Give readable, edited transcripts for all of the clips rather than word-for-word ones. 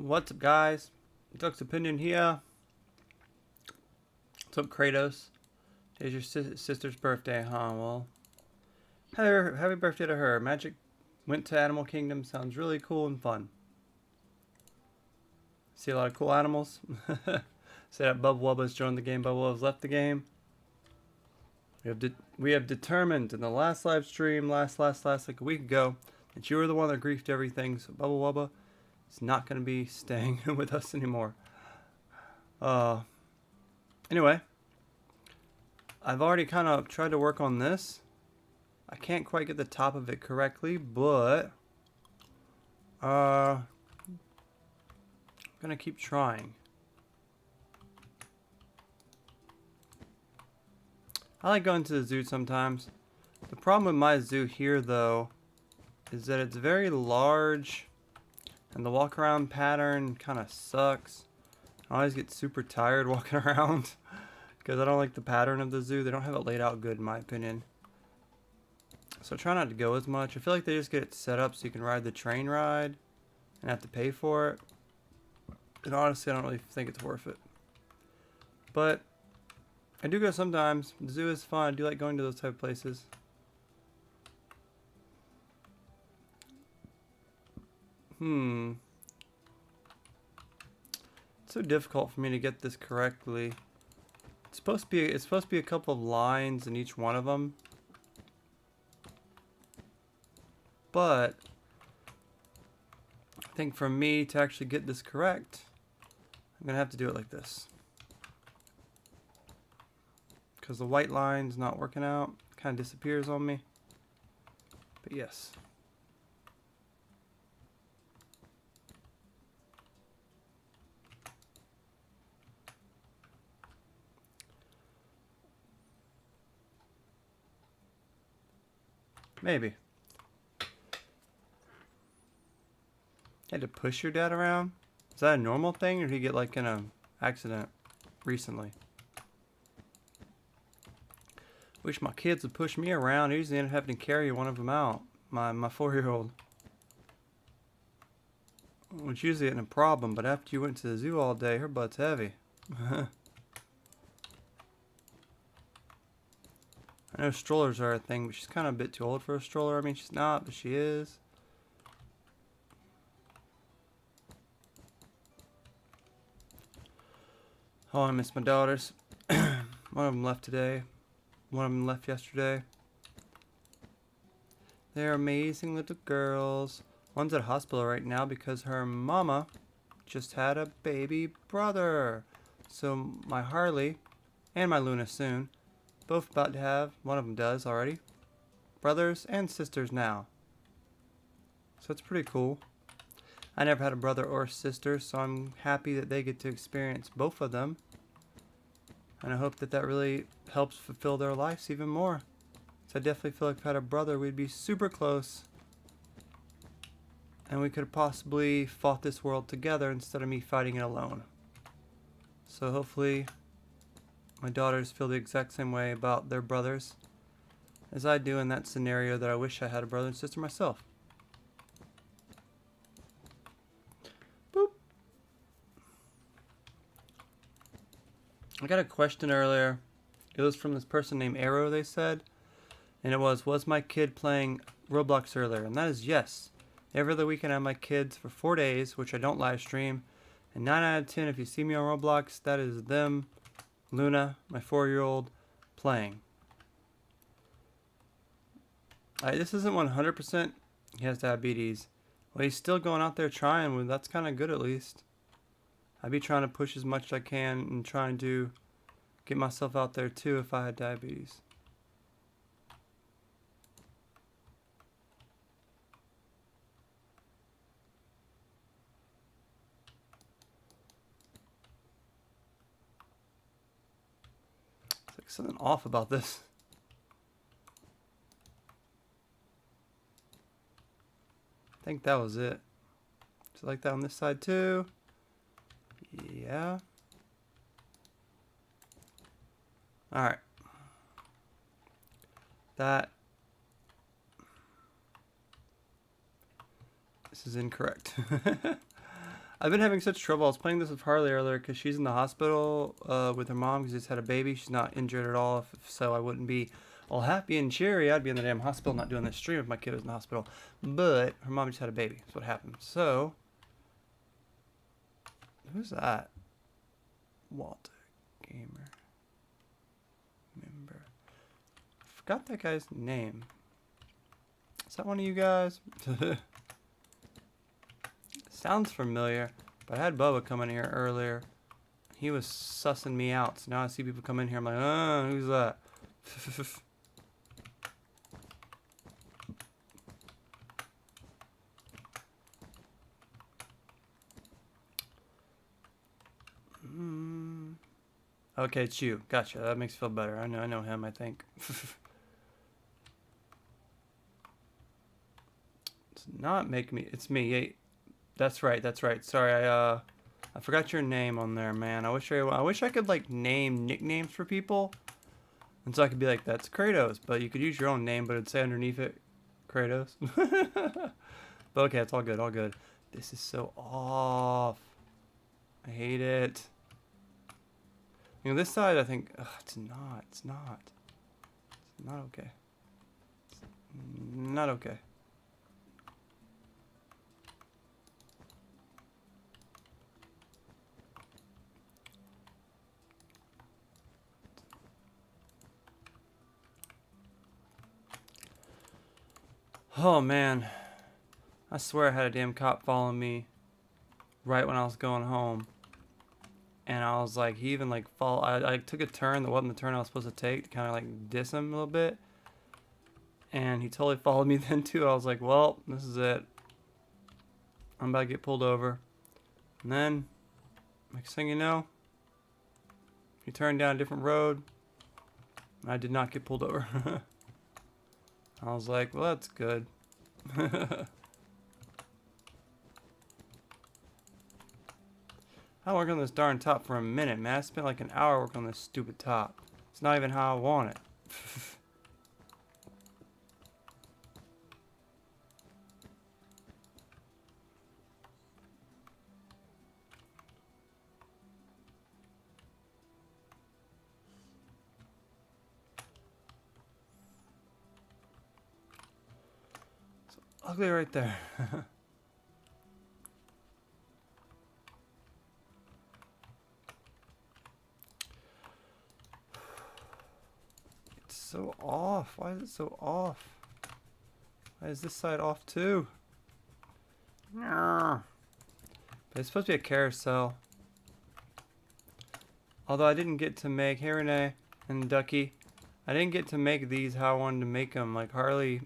What's up, guys? Duck's Opinion here. What's up, Kratos? Today's your sister's birthday, huh? Well, happy birthday to her. Magic went to Animal Kingdom. Sounds really cool and fun. See a lot of cool animals. Say that Bubba Wubba's joined the game. Bubba Wubba's left the game. We have determined in the last live stream, last like a week ago, that you were the one that griefed everything. So Bubba Wubba is not going to be staying with us anymore. Anyway, I've already kind of tried to work on this. I can't quite get the top of it correctly, but I'm gonna keep trying. I like going to the zoo sometimes. The problem with my zoo here, though, is that it's very large and the walk around pattern kind of sucks. I always get super tired walking around because I don't like the pattern of the zoo. They don't have it laid out good, in my opinion. So try not to go as much. I feel like they just get it set up so you can ride the train ride and have to pay for it. And honestly, I don't really think it's worth it. But I do go sometimes. The zoo is fun. I do like going to those type of places. It's so difficult for me to get this correctly. It's supposed to be a couple of lines in each one of them. But I think for me to actually get this correct, I'm gonna have to do it like this. Because the white line's not working out. It kind of disappears on me. But yes. Maybe. You had to push your dad around? Is that a normal thing, or did he get like in an accident recently? Wish my kids would push me around. I usually end up having to carry one of them out. My 4-year-old. Which usually isn't a problem, but after you went to the zoo all day, her butt's heavy. I know strollers are a thing, but she's kind of a bit too old for a stroller. I mean, she's not, but she is. Oh, I miss my daughters. One of them left today. One of them left yesterday. They're amazing little girls. One's at hospital right now because her mama just had a baby brother. So my Harley and my Luna soon, both about to have, one of them does already, brothers and sisters now. So it's pretty cool. I never had a brother or sister, so I'm happy that they get to experience both of them. And I hope that that really helps fulfill their lives even more. So I definitely feel like if I had a brother, we'd be super close. And we could have possibly fought this world together instead of me fighting it alone. So hopefully my daughters feel the exact same way about their brothers as I do in that scenario that I wish I had a brother and sister myself. Boop. I got a question earlier. It was from this person named Arrow, they said. And it was my kid playing Roblox earlier? And that is yes. Every other weekend I have my kids for 4 days, which I don't live stream. And 9 out of 10, if you see me on Roblox, that is them, Luna, my 4-year-old, playing. This isn't 100%. He has diabetes. Well, he's still going out there trying. Well, that's kind of good at least. I'd be trying to push as much as I can and trying to get myself out there too if I had diabetes. It's like something off about this. I think that was it. Is it like that on this side too? Yeah. Alright. This is incorrect. I've been having such trouble. I was playing this with Harley earlier because she's in the hospital with her mom because she just had a baby. She's not injured at all, if so I wouldn't be all happy and cheery. I'd be in the damn hospital not doing this stream if my kid was in the hospital. But her mom just had a baby. That's what happened. So, who's that? Walter Gamer. Member. I forgot that guy's name. Is that one of you guys? Sounds familiar, but I had Bubba come in here earlier. He was sussing me out, so now I see people come in here. I'm like, who's that? Okay, it's you. Gotcha. That makes me feel better. I know him, I think. It's not make me. It's me. Yeah, that's right. That's right. Sorry, I forgot your name on there, man. I wish I could like name nicknames for people, and so I could be like, that's Kratos, but you could use your own name, but it'd say underneath it, Kratos. But okay, it's all good. All good. This is so off. I hate it. You know, this side, I think, it's not. It's not okay. It's not okay. Oh, man. I swear I had a damn cop following me right when I was going home. And I was like, he even like I took a turn that wasn't the turn I was supposed to take to kind of like diss him a little bit. And he totally followed me then too. I was like, well, this is it. I'm about to get pulled over. And then, next thing you know, he turned down a different road. And I did not get pulled over. I was like, well, that's good. I worked on this darn top for a minute, man. I spent like an hour working on this stupid top. It's not even how I want it. It's ugly right there. So off. Why is it so off? Why is this side off too? But it's supposed to be a carousel. Although I didn't get to make, hey Renee and Ducky, I didn't get to make these how I wanted to make them. Like Harley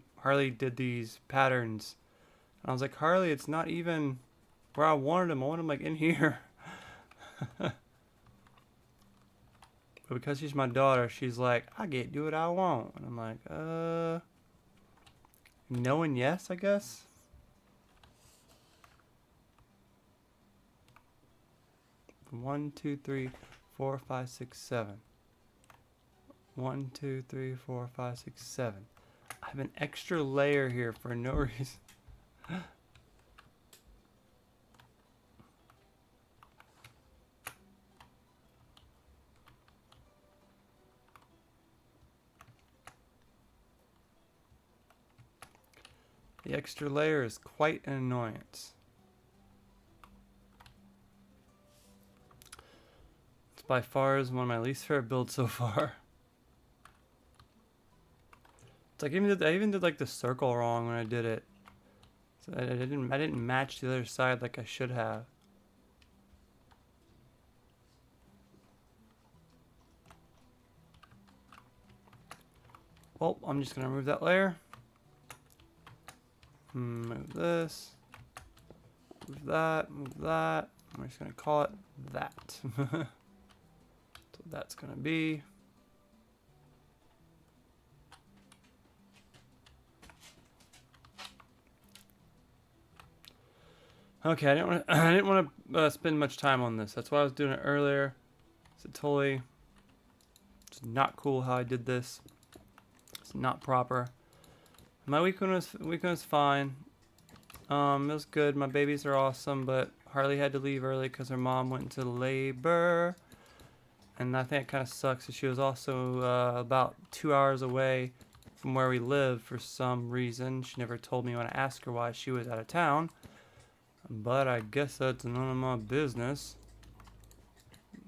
did these patterns. And I was like, Harley, it's not even where I wanted them. I want them like in here. But because she's my daughter, she's like, I get to do what I want. And I'm like, no and yes, I guess. One, two, three, 4, 5, 6, 7. 1, 2, 3, 4, 5, 6, 7. I have an extra layer here for no reason. The extra layer is quite an annoyance. It's by far is one of my least favorite builds so far. It's like I even did like the circle wrong when I did it. So I didn't match the other side like I should have. Well, I'm just gonna remove that layer. Move this, move that, move that. I'm just going to call it that. So that's going to be. Okay, I didn't want to spend much time on this. That's why I was doing it earlier. It's not cool how I did this. It's not proper. My weekend was fine. It was good. My babies are awesome, but Harley had to leave early because her mom went into labor. And I think it kind of sucks. She was also about 2 hours away from where we live for some reason. She never told me when I asked her why she was out of town. But I guess that's none of my business.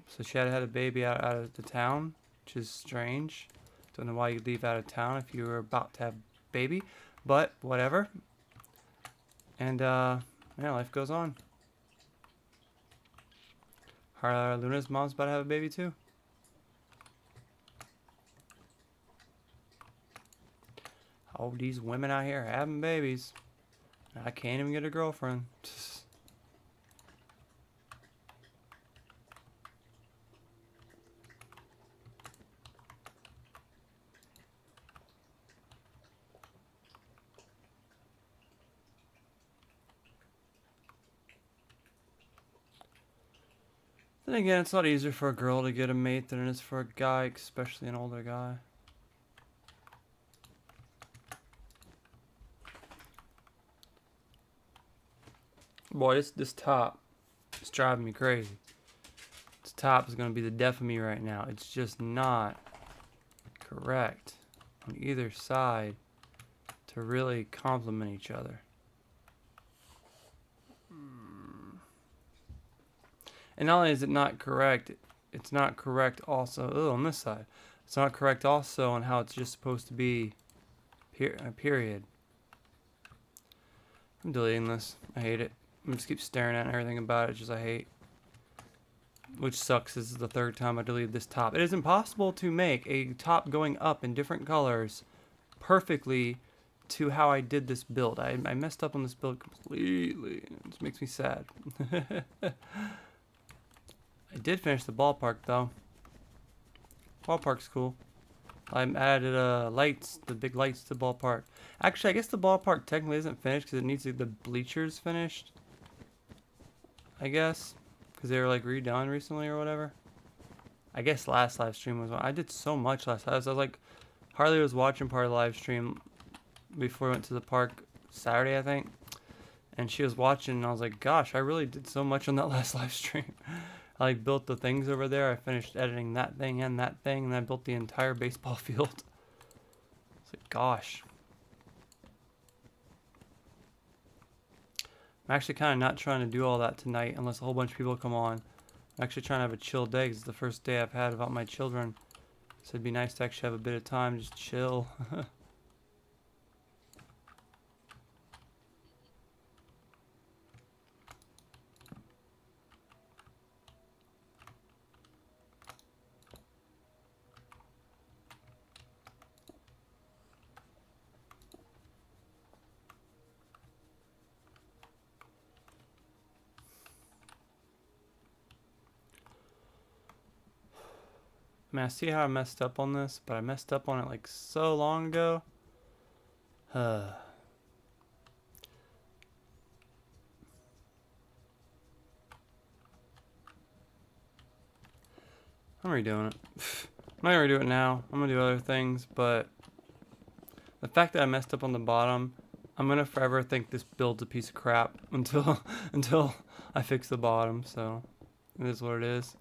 So she had a baby out of the town, which is strange. Don't know why you'd leave out of town if you were about to have a baby. But whatever. And yeah, life goes on. Luna's mom's about to have a baby too. All these women out here having babies. I can't even get a girlfriend. Then again, it's a lot easier for a girl to get a mate than it is for a guy, especially an older guy. Boy, this top is driving me crazy. This top is going to be the death of me right now. It's just not correct on either side to really complement each other. And not only is it not correct, it's not correct also on this side. It's not correct also on how it's just supposed to be, period. I'm deleting this. I hate it. I'm just keep staring at everything about it, just I hate. Which sucks, this is the third time I deleted this top. It is impossible to make a top going up in different colors perfectly to how I did this build. I messed up on this build completely. It just makes me sad. I did finish the ballpark though. Ballpark's cool. I added lights, the big lights to the ballpark. Actually, I guess the ballpark technically isn't finished because it needs the bleachers finished. I guess. Because they were like redone recently or whatever. I guess last live stream was... I did so much last time. I was like... Harley was watching part of the live stream before we went to the park Saturday, I think. And she was watching and I was like, gosh, I really did so much on that last live stream. I like built the things over there. I finished editing that thing and that thing. And I built the entire baseball field. It's like, gosh. I'm actually kind of not trying to do all that tonight unless a whole bunch of people come on. I'm actually trying to have a chill day because it's the first day I've had without my children. So it'd be nice to actually have a bit of time, just chill. I mean, I see how I messed up on this, but I messed up on it like so long ago. How am I redoing it? I'm not gonna redo it now. I'm gonna do other things, but the fact that I messed up on the bottom, I'm gonna forever think this build's a piece of crap until I fix the bottom. So it is what it is.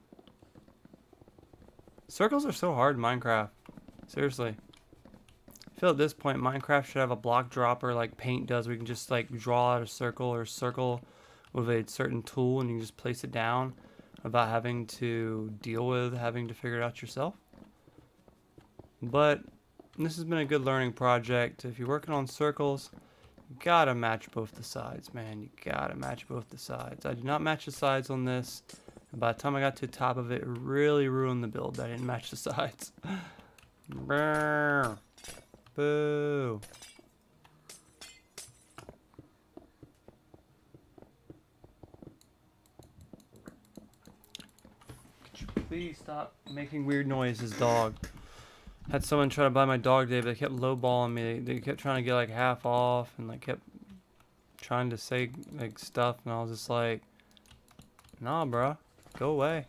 Circles are so hard in Minecraft. Seriously. I feel at this point Minecraft should have a block dropper like Paint does where you can just like draw out a circle or circle with a certain tool and you can just place it down without having to deal with having to figure it out yourself. But this has been a good learning project. If you're working on circles, you gotta match both the sides, man. You gotta match both the sides. I did not match the sides on this. And by the time I got to the top of it, it really ruined the build. I didn't match the sides. Brrr. Boo. Could you please stop making weird noises, dog? Had someone try to buy my dog today, but they kept lowballing me. They kept trying to get like half off and like kept trying to say like stuff, and I was just like, nah, bro. Go away.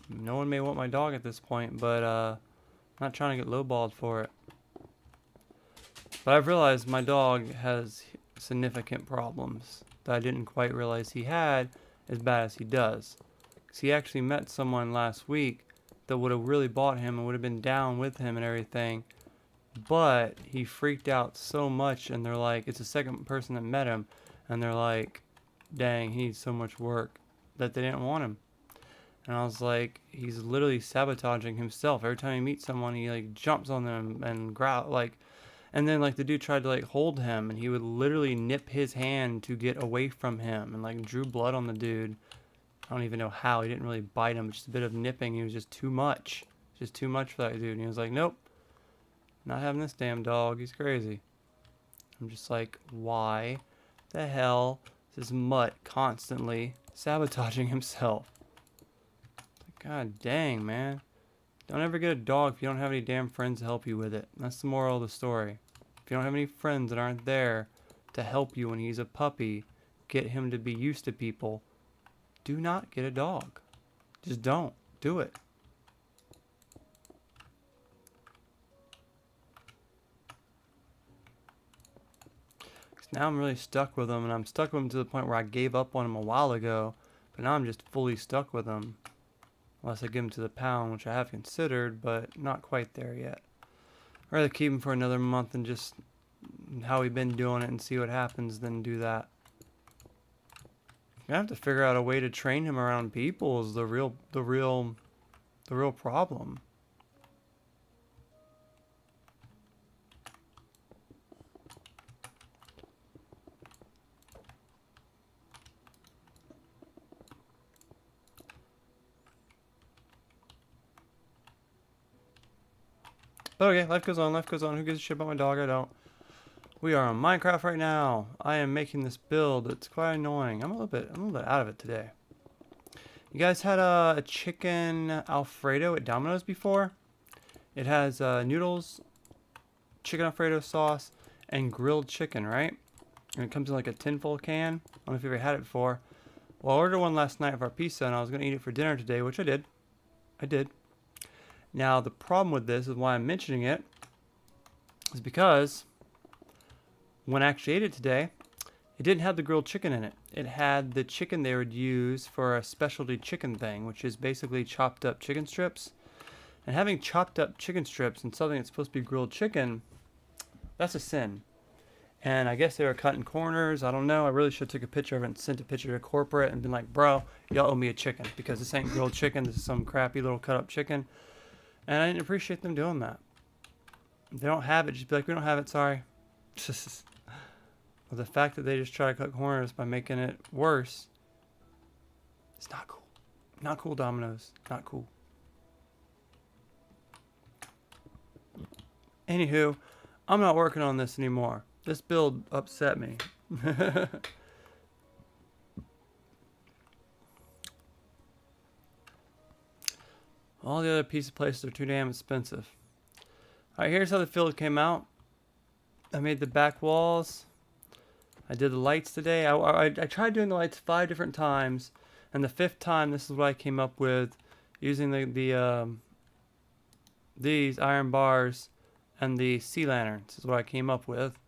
No one may want my dog at this point, but I'm not trying to get lowballed for it. But I've realized my dog has significant problems that I didn't quite realize he had as bad as he does. Because he actually met someone last week that would have really bought him and would have been down with him and everything. But he freaked out so much, and they're like, it's the second person that met him, and they're like, dang, he needs so much work, that they didn't want him. And I was like, he's literally sabotaging himself. Every time he meets someone, he like jumps on them and growl, like, and then like the dude tried to like hold him, and he would literally nip his hand to get away from him, and like drew blood on the dude. I don't even know how. He didn't really bite him, just a bit of nipping. He was just too much for that dude. And he was like, nope, not having this damn dog. He's crazy. I'm just like, why the hell is this mutt constantly sabotaging himself? God dang, man. Don't ever get a dog if you don't have any damn friends to help you with it. That's the moral of the story. If you don't have any friends that aren't there to help you when he's a puppy, get him to be used to people, do not get a dog. Just don't. Do it. Now I'm really stuck with him, and I'm stuck with him to the point where I gave up on him a while ago, but now I'm just fully stuck with him. Unless I give him to the pound, which I have considered, but not quite there yet. I'd rather keep him for another month and just how we've been doing it and see what happens than do that. I have to figure out a way to train him around people is the real problem. But okay, life goes on, life goes on. Who gives a shit about my dog? I don't. We are on Minecraft right now. I am making this build. It's quite annoying. I'm a little bit out of it today. You guys had a chicken Alfredo at Domino's before? It has noodles, chicken Alfredo sauce, and grilled chicken, right? And it comes in like a tinfoil can. I don't know if you've ever had it before. Well, I ordered one last night of our pizza, and I was going to eat it for dinner today, which I did. I did. Now, the problem with this is why I'm mentioning it is because when I actually ate it today, it didn't have the grilled chicken in it. It had the chicken they would use for a specialty chicken thing, which is basically chopped up chicken strips. And having chopped up chicken strips in something that's supposed to be grilled chicken, that's a sin. And I guess they were cutting corners. I don't know. I really should have took a picture of it and sent a picture to corporate and been like, bro, y'all owe me a chicken because this ain't grilled chicken. This is some crappy little cut up chicken. And I didn't appreciate them doing that. If they don't have it, just be like, we don't have it, sorry. But the fact that they just try to cut corners by making it worse, it's not cool. Not cool, Domino's. Not cool. Anywho, I'm not working on this anymore. This build upset me. All the other pizza places are too damn expensive. Alright, here's how the field came out. I made the back walls. I did the lights today. I tried doing the lights 5 different times. And the 5th time, this is what I came up with. Using these iron bars and the sea lanterns. This is what I came up with.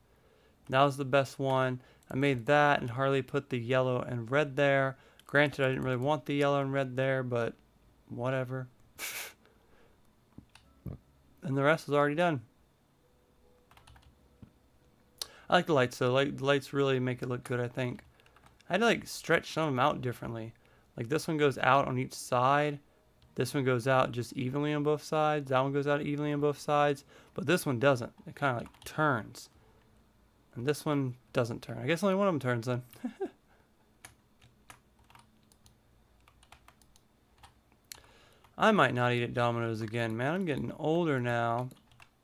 That was the best one. I made that and Harley put the yellow and red there. Granted, I didn't really want the yellow and red there, but whatever. And the rest was already done. I like the lights though. The lights really make it look good, I think. I had to like stretch some of them out differently. Like this one goes out on each side. This one goes out just evenly on both sides. That one goes out evenly on both sides. But this one doesn't. It kind of like turns. And this one doesn't turn. I guess only one of them turns then. I might not eat at Domino's again, man. I'm getting older now.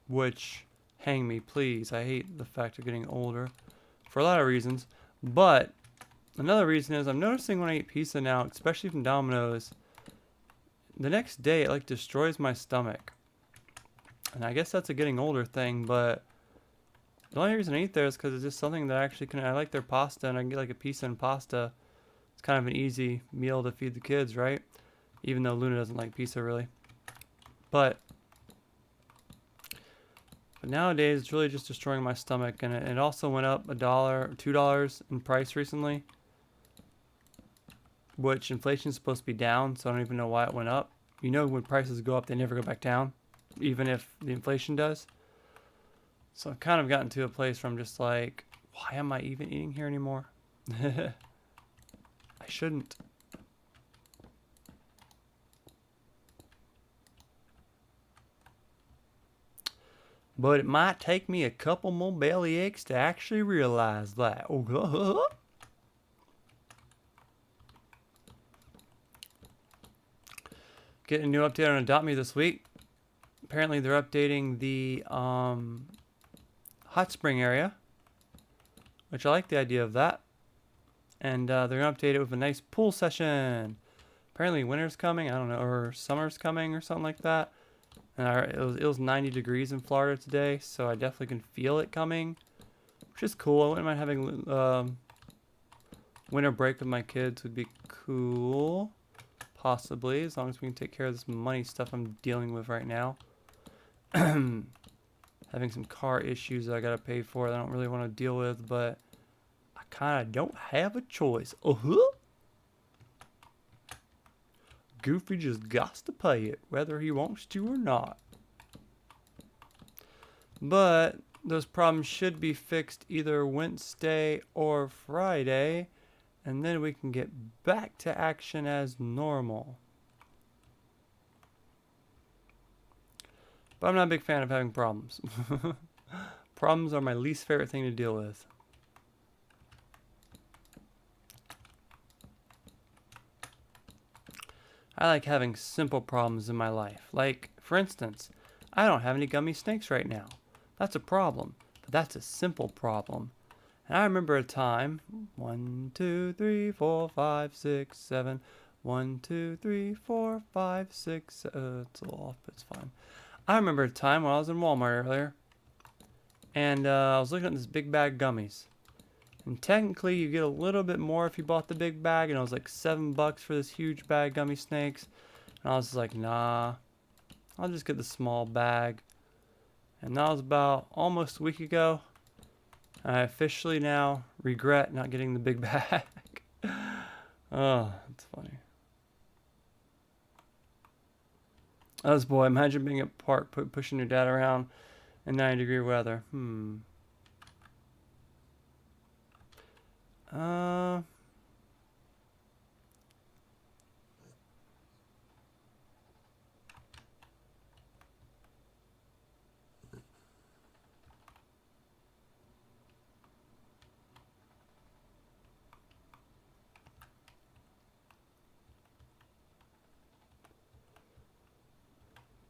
Which, hang me, please. I hate the fact of getting older. For a lot of reasons. But, another reason is I'm noticing when I eat pizza now, especially from Domino's, the next day it like destroys my stomach. And I guess that's a getting older thing, but the only reason I eat there is because it's just something that I like their pasta, and I can get like a pizza and pasta. It's kind of an easy meal to feed the kids, right? Even though Luna doesn't like pizza really. But But nowadays, it's really just destroying my stomach, and it also went up $1, $2 in price recently, which inflation is supposed to be down, so I don't even know why it went up. You know, when prices go up, they never go back down, even if the inflation does. So I've kind of gotten to a place where I'm just like, why am I even eating here anymore? I shouldn't. But it might take me a couple more belly aches to actually realize that. Getting a new update on Adopt Me this week. Apparently they're updating the hot spring area, which I like the idea of that. And they're going to update it with a nice pool session. Apparently winter's coming, I don't know, or summer's coming or something like that. And it was 90 degrees in Florida today, so I definitely can feel it coming, which is cool. I wouldn't mind having winter break with my kids would be cool, possibly, as long as we can take care of this money stuff I'm dealing with right now. Having some car issues that I gotta pay for that I don't really want to deal with, but I kind of don't have a choice. Goofy just got to pay it, whether he wants to or not. But those problems should be fixed either Wednesday or Friday, and then we can get back to action as normal. But I'm not a big fan of having problems. Problems are my least favorite thing to deal with. I like having simple problems in my life. Like, for instance, I don't have any gummy snakes right now. That's a problem, but that's a simple problem. And I remember a time, 1, 2, 3, 4, 5, 6, 7, 1, 2, 3, 4, 5, 6, it's a little off, but it's fine. I remember a time when I was in Walmart earlier, and I was looking at this big bag of gummies. And technically, you get a little bit more if you bought the big bag, and it was like $7 for this huge bag of gummy snakes. And I was just like, nah, I'll just get the small bag. And that was about almost a week ago. I officially now regret not getting the big bag. Oh, that's funny. Oh, boy, imagine being at park, pushing your dad around in 90-degree weather.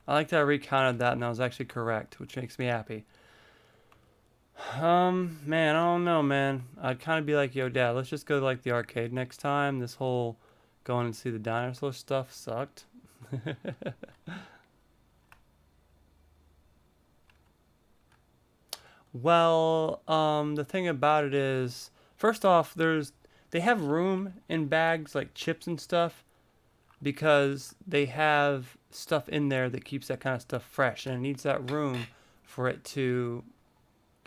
I like that I recounted that and I was actually correct, which makes me happy. Man, I don't know, man. I'd kind of be like, yo, Dad, let's just go to like the arcade next time. This whole going and see the dinosaur stuff sucked. Well, the thing about it is, first off, they have room in bags like chips and stuff because they have stuff in there that keeps that kind of stuff fresh, and it needs that room for it to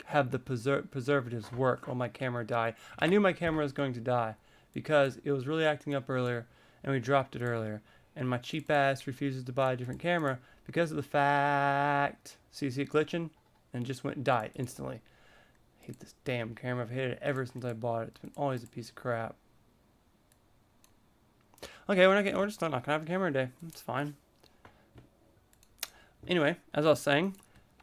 have the preservatives work. Oh, my camera died. I knew my camera was going to die because it was really acting up earlier, and we dropped it earlier. And my cheap ass refuses to buy a different camera because of the fact. See it glitching? And just went and died instantly. I hate this damn camera. I've hated it ever since I bought it. It's been always a piece of crap. Okay, we're just not gonna have a camera today. It's fine. Anyway, as I was saying,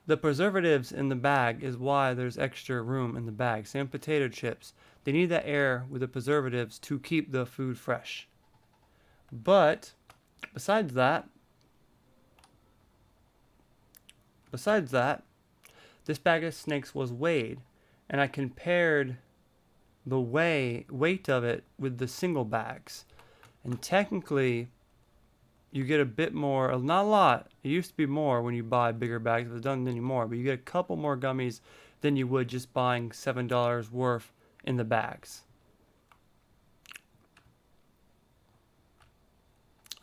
the preservatives in the bag is why there's extra room in the bag. Same potato chips. They need that air with the preservatives to keep the food fresh. But besides that, this bag of snakes was weighed, and I compared the weight of it with the single bags. And technically, you get a bit more, not a lot. It used to be more when you buy bigger bags, but it doesn't anymore. But you get a couple more gummies than you would just buying $7 worth in the bags.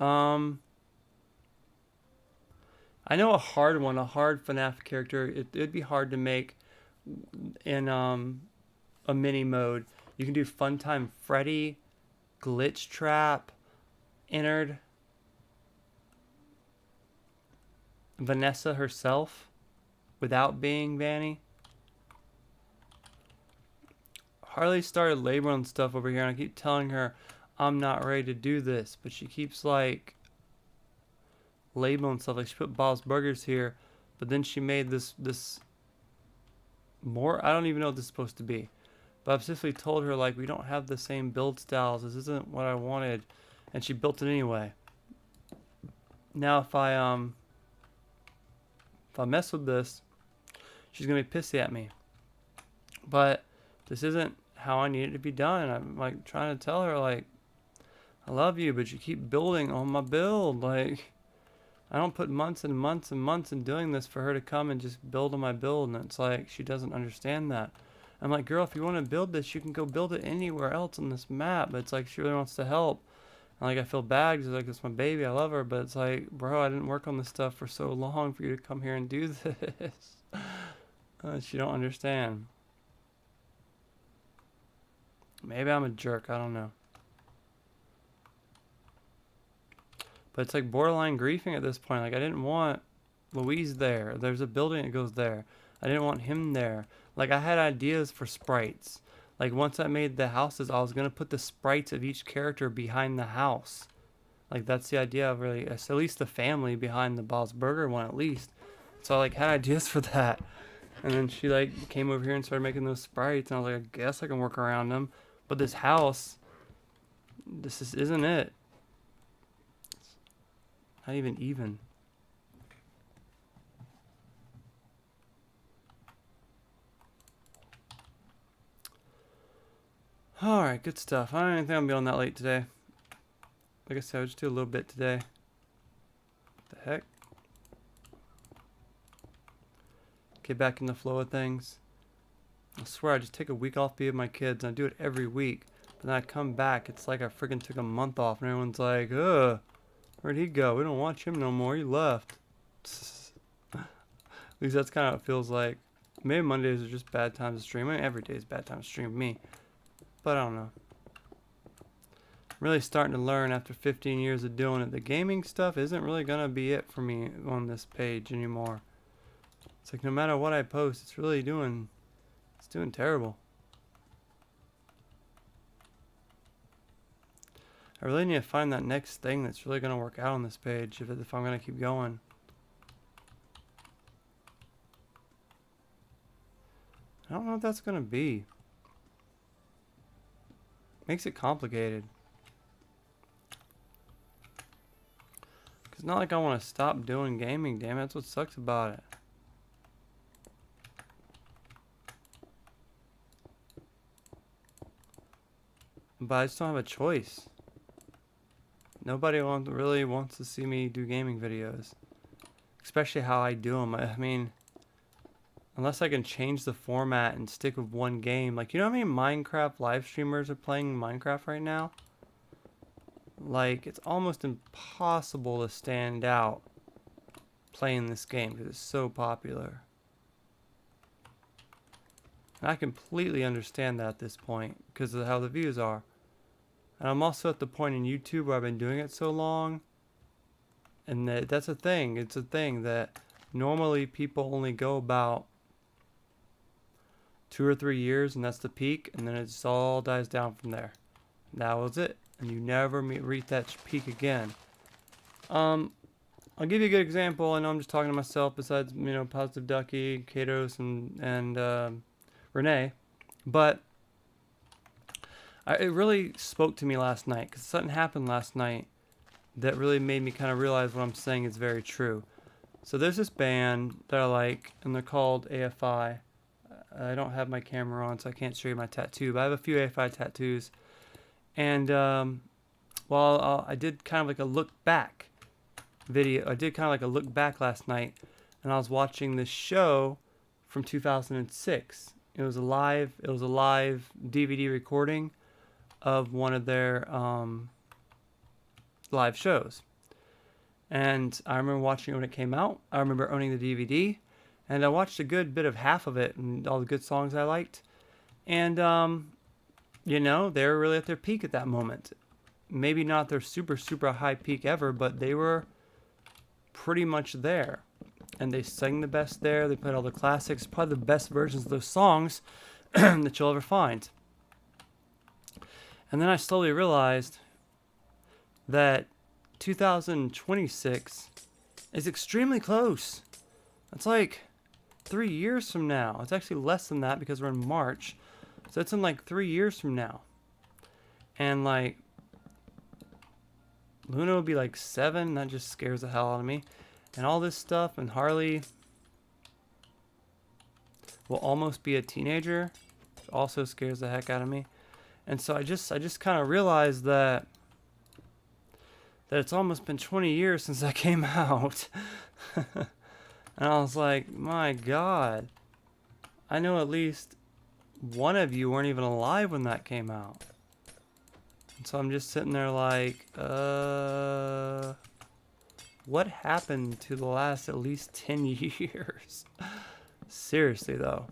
I I know a hard one, a hard FNAF character. It'd be hard to make in a mini mode. You can do Funtime Freddy, Glitch Trap, Innard, Vanessa herself, without being Vanny. Harley started labeling stuff over here, and I keep telling her I'm not ready to do this, but she keeps like labeling stuff. Like she put Bob's Burgers here, but then she made this more. I don't even know what this is supposed to be, but I've specifically told her like we don't have the same build styles. This isn't what I wanted, and she built it anyway. Now if I mess with this, she's gonna be pissy at me. But this isn't how I need it to be done. I'm like trying to tell her like I love you, but you keep building on my build. Like I don't put months and months and months in doing this for her to come and just build on my build, and it's like she doesn't understand that. I'm like, girl, if you want to build this, you can go build it anywhere else on this map. But it's like she really wants to help. And like I feel bad because like it's my baby, I love her, but it's like, bro, I didn't work on this stuff for so long for you to come here and do this. She don't understand. Maybe I'm a jerk, I don't know. But it's like borderline griefing at this point. Like I didn't want Louise there. There's a building that goes there. I didn't want him there. Like I had ideas for sprites. Like once I made the houses, I was going to put the sprites of each character behind the house. Like that's the idea of really, at least the family behind the Bob's Burger one at least. So I like had ideas for that. And then she like came over here and started making those sprites. And I was like, I guess I can work around them. But this house, isn't it. It's not even. Alright, good stuff. I don't even think I'm going to be on that late today. Like I said, I'll just do a little bit today. What the heck? Get back in the flow of things. I swear I just take a week off being with my kids, and I do it every week. But then I come back, it's like I friggin' took a month off, and everyone's like, ugh, where'd he go? We don't watch him no more, he left. At least that's kind of what it feels like. Maybe Mondays are just bad times to stream. I mean, every day is bad time to stream me. But I don't know. I'm really starting to learn after 15 years of doing it. The gaming stuff isn't really going to be it for me on this page anymore. It's like no matter what I post, it's really doing terrible. I really need to find that next thing that's really going to work out on this page if I'm going to keep going. I don't know what that's going to be. Makes it complicated. It's not like I want to stop doing gaming, damn it. That's what sucks about it. But I just don't have a choice. Nobody really wants to see me do gaming videos. Especially how I do them. I mean, unless I can change the format and stick with one game. Like, you know how many Minecraft live streamers are playing Minecraft right now? Like, it's almost impossible to stand out playing this game because it's so popular. And I completely understand that at this point because of how the views are. And I'm also at the point in YouTube where I've been doing it so long. And that's a thing. It's a thing that normally people only go about 2 or 3 years, and that's the peak, and then it just all dies down from there. That was it, and you never reach that peak again. I'll give you a good example. I know I'm just talking to myself besides, you know, Positive Ducky, Katos, and Renee, but it really spoke to me last night because something happened last night that really made me kind of realize what I'm saying is very true. So there's this band that I like, and they're called AFI. I don't have my camera on, so I can't show you my tattoo, but I have a few AFI tattoos. And I did kind of like a look back video. I did kind of like a look back last night, and I was watching this show from 2006. It was a live DVD recording of one of their live shows. And I remember watching it when it came out. I remember owning the DVD. And I watched a good bit of half of it and all the good songs I liked. And, you know, they were really at their peak at that moment. Maybe not their super, super high peak ever, but they were pretty much there. And they sang the best there. They played all the classics, probably the best versions of those songs that you'll ever find. And then I slowly realized that 2026 is extremely close. It's like 3 years from now. It's actually less than that because we're in March. So it's in like 3 years from now. And like, Luna will be like 7. That just scares the hell out of me. And all this stuff. And Harley will almost be a teenager. Which also scares the heck out of me. And so I just kind of realized that it's almost been 20 years since that came out. And I was like, my God. I know at least one of you weren't even alive when that came out. And so I'm just sitting there like, what happened to the last at least 10 years? Seriously, though.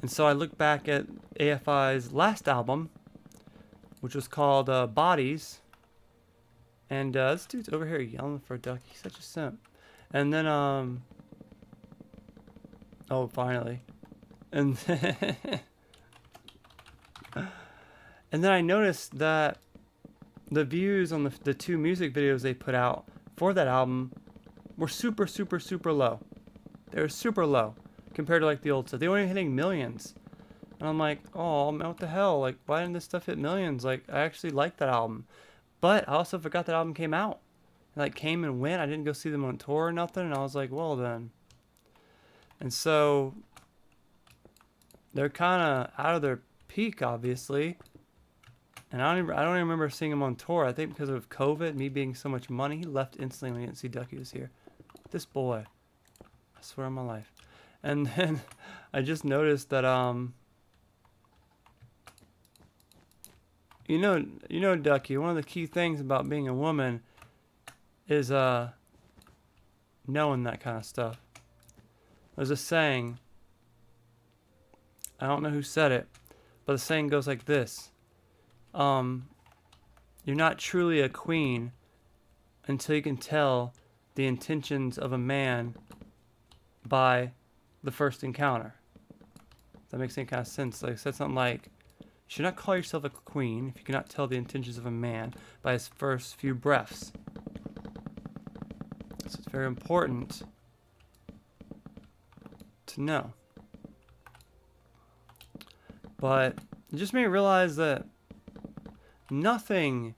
And so I look back at AFI's last album, which was called Bodies. And this dude's over here yelling for a duck. He's such a simp. And then, oh, finally. And then, and then I noticed that the views on the 2 music videos they put out for that album were super, super, super low. They were super low compared to like the old stuff. They weren't even hitting millions. And I'm like, oh man, what the hell? Like, why didn't this stuff hit millions? Like, I actually liked that album. But I also forgot that album came out. It like came and went. I didn't go see them on tour or nothing. And I was like, well then. And so they're kind of out of their peak, obviously. And I don't even remember seeing him on tour. I think because of COVID, me being so much money, he left instantly when he didn't see Ducky was here. This boy. I swear on my life. And then I just noticed that, you know, Ducky, one of the key things about being a woman is, knowing that kind of stuff. There's a saying, I don't know who said it, but the saying goes like this. You're not truly a queen until you can tell the intentions of a man by the first encounter. That makes any kind of sense. Like, I said something like, you should not call yourself a queen if you cannot tell the intentions of a man by his first few breaths. So it's very important to know. But it just made me realize that nothing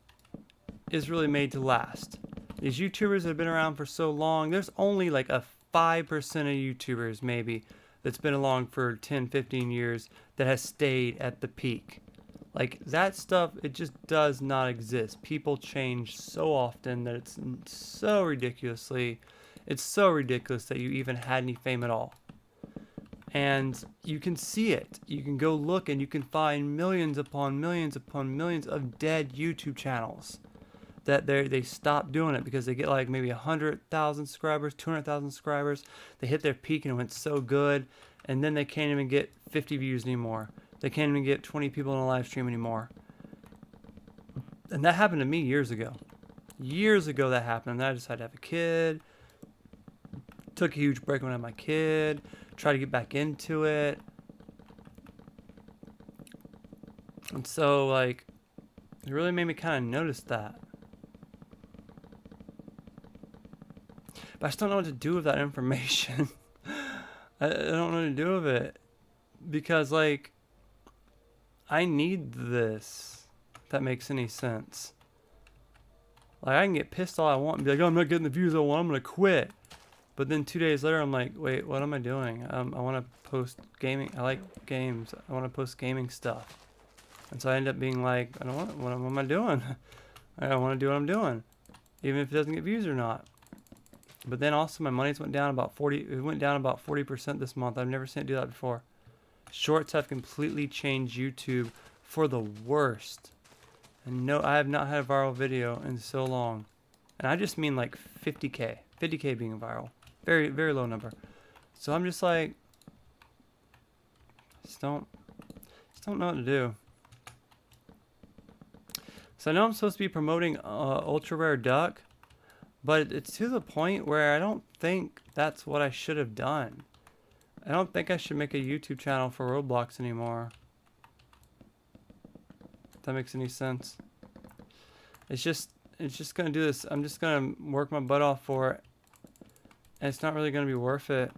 is really made to last. These YouTubers that have been around for so long, there's only like a 5% of YouTubers maybe that's been along for 10, 15 years that has stayed at the peak. Like, that stuff, it just does not exist. People change so often that it's so ridiculous that you even had any fame at all. And you can see it. You can go look and you can find millions upon millions upon millions of dead YouTube channels that they stop doing it because they get like maybe 100,000 subscribers, 200,000 subscribers. They hit their peak and it went so good, and then they can't even get 50 views anymore. They can't even get 20 people in a live stream anymore. And that happened to me years ago. Years ago that happened. And then I decided to have a kid. Took a huge break when I had my kid. Tried to get back into it. And so, like, it really made me kind of notice that. But I still don't know what to do with that information. I don't know what to do with it. Because, like, I need this. If that makes any sense. Like, I can get pissed all I want and be like, oh, I'm not getting the views I want, I'm going to quit. But then 2 days later, I'm like, wait, what am I doing? I want to post gaming. I like games. I want to post gaming stuff. And so I end up being like, I don't want, what am I doing? I want to do what I'm doing. Even if it doesn't get views or not. But then also my money's went down about 40% this month. I've never seen it do that before. Shorts have completely changed YouTube for the worst. And no, I have not had a viral video in so long. And I just mean like 50K. 50K being viral. Very, very low number. So I'm just like, just don't know what to do. So I know I'm supposed to be promoting ultra rare duck, but it's to the point where I don't think that's what I should have done. I don't think I should make a YouTube channel for Roblox anymore. If that makes any sense. It's just gonna do this. I'm just gonna work my butt off for it, and it's not really gonna be worth it.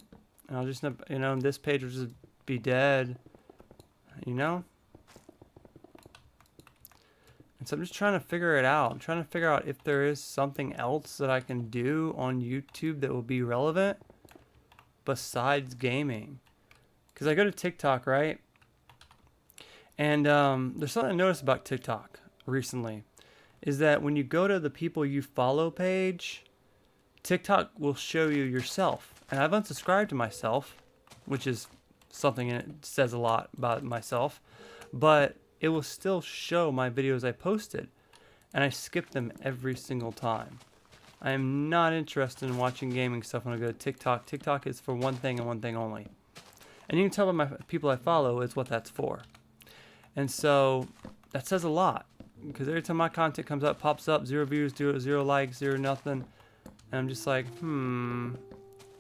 And I'll just, you know, this page will just be dead. You know. And so I'm just trying to figure it out. I'm trying to figure out if there is something else that I can do on YouTube that will be relevant besides gaming. Because I go to TikTok, right? And there's something I noticed about TikTok recently. Is that when you go to the people you follow page, TikTok will show you yourself. And I've unsubscribed to myself, which is something, and it says a lot about myself. But it will still show my videos I posted. And I skip them every single time. I am not interested in watching gaming stuff when I go to TikTok. TikTok is for one thing and one thing only. And you can tell by my people I follow is what that's for. And so that says a lot. Because every time my content comes up, pops up, 0 views, 0 likes, 0 nothing. And I'm just like,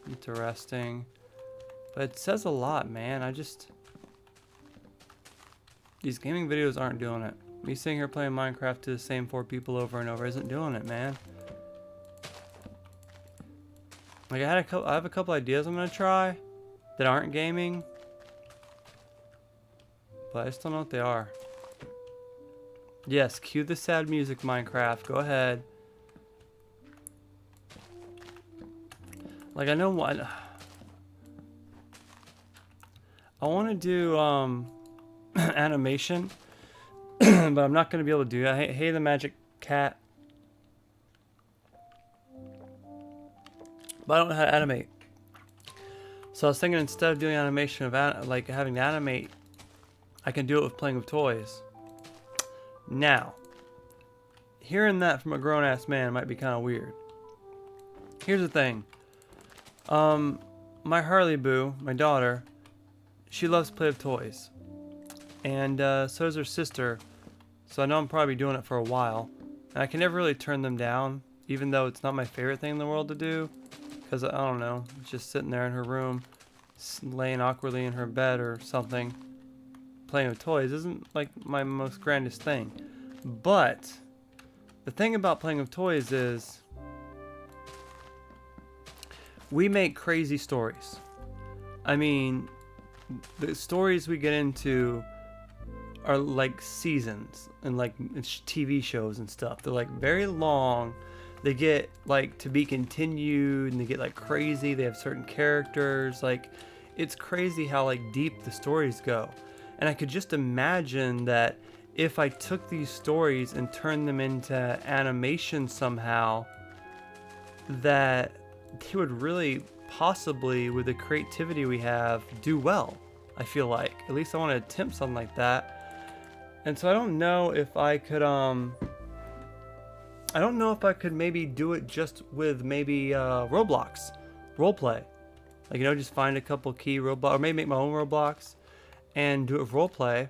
interesting. But it says a lot, man. These gaming videos aren't doing it. Me sitting here playing Minecraft to the same 4 people over and over isn't doing it, man. Like I have a couple ideas I'm gonna try that aren't gaming, but I just don't know what they are. Yes, cue the sad music, Minecraft. Go ahead. Like I know what I want to do animation, but I'm not gonna be able to do that. Hey, the magic cat. But I don't know how to animate. So I was thinking instead of doing animation of like having to animate, I can do it with playing with toys. Now, hearing that from a grown-ass man might be kind of weird. Here's the thing. My Harley Boo, my daughter, she loves to play with toys. And so does her sister. So I know I'm probably doing it for a while. And I can never really turn them down, even though it's not my favorite thing in the world to do. Because, I don't know, just sitting there in her room, laying awkwardly in her bed or something, playing with toys isn't like my most grandest thing. But the thing about playing with toys is we make crazy stories. I mean, the stories we get into are like seasons and like TV shows and stuff. They're like very long. They get like to be continued and they get like crazy. They have certain characters. Like it's crazy how like deep the stories go. And I could just imagine that if I took these stories and turned them into animation somehow, that they would really possibly, with the creativity we have, do well. I feel like. At least I want to attempt something like that. And so I don't know if I could maybe do it just with maybe Roblox roleplay. Like, you know, just find a couple key Roblox, or maybe make my own Roblox and do it with roleplay.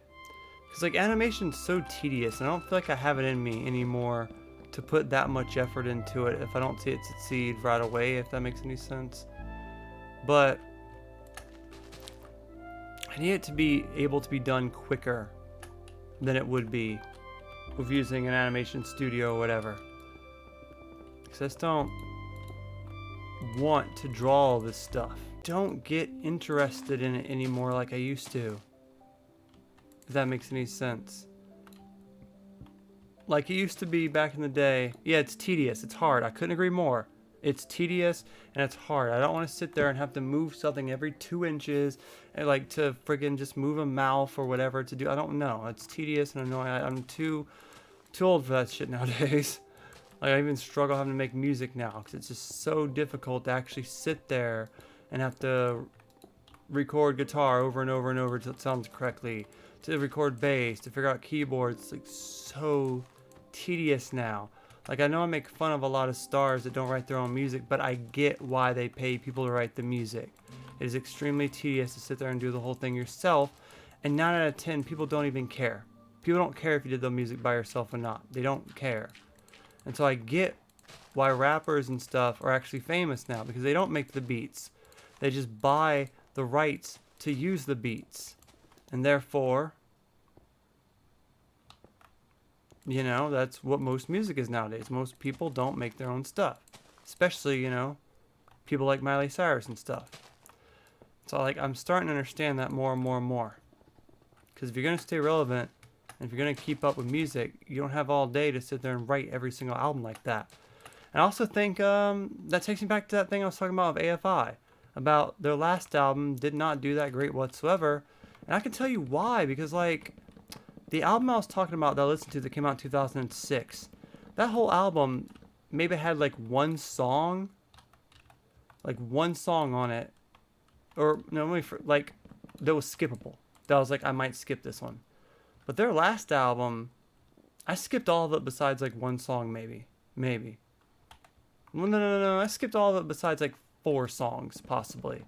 Because like animation's so tedious, and I don't feel like I have it in me anymore to put that much effort into it if I don't see it succeed right away, if that makes any sense. But I need it to be able to be done quicker than it would be with using an animation studio or whatever. Because I just don't want to draw all this stuff. Don't get interested in it anymore like I used to. If that makes any sense. Like it used to be back in the day. Yeah, it's tedious. It's hard. I couldn't agree more. It's tedious and it's hard. I don't want to sit there and have to move something every 2 inches and like to friggin' just move a mouth or whatever to do. I don't know. It's tedious and annoying. I'm too old for that shit nowadays. Like I even struggle having to make music now because it's just so difficult to actually sit there and have to record guitar over and over and over until it sounds correctly, to record bass, to figure out keyboards. It's like so tedious now. Like, I know I make fun of a lot of stars that don't write their own music, but I get why they pay people to write the music. It is extremely tedious to sit there and do the whole thing yourself, and 9 out of 10 people don't even care. People don't care if you did the music by yourself or not. They don't care. And so I get why rappers and stuff are actually famous now, because they don't make the beats. They just buy the rights to use the beats. And therefore, you know, that's what most music is nowadays. Most people don't make their own stuff. Especially, you know, people like Miley Cyrus and stuff. So, like, I'm starting to understand that more and more and more. Because if you're going to stay relevant, and if you're going to keep up with music, you don't have all day to sit there and write every single album like that. And I also think that takes me back to that thing I was talking about of AFI. About their last album did not do that great whatsoever. And I can tell you why. Because, like, the album I was talking about that I listened to that came out in 2006, that whole album maybe had like one song on it. Or, no, like, that was skippable. That was like, I might skip this one. But their last album, I skipped all of it besides like one song, maybe. Well, no. I skipped all of it besides like 4 songs, possibly.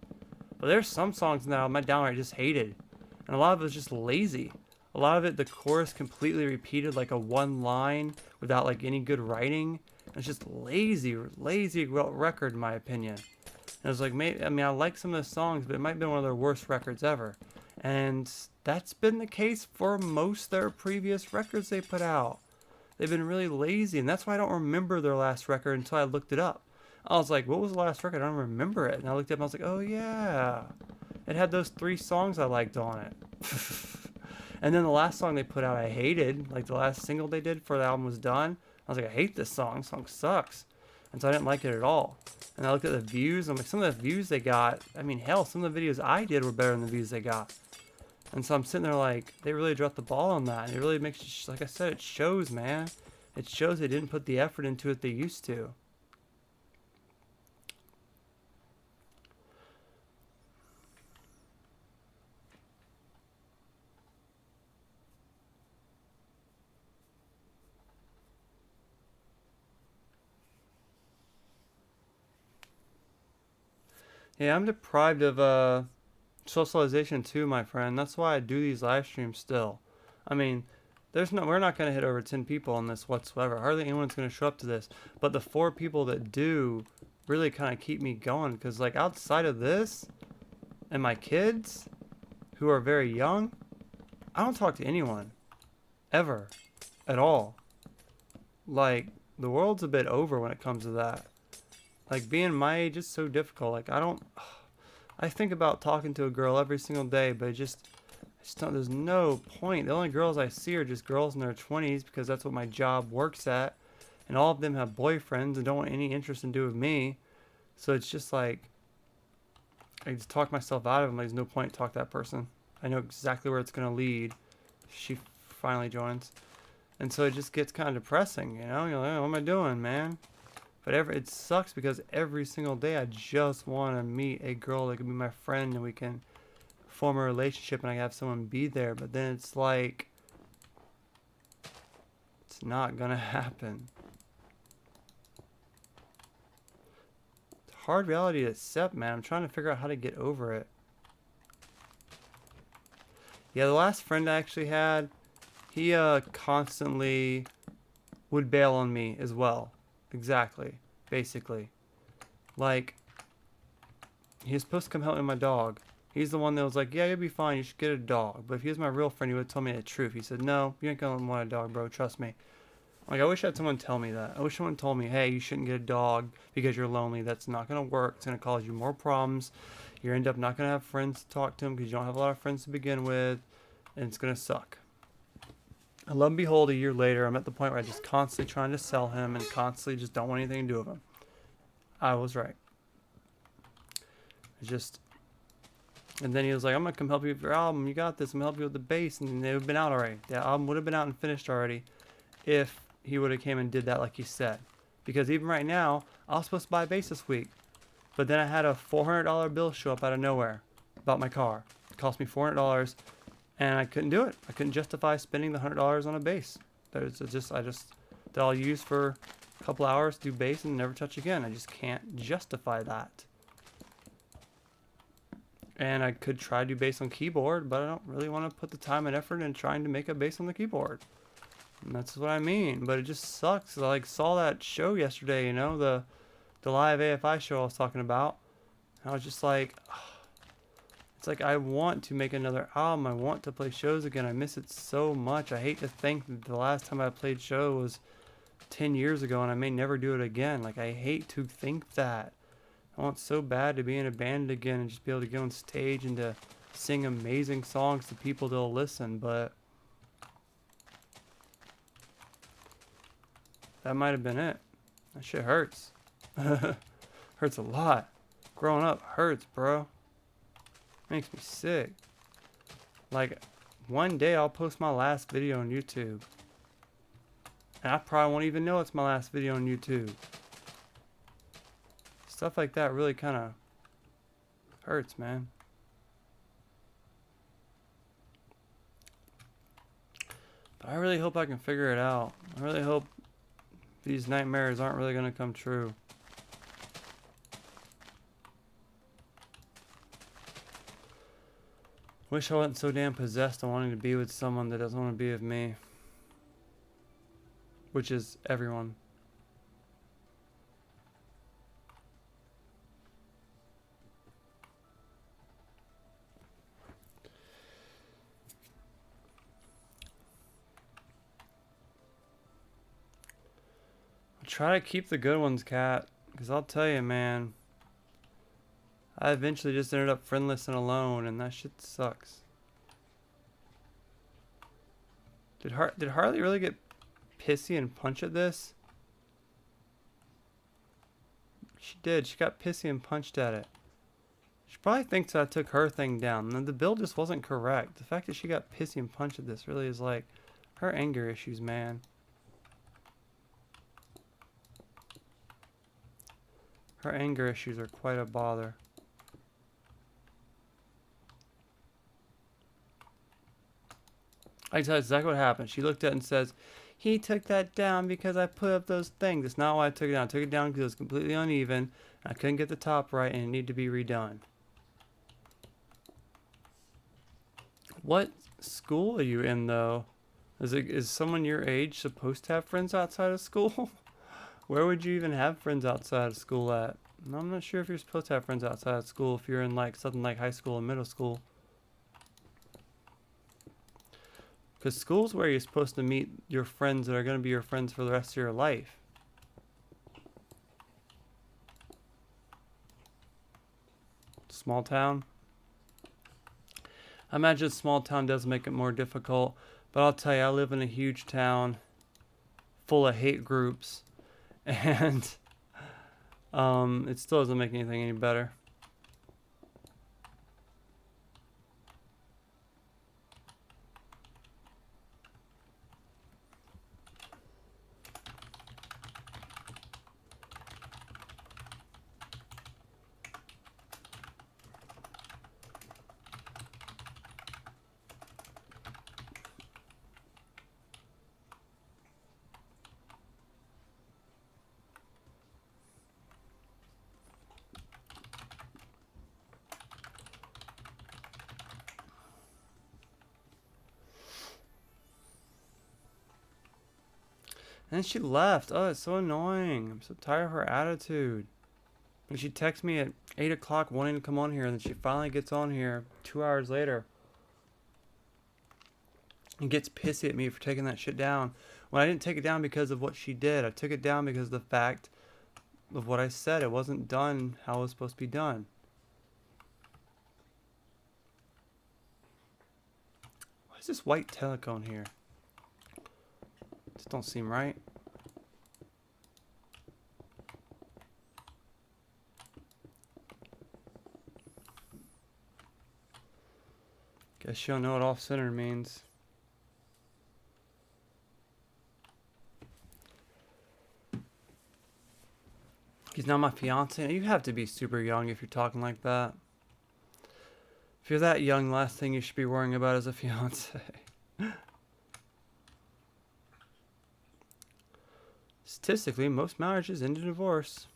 But there's some songs in that album I downright just hated. And a lot of it was just lazy. A lot of it, the chorus completely repeated like a one line without like any good writing. It's just lazy record in my opinion. And it was like, I like some of the songs, but it might have been one of their worst records ever. And that's been the case for most of their previous records they put out. They've been really lazy, and that's why I don't remember their last record until I looked it up. I was like, what was the last record? I don't remember it. And I looked it up and I was like, oh yeah. It had those 3 songs I liked on it. And then the last song they put out I hated. Like the last single they did before the album was done. I was like, I hate this song. This song sucks. And so I didn't like it at all. And I looked at the views. And I'm like, some of the views they got, I mean, hell, some of the videos I did were better than the views they got. And so I'm sitting there like, they really dropped the ball on that. And it really makes you, like I said, it shows, man. It shows they didn't put the effort into it they used to. Yeah, I'm deprived of socialization too, my friend. That's why I do these live streams still. I mean, we're not going to hit over 10 people on this whatsoever. Hardly anyone's going to show up to this. But the 4 people that do really kind of keep me going. Because, like, outside of this and my kids, who are very young, I don't talk to anyone. Ever. At all. Like, the world's a bit over when it comes to that. Like, being my age is so difficult. Like, I think about talking to a girl every single day, but there's no point. The only girls I see are just girls in their 20s because that's what my job works at. And all of them have boyfriends and don't want any interest in doing with me. So it's just like, I just talk myself out of them. Like, there's no point to talk to that person. I know exactly where it's going to lead. She finally joins. And so it just gets kind of depressing, you know? You're like, oh, what am I doing, man? But it sucks because every single day I just want to meet a girl that can be my friend and we can form a relationship and I have someone be there. But then it's like, it's not going to happen. It's a hard reality to accept, man. I'm trying to figure out how to get over it. Yeah, the last friend I actually had, he constantly would bail on me as well. Exactly. Basically. Like, he was supposed to come help me with my dog. He's the one that was like, yeah, you'll be fine. You should get a dog. But if he was my real friend, he would have told me the truth. He said, no, you ain't gonna want a dog, bro. Trust me. Like, I wish I had someone tell me that. I wish someone told me, hey, you shouldn't get a dog because you're lonely. That's not gonna work. It's gonna cause you more problems. You end up not gonna have friends to talk to them because you don't have a lot of friends to begin with. And it's gonna suck. And lo and behold, a year later, I'm at the point where I'm just constantly trying to sell him and constantly just don't want anything to do with him. I was right. And then he was like, I'm going to come help you with your album. You got this. I'm going to help you with the bass. And it would have been out already. The album would have been out and finished already if he would have came and did that like he said. Because even right now, I was supposed to buy a bass this week. But then I had a $400 bill show up out of nowhere about my car. It cost me $400. And I couldn't do it. I couldn't justify spending the $100 on a bass. That I'll use for couple hours, do bass, and never touch again. I just can't justify that. And I could try to do bass on keyboard, but I don't really want to put the time and effort in trying to make a bass on the keyboard. And that's what I mean. But it just sucks. I like saw that show yesterday, you know, the live AFI show I was talking about. And I was just like, it's like I want to make another album. I want to play shows again. I miss it so much. I hate to think that the last time I played show was 10 years ago and I may never do it again. Like, I hate to think that. I want so bad to be in a band again and just be able to go on stage and to sing amazing songs to people that'll listen, but that might have been it. That shit hurts. Hurts a lot. Growing up hurts, bro. Makes me sick. Like, one day I'll post my last video on YouTube. And I probably won't even know it's my last video on YouTube. Stuff like that really kind of hurts, man. But I really hope I can figure it out. I really hope these nightmares aren't really going to come true. Wish I wasn't so damn possessed on wanting to be with someone that doesn't want to be with me. Which is everyone. Try to keep the good ones, Cat, because I'll tell you, man, I eventually just ended up friendless and alone, and that shit sucks. Did Harley really get pissy and punch at this? She did. She got pissy and punched at it. She probably thinks I took her thing down. And the build just wasn't correct. The fact that she got pissy and punched at this really is like her anger issues, man. Her anger issues are quite a bother. I can tell you exactly what happened. She looked at it and says, he took that down because I put up those things. It's not why I took it down. I took it down because it was completely uneven. I couldn't get the top right and it needed to be redone. What school are you in, though? Is someone your age supposed to have friends outside of school? Where would you even have friends outside of school at? I'm not sure if you're supposed to have friends outside of school if you're in like something like high school and middle school. Because school's where you're supposed to meet your friends that are going to be your friends for the rest of your life. Small town. I imagine small town does make it more difficult. But I'll tell you, I live in a huge town full of hate groups. And it still doesn't make anything any better. And she left. Oh, it's so annoying. I'm so tired of her attitude. And she texts me at 8 o'clock wanting to come on here, and then she finally gets on here 2 hours later. And gets pissy at me for taking that shit down. When I didn't take it down because of what she did. I took it down because of the fact of what I said. It wasn't done how it was supposed to be done. Why is this white telecone here? This don't seem right. Guess you don't know what off-center means. He's not my fiance. You have to be super young if you're talking like that. If you're that young, the last thing you should be worrying about is a fiance. Just statistically, most marriages end in divorce.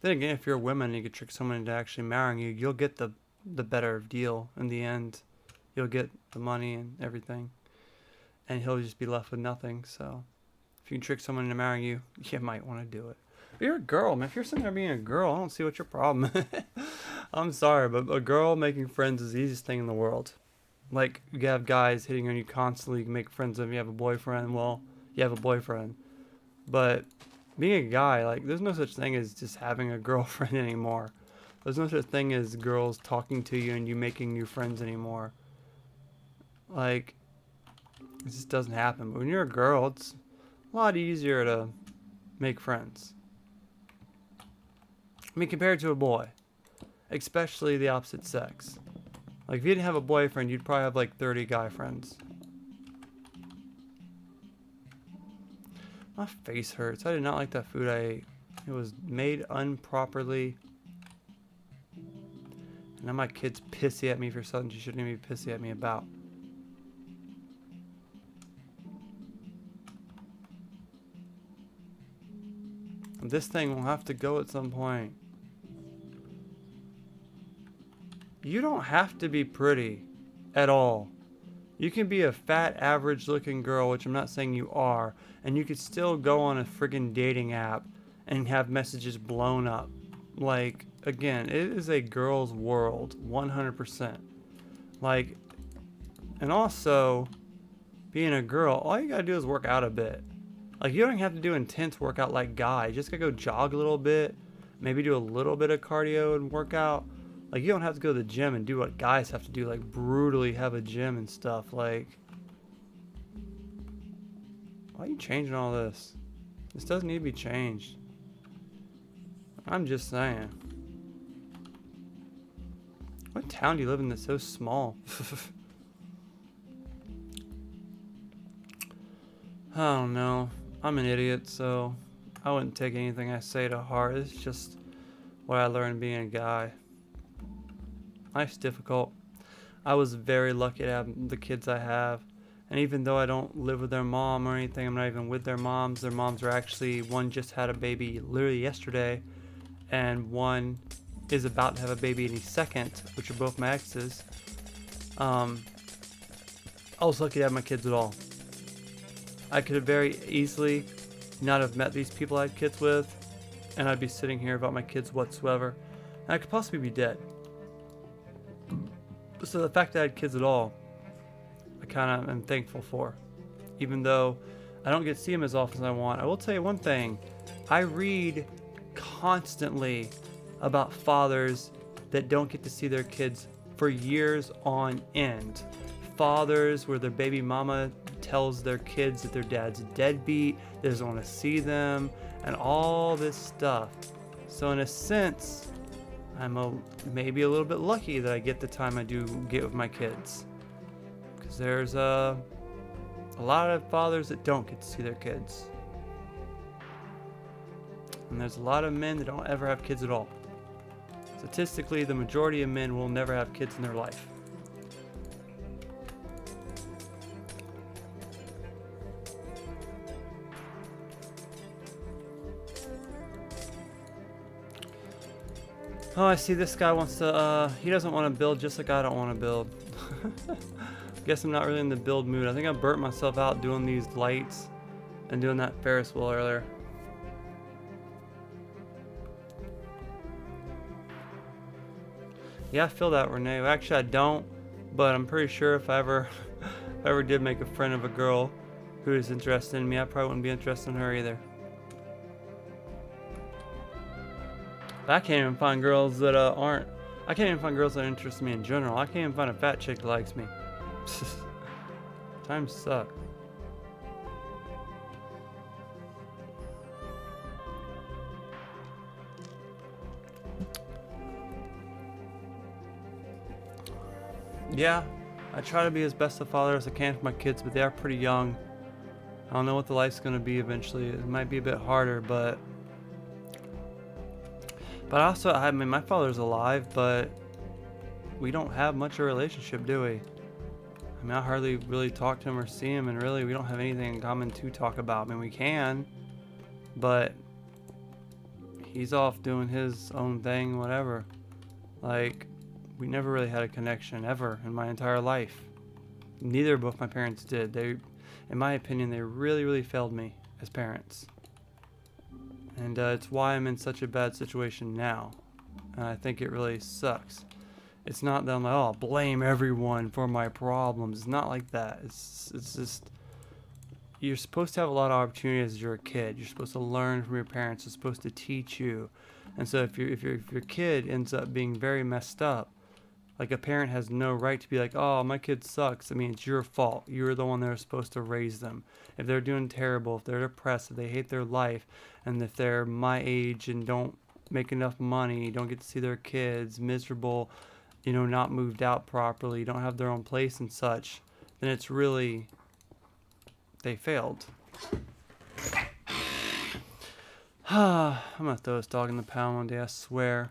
Then again, if you're a woman and you could trick someone into actually marrying you, you'll get the better deal in the end. You'll get the money and everything. And he'll just be left with nothing. So if you can trick someone into marrying you, you might want to do it. But you're a girl, man. If you're sitting there being a girl, I don't see what your problem is. I'm sorry, but a girl making friends is the easiest thing in the world. Like, you have guys hitting on you constantly. You can make friends of them. You have a boyfriend. Well, you have a boyfriend. But being a guy, like, there's no such thing as just having a girlfriend anymore. There's no such thing as girls talking to you and you making new friends anymore. Like, it just doesn't happen. But when you're a girl, it's a lot easier to make friends. I mean, compared to a boy. Especially the opposite sex. Like, if you didn't have a boyfriend, you'd probably have like 30 guy friends. My face hurts. I did not like that food I ate. It was made improperly. And now my kid's pissy at me for something she shouldn't even be pissy at me about. This thing will have to go at some point. You don't have to be pretty at all. You can be a fat, average looking girl, which I'm not saying you are, and you could still go on a friggin' dating app and have messages blown up. Like, again, it is a girl's world, 100%. Like, and also, being a girl, all you gotta do is work out a bit. Like, you don't have to do intense workout like guys. Just gotta go jog a little bit, maybe do a little bit of cardio and workout. Like, you don't have to go to the gym and do what guys have to do, like brutally have a gym and stuff. Like, why are you changing all this? This doesn't need to be changed. I'm just saying. What town do you live in that's so small? I don't know. I'm an idiot, so I wouldn't take anything I say to heart. It's just what I learned being a guy. Life's difficult. I was very lucky to have the kids I have. And even though I don't live with their mom or anything, I'm not even with their moms. Their moms are actually, one just had a baby literally yesterday, and one is about to have a baby any second, which are both my exes. I was lucky to have my kids at all. I could have very easily not have met these people I had kids with, and I'd be sitting here without my kids whatsoever. And I could possibly be dead. So the fact that I had kids at all, I kind of am thankful for. Even though I don't get to see them as often as I want. I will tell you one thing. I read constantly about fathers that don't get to see their kids for years on end. Fathers where their baby mama tells their kids that their dad's a deadbeat, that doesn't want to see them, and all this stuff. So in a sense, I'm maybe a little bit lucky that I get the time I do get with my kids. Because there's a lot of fathers that don't get to see their kids. And there's a lot of men that don't ever have kids at all. Statistically, the majority of men will never have kids in their life. Oh, I see this guy wants to, he doesn't want to build just like I don't want to build. Guess I'm not really in the build mood. I think I burnt myself out doing these lights and doing that Ferris wheel earlier. Yeah, I feel that, Renee. Actually, I don't, but I'm pretty sure if I ever did make a friend of a girl who is interested in me, I probably wouldn't be interested in her either. I can't even find girls that aren't. I can't even find girls that interest me in general. I can't even find a fat chick that likes me. Times suck. Yeah, I try to be as best a father as I can for my kids, but they are pretty young. I don't know what the life's going to be eventually. It might be a bit harder, but also, I mean, my father's alive, but we don't have much of a relationship, do we? I mean, I hardly really talk to him or see him, and really, we don't have anything in common to talk about. I mean, we can, But he's off doing his own thing, whatever. Like, we never really had a connection ever in my entire life. Neither of both my parents did. They, in my opinion, they really, really failed me as parents. And it's why I'm in such a bad situation now. And I think it really sucks. It's not that I'm like, oh, blame everyone for my problems. It's not like that. It's just, you're supposed to have a lot of opportunities as you're a kid. You're supposed to learn from your parents. They're supposed to teach you. And so if your kid ends up being very messed up, like, a parent has no right to be like, oh, my kid sucks. I mean, it's your fault. You're the one that was supposed to raise them. If they're doing terrible, if they're depressed, if they hate their life, and if they're my age and don't make enough money, don't get to see their kids, miserable, you know, not moved out properly, don't have their own place and such, then it's really, they failed. I'm gonna throw this dog in the pound one day, I swear. I'm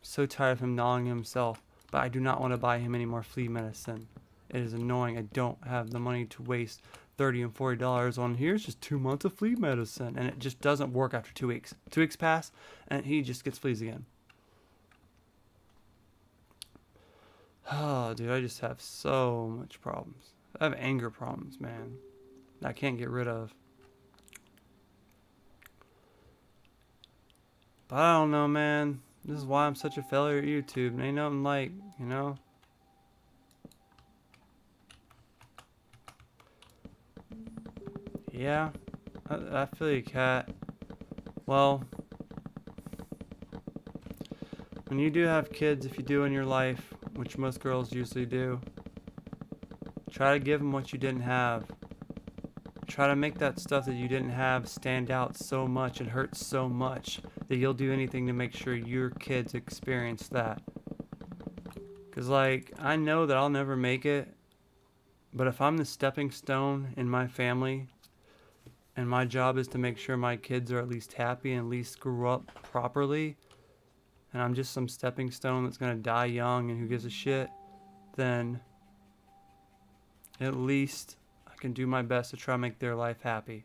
so tired of him gnawing himself. But I do not want to buy him any more flea medicine. It is annoying. I don't have the money to waste $30 and $40 on, here's just 2 months of flea medicine. And it just doesn't work after 2 weeks. 2 weeks pass, and he just gets fleas again. Oh, dude, I just have so much problems. I have anger problems, man, that I can't get rid of. But I don't know, man. This is why I'm such a failure at YouTube. Ain't nothing like, you know. Yeah, I feel you, Cat. Well, when you do have kids, if you do in your life, which most girls usually do, try to give them what you didn't have. Try to make that stuff that you didn't have stand out so much and hurt so much that you'll do anything to make sure your kids experience that. Because, like, I know that I'll never make it, but if I'm the stepping stone in my family, and my job is to make sure my kids are at least happy and at least grew up properly, and I'm just some stepping stone that's going to die young and who gives a shit, then at least I can do my best to try to make their life happy.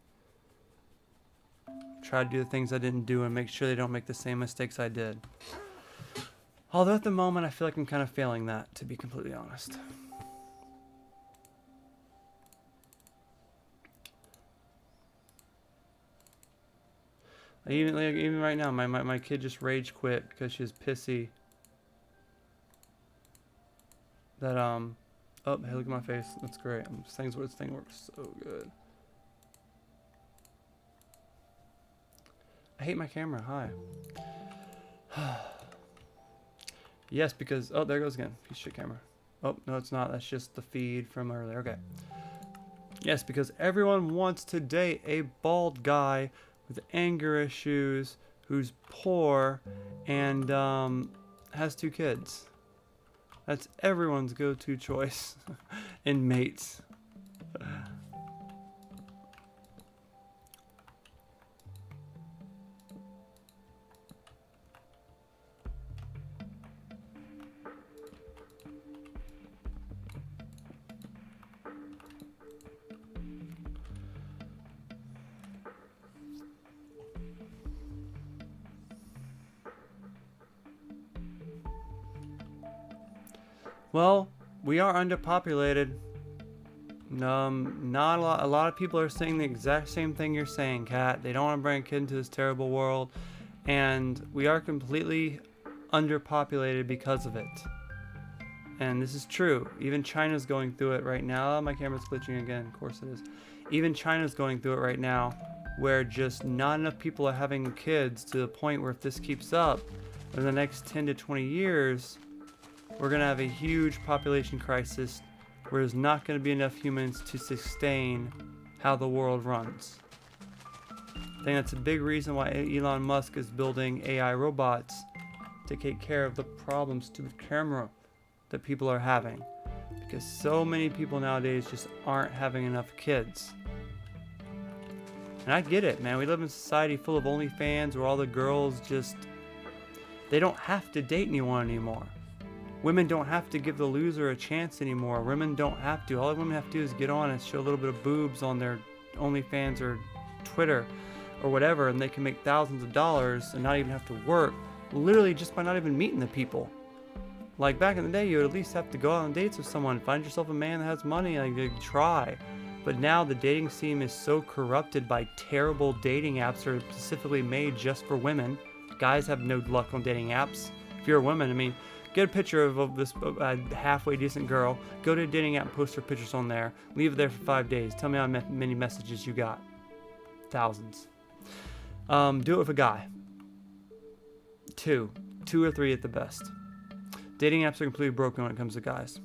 Try to do the things I didn't do and make sure they don't make the same mistakes I did. Although at the moment I feel like I'm kind of failing that, to be completely honest. Even right now, my kid just rage quit because she's pissy that oh, hey, look at my face. That's great. This thing works so good. I hate my camera. Hi. Yes, because oh, there it goes again. Piece of shit camera. Oh no, it's not. That's just the feed from earlier. Okay. Yes, because everyone wants to date a bald guy with anger issues, who's poor, and has 2 kids. That's everyone's go-to choice in mates. Well, we are underpopulated. Not a lot of people are saying the exact same thing you're saying, Kat. They don't want to bring a kid into this terrible world, and we are completely underpopulated because of it. And this is true. Even China's going through it right now. My camera's glitching again. Of course it is. Even China's going through it right now, where just not enough people are having kids, to the point where if this keeps up in the next 10 to 20 years, we're going to have a huge population crisis where there's not going to be enough humans to sustain how the world runs. I think that's a big reason why Elon Musk is building AI robots to take care of the problems to the camera that people are having. Because so many people nowadays just aren't having enough kids. And I get it, man. We live in a society full of OnlyFans where all the girls just, they don't have to date anyone anymore. Women don't have to give the loser a chance anymore. Women don't have to. All women have to do is get on and show a little bit of boobs on their OnlyFans or Twitter. or whatever, and they can make thousands of dollars and not even have to work, literally just by not even meeting the people. Like back in the day, you would at least have to go out on dates with someone, find yourself a man that has money, and like, try. But now the dating scene is so corrupted by terrible dating apps that are specifically made just for women. Guys have no luck on dating apps. If you're a woman, I mean, get a picture of this halfway decent girl, go to a dating app, post her pictures on there, leave it there for 5 days. Tell me how many messages you got. Thousands. Do it with a guy. Two or three at the best. Dating apps are completely broken when it comes to guys.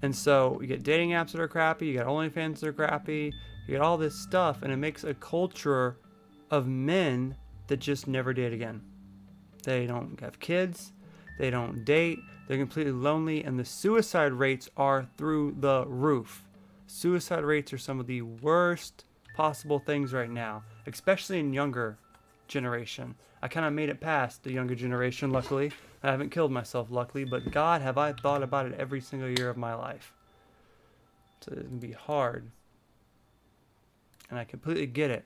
And so you get dating apps that are crappy, you got OnlyFans that are crappy, you get all this stuff, and it makes a culture of men that just never date again. They don't have kids, they don't date, they're completely lonely, and the suicide rates are through the roof. Suicide rates are some of the worst possible things right now, especially in younger generation. I kind of made it past the younger generation, luckily. I haven't killed myself, luckily, but God, have I thought about it every single year of my life. So it's going to be hard. And I completely get it.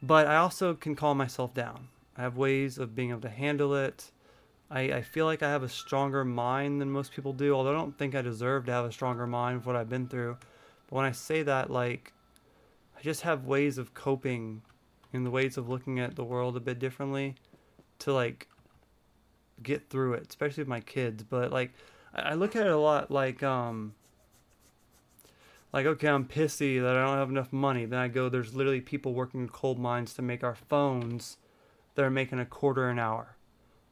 But I also can calm myself down. I have ways of being able to handle it. I feel like I have a stronger mind than most people do, although I don't think I deserve to have a stronger mind with what I've been through. But when I say that, like, I just have ways of coping and the ways of looking at the world a bit differently to like get through it, especially with my kids. But like I look at it a lot like okay, I'm pissy that I don't have enough money. Then I go, there's literally people working in coal mines to make our phones that are making $0.25 an hour.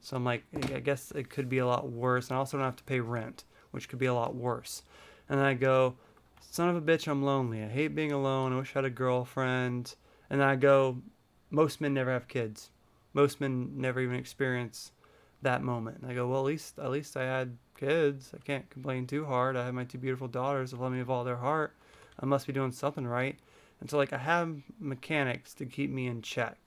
So I'm like, I guess it could be a lot worse. And I also don't have to pay rent, which could be a lot worse. And then I go, son of a bitch, I'm lonely. I hate being alone. I wish I had a girlfriend. And then I go, most men never have kids. Most men never even experience that moment. And I go, well, at least I had kids. I can't complain too hard. I have my 2 beautiful daughters that love me with all their heart. I must be doing something right. And so like I have mechanics to keep me in check.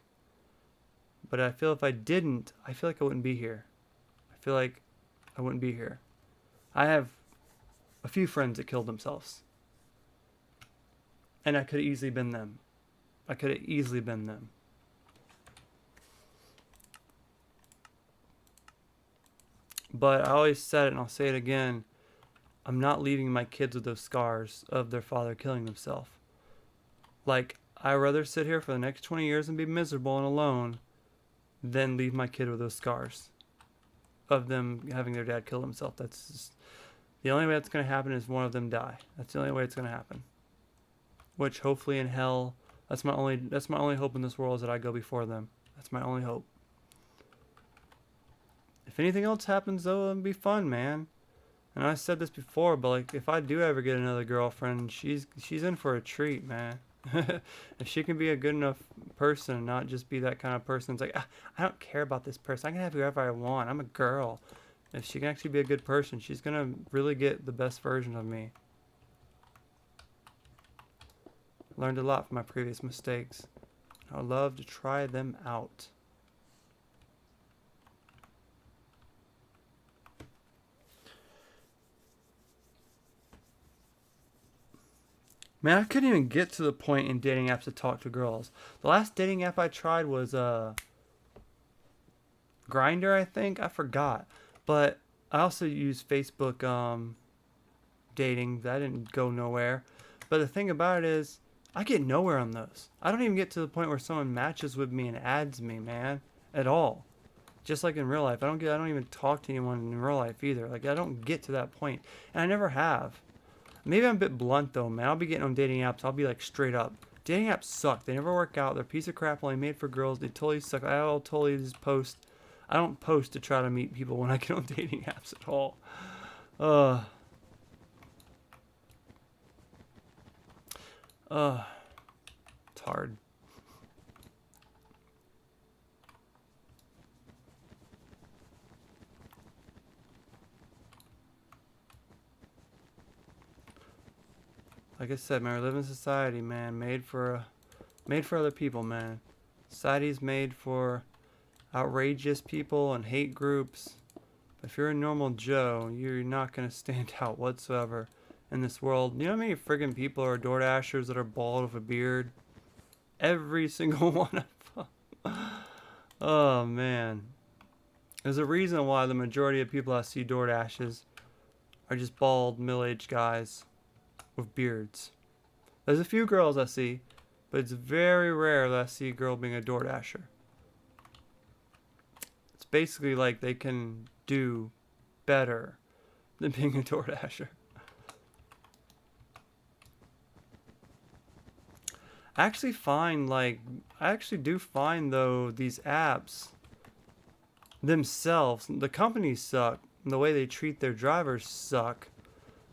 But I feel if I didn't, I feel like I wouldn't be here. I feel like I wouldn't be here. I have a few friends that killed themselves. And I could have easily been them. I could have easily been them. But I always said it, and I'll say it again, I'm not leaving my kids with those scars of their father killing himself. Like, I'd rather sit here for the next 20 years and be miserable and alone than leave my kid with those scars of them having their dad kill himself. That's just, the only way that's going to happen is one of them die. That's the only way it's going to happen. Which hopefully in hell, that's my only hope in this world is that I go before them. That's my only hope. If anything else happens, though, it'll be fun, man. And I said this before, but like, if I do ever get another girlfriend, she's in for a treat, man. If she can be a good enough person and not just be that kind of person, it's like, I don't care about this person. I can have whoever I want. I'm a girl. If she can actually be a good person, she's gonna really get the best version of me. Learned a lot from my previous mistakes. I would love to try them out. Man, I couldn't even get to the point in dating apps to talk to girls. The last dating app I tried was Grindr, I think. I forgot. But I also used Facebook dating. That didn't go nowhere. But the thing about it is, I get nowhere on those. I don't even get to the point where someone matches with me and adds me, man, at all. Just like in real life, I don't even talk to anyone in real life either. Like, I don't get to that point, and I never have. Maybe I'm a bit blunt though, man. I'll be getting on dating apps. I'll be like straight up. Dating apps suck. They never work out. They're a piece of crap only made for girls. They totally suck. I'll totally just post. I don't post to try to meet people when I get on dating apps at all. It's hard. Like I said, man, we live in society, man, made for other people, man. Society's made for outrageous people and hate groups. But if you're a normal Joe, you're not gonna stand out whatsoever in this world. You know how many friggin' people are door dashers that are bald with a beard? Every single one of them. Oh man. There's a reason why the majority of people I see door dashes are just bald, middle-aged guys with beards. There's a few girls I see, but it's very rare that I see a girl being a door dasher. It's basically like they can do better than being a door dasher. I actually do find though these apps themselves, the companies suck, and the way they treat their drivers suck,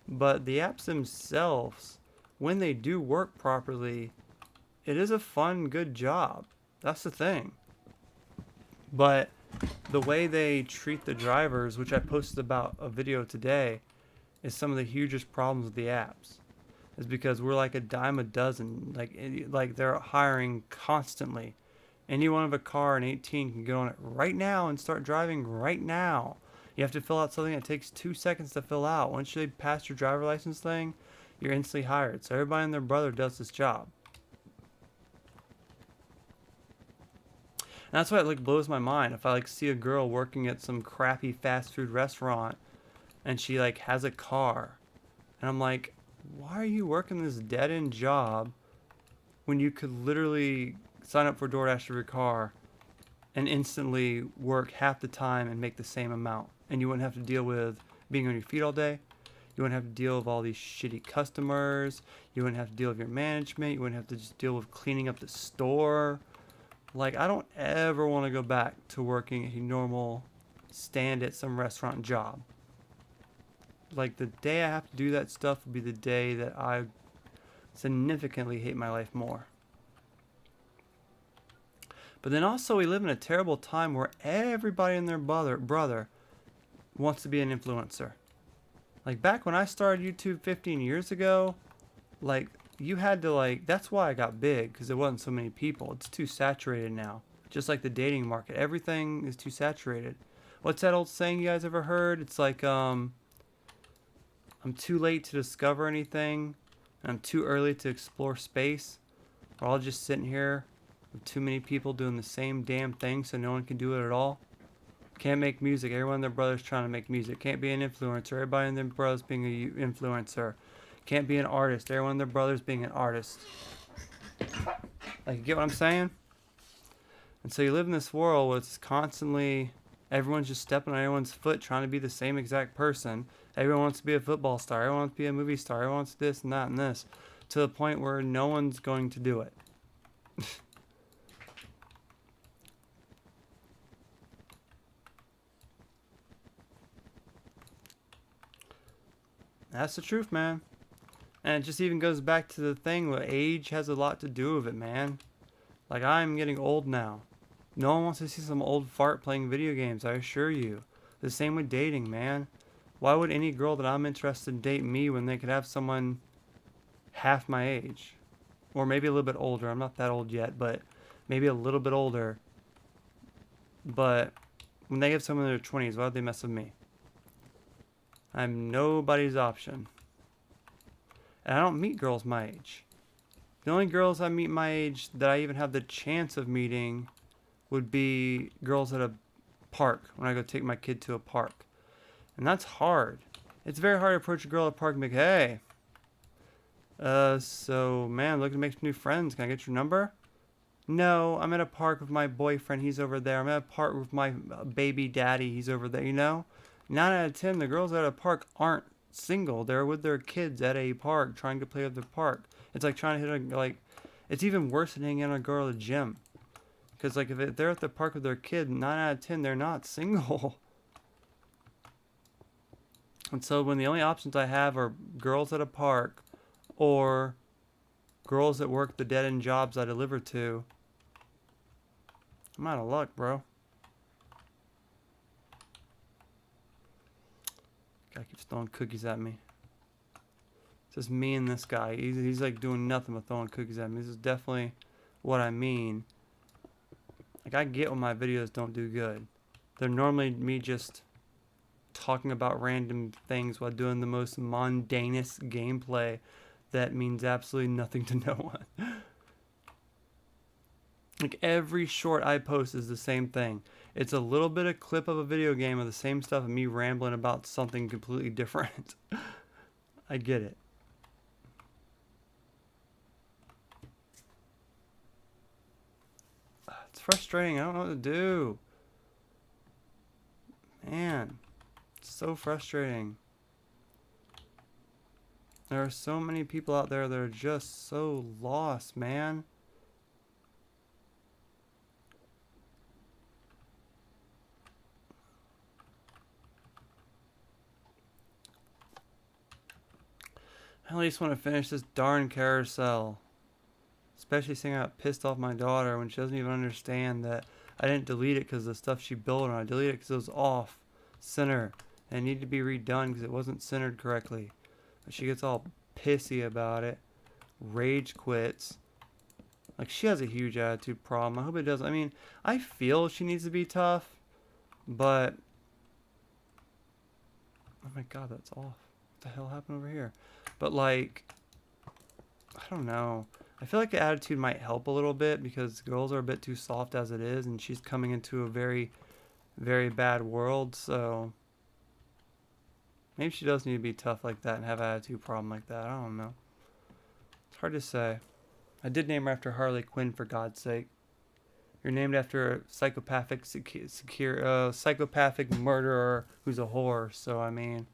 but the apps themselves, when they do work properly, it is a fun, good job. That's the thing. But the way they treat the drivers, which I posted about a video today, is some of the hugest problems with the apps. Is because we're like a dime a dozen. Like they're hiring constantly. Anyone with a car in 18 can get on it right now and start driving right now. You have to fill out something that takes 2 seconds to fill out. Once you pass your driver license thing, you're instantly hired. So everybody and their brother does this job. And that's why it blows my mind. If I see a girl working at some crappy fast food restaurant and she has a car, and I'm like, why are you working this dead-end job when you could literally sign up for DoorDash for your car and instantly work half the time and make the same amount? And you wouldn't have to deal with being on your feet all day. You wouldn't have to deal with all these shitty customers. You wouldn't have to deal with your management. You wouldn't have to just deal with cleaning up the store. I don't ever want to go back to working a normal stand at some restaurant job. The day I have to do that stuff would be the day that I significantly hate my life more. But then also we live in a terrible time where everybody and their brother wants to be an influencer. Back when I started YouTube 15 years ago, you had to that's why I got big, because there wasn't so many people. It's too saturated now. Just like the dating market. Everything is too saturated. What's that old saying you guys ever heard? It's I'm too late to discover anything, and I'm too early to explore space. We're all just sitting here with too many people doing the same damn thing, so no one can do it at all. Can't make music. Everyone and their brother's trying to make music. Can't be an influencer. Everybody and their brother's being an influencer. Can't be an artist. Everyone and their brother's being an artist. You get what I'm saying? And so you live in this world where it's constantly, everyone's just stepping on everyone's foot trying to be the same exact person. Everyone wants to be a football star. Everyone wants to be a movie star. Everyone wants this and that and this. To the point where no one's going to do it. That's the truth, man. And it just even goes back to the thing where age has a lot to do with it, man. I'm getting old now. No one wants to see some old fart playing video games, I assure you. The same with dating, man. Why would any girl that I'm interested in date me when they could have someone half my age? Or maybe a little bit older. I'm not that old yet, but maybe a little bit older. But when they have someone in their 20s, why would they mess with me? I'm nobody's option. And I don't meet girls my age. The only girls I meet my age that I even have the chance of meeting would be girls at a park, when I go take my kid to a park. And that's hard. It's very hard to approach a girl at a park and be like, hey, so, man, I'm looking to make some new friends. Can I get your number? No, I'm at a park with my boyfriend. He's over there. I'm at a park with my baby daddy. He's over there, 9 out of 10, the girls at a park aren't single. They're with their kids at a park trying to play with the park. It's like trying to hit it's even worse than hanging out with a girl at a gym. Because if they're at the park with their kid, 9 out of 10, they're not single. And so when the only options I have are girls at a park or girls that work the dead-end jobs I deliver to, I'm out of luck, bro. Guy keeps throwing cookies at me. It's just me and this guy. He's doing nothing but throwing cookies at me. This is definitely what I mean. I get when my videos don't do good. They're normally me just talking about random things while doing the most mundanest gameplay that means absolutely nothing to no one. Like every short I post is the same thing. It's a little bit of clip of a video game of the same stuff and me rambling about something completely different. I get it. It's frustrating. I don't know what to do. Man, it's so frustrating. There are so many people out there that are just so lost, man. I at least want to finish this darn carousel. Especially seeing I got pissed off my daughter when she doesn't even understand that I didn't delete it because the stuff she built on. I deleted it because it was off center and it needed to be redone because it wasn't centered correctly. But she gets all pissy about it. Rage quits. Like, she has a huge attitude problem. I hope it doesn't. I mean, I feel she needs to be tough, but... Oh my god, that's off. What the hell happened over here? But, like... I don't know. I feel like the attitude might help a little bit because girls are a bit too soft as it is, and she's coming into a very, very bad world, so maybe she does need to be tough like that and have an attitude problem like that. I don't know. It's hard to say. I did name her after Harley Quinn, for God's sake. You're named after a psychopathic psychopathic murderer who's a whore, so I mean...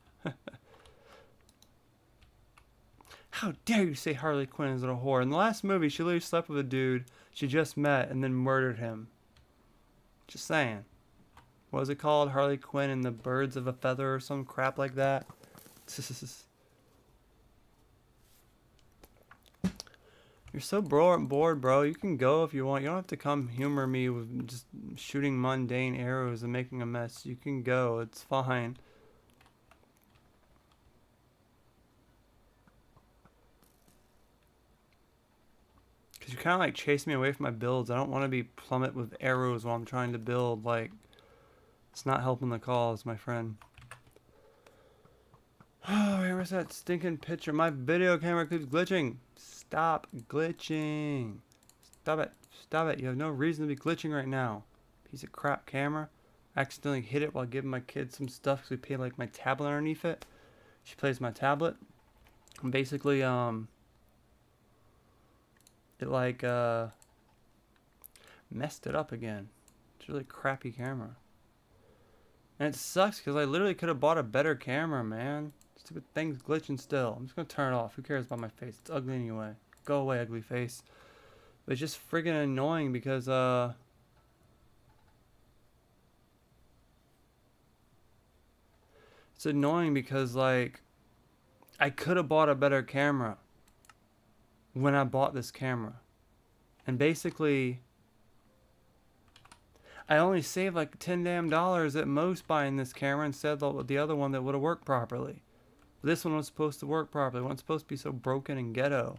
How dare you say Harley Quinn is a whore? In the last movie, she literally slept with a dude she just met and then murdered him. Just saying. What was it called? Harley Quinn and the Birds of a Feather or some crap like that? You're so bored, bro. You can go if you want. You don't have to come humor me with just shooting mundane arrows and making a mess. You can go. It's fine. You kind of like chase me away from my builds. I don't want to be plummet with arrows while I'm trying to build. Like, it's not helping the cause, my friend. Oh, where's that stinking picture? My video camera keeps glitching. Stop glitching. Stop it. Stop it. You have no reason to be glitching right now. Piece of crap camera. Accidentally hit it while giving my kid some stuff because we paid like my tablet underneath it. She plays my tablet. And basically, it like messed it up again. It's a really crappy camera. And it sucks because I literally could have bought a better camera, man. Stupid thing's glitching still. I'm just gonna turn it off. Who cares about my face? It's ugly anyway. Go away, ugly face. But it's just friggin' annoying because it's annoying because like I could have bought a better camera when I bought this camera, and basically I only saved like $10 damn at most buying this camera instead of the other one that would have worked properly. This one was supposed to work properly. It wasn't supposed to be so broken and ghetto.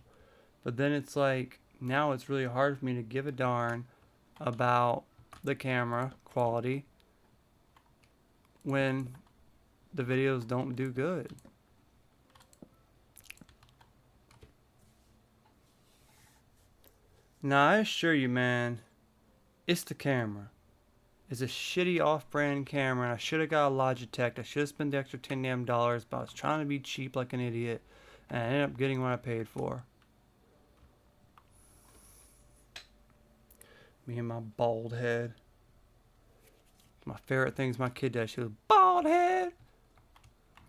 But then it's like now it's really hard for me to give a darn about the camera quality when the videos don't do good. Now, I assure you, man, it's the camera. It's a shitty off-brand camera, and I should have got a Logitech. I should have spent the extra $10 damn, but I was trying to be cheap like an idiot, and I ended up getting what I paid for. Me and my bald head. My favorite thing's my kid does. She goes, bald head!